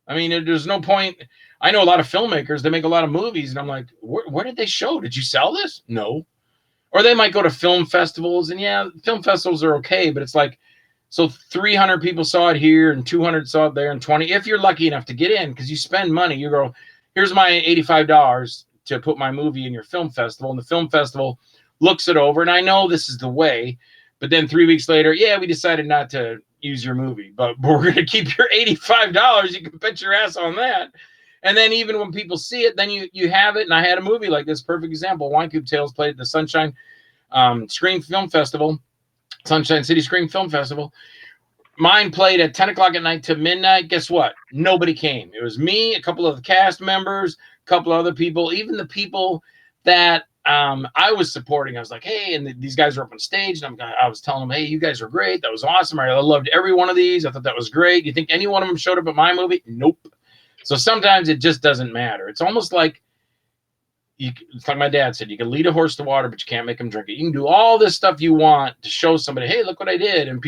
I mean, there's no point. I know a lot of filmmakers, they make a lot of movies, and I'm like, where did they show? Did you sell this? No. Or they might go to film festivals, and yeah, film festivals are okay, but it's like, so 300 people saw it here and 200 saw it there and 20. If you're lucky enough to get in, because you spend money, you go, "Here's my $85 to put my movie in your film festival." And the film festival looks it over, and I know this is the way, but then 3 weeks later, "Yeah, we decided not to use your movie, but we're going to keep your $85. You can bet your ass on that." And then even when people see it, then you have it. And I had a movie like this, perfect example. Wynkoop Tales played at the Sunshine Screen Film Festival, Sunshine City Screen Film Festival. Mine played at 10 o'clock at night to midnight. Guess what? Nobody came. It was me, a couple of the cast members, a couple of other people, even the people that I was supporting. I was like, "Hey," and these guys were up on stage, and I was telling them, "Hey, you guys are great. That was awesome. I loved every one of these. I thought that was great. You think any one of them showed up at my movie?" Nope. So sometimes it just doesn't matter. It's almost like it's like my dad said, you can lead a horse to water, but you can't make him drink it. You can do all this stuff you want to show somebody, "Hey, look what I did." And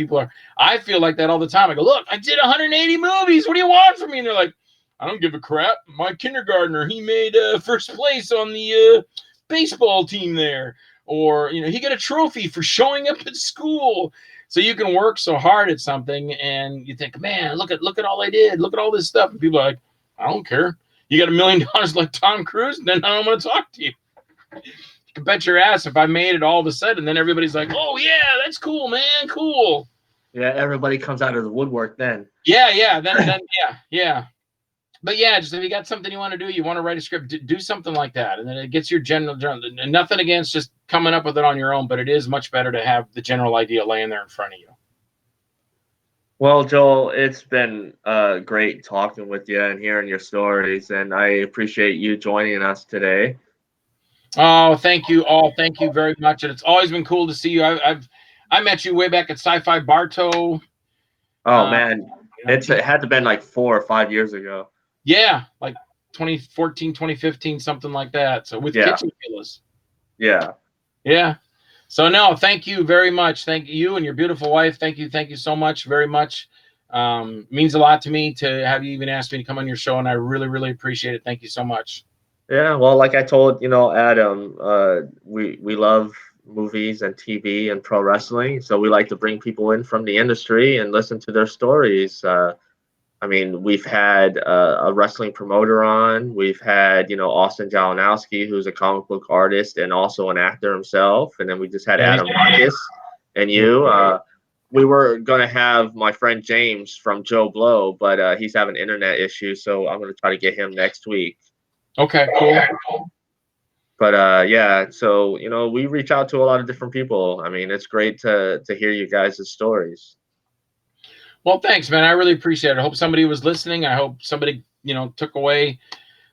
I feel like that all the time. I go, "Look, I did 180 movies. What do you want from me?" And they're like, "I don't give a crap. My kindergartner, he made first place on the baseball team there." Or, he got a trophy for showing up at school. So you can work so hard at something and you think, "Man, look at all I did. Look at all this stuff." And people are like, "I don't care. You got $1 million like Tom Cruise, then I don't want to talk to you." You can bet your ass if I made it all of a sudden, then everybody's like, "Oh yeah, that's cool, man, cool." Yeah, everybody comes out of the woodwork then. Yeah, then yeah. But yeah, just if you got something you want to do, you want to write a script, do something like that, and then it gets your general. And nothing against just coming up with it on your own, but it is much better to have the general idea laying there in front of you. Well, Joel, it's been great talking with you and hearing your stories, and I appreciate you joining us today. Oh, thank you all. Thank you very much. And it's always been cool to see you. I met you way back at Sci-Fi Bartow. Oh man, it had to have been like 4 or 5 years ago. Yeah, like 2014, 2015, something like that. So with Kitchen Killers. Yeah. Yeah. So no, thank you very much. Thank you and your beautiful wife. Thank you so much, very much. Means a lot to me to have you even asked me to come on your show, and I really, really appreciate it. Thank you so much. Yeah, well, like I told, Adam, we love movies and TV and pro wrestling, so we like to bring people in from the industry and listen to their stories. I mean, we've had a wrestling promoter on. We've had, Austin Jalanowski, who's a comic book artist and also an actor himself. And then we just had Yeah, Adam Marcus and you. We were going to have my friend James from Joe Blow, but he's having internet issues, so I'm going to try to get him next week. Okay, cool. But yeah, so we reach out to a lot of different people. I mean, it's great to hear you guys' stories. Well, thanks, man. I really appreciate it. I hope somebody was listening. I hope somebody, took away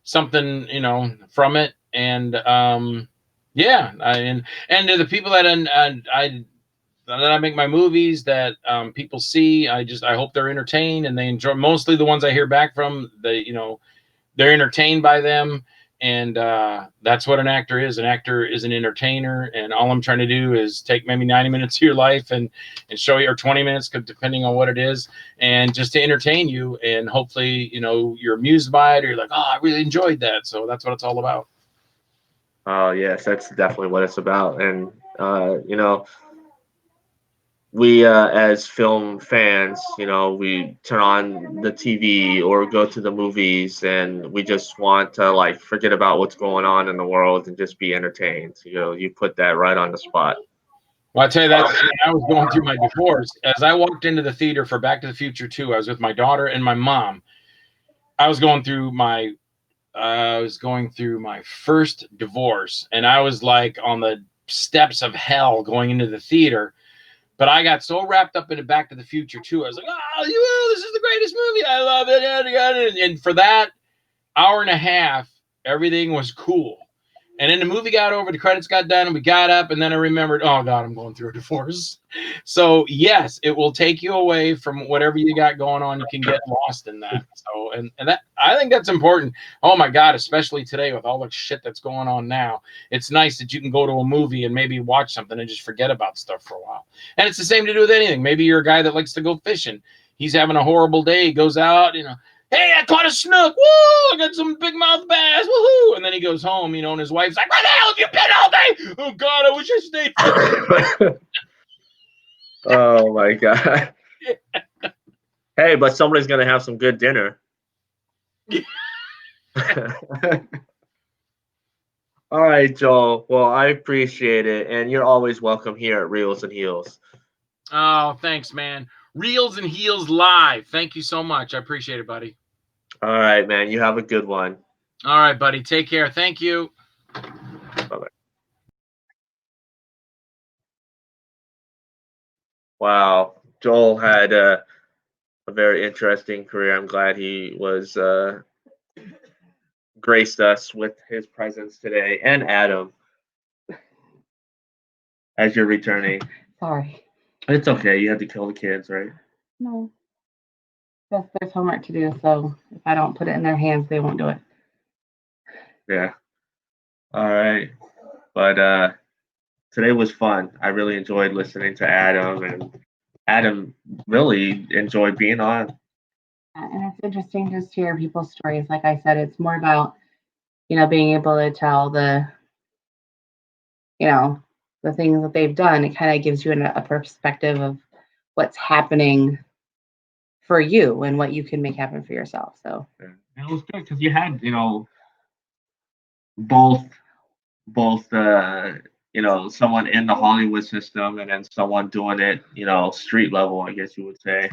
something, from it. And yeah, and to the people that I make my movies that people see, I hope they're entertained and they enjoy. Mostly the ones I hear back from, they're entertained by them. And that's what an actor is. An actor is an entertainer, and all I'm trying to do is take maybe 90 minutes of your life and show you, or 20 minutes, depending on what it is, and just to entertain you. And hopefully, you're amused by it, or you're like, oh, I really enjoyed that. So that's what it's all about. Oh yes, that's definitely what it's about. And we as film fans, we turn on the TV or go to the movies, and we just want to like forget about what's going on in the world and just be entertained. You put that right on the spot. Well, I tell you, that's when I was going through my divorce. As I walked into the theater for Back to the Future 2, I was with my daughter and my mom. I was going through my first divorce, and I was like on the steps of hell going into the theater. But I got so wrapped up into Back to the Future 2. I was like, oh, this is the greatest movie. I love it. And for that hour and a half, everything was cool. And then the movie got over, the credits got done, and we got up, and then I remembered, oh God, I'm going through a divorce. So yes, it will take you away from whatever you got going on. You can get lost in that. So and that, I think that's important. Oh my God, especially today with all the shit that's going on now. It's nice that you can go to a movie and maybe watch something and just forget about stuff for a while. And it's the same to do with anything. Maybe you're a guy that likes to go fishing. He's having a horrible day. He goes out, hey, I caught a snook. Woo! I got some big mouth bass. Woohoo! And then he goes home, and his wife's like, where the hell have you been all day? Oh, God, I wish I stayed. Oh, my God. Hey, but somebody's going to have some good dinner. All right, Joel. Well, I appreciate it. And you're always welcome here at Reels and Heels. Oh, thanks, man. Reels and Heels Live. Thank you so much. I appreciate it, buddy. All right, man. You have a good one. All right, buddy. Take care. Thank you. Bye-bye. Wow. Joel had a very interesting career. I'm glad he was graced us with his presence today. And Adam, as you're returning. Sorry. It's okay. You had to kill the kids, right? No. There's homework to do, so if I don't put it in their hands, they won't do it. Yeah. All right. But today was fun. I really enjoyed listening to Adam, and Adam really enjoyed being on. And it's interesting just to hear people's stories. Like I said, it's more about, being able to tell the things that they've done. It kind of gives you a perspective of what's happening for you and what you can make happen for yourself. So And it was good because you had, both someone in the Hollywood system and then someone doing it, street level, I guess you would say.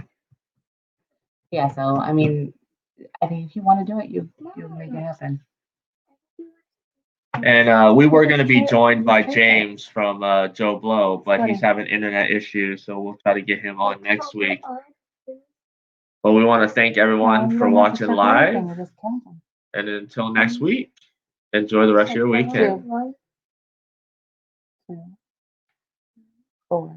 yeah, so I mean, I think if you want to do it, you make it happen. And we were going to be joined by James from Joe Blow, but he's having internet issues, so we'll try to get him on next week. But we want to thank everyone for watching live. And until next week, enjoy the rest of your weekend. 2, 1, 2, 4.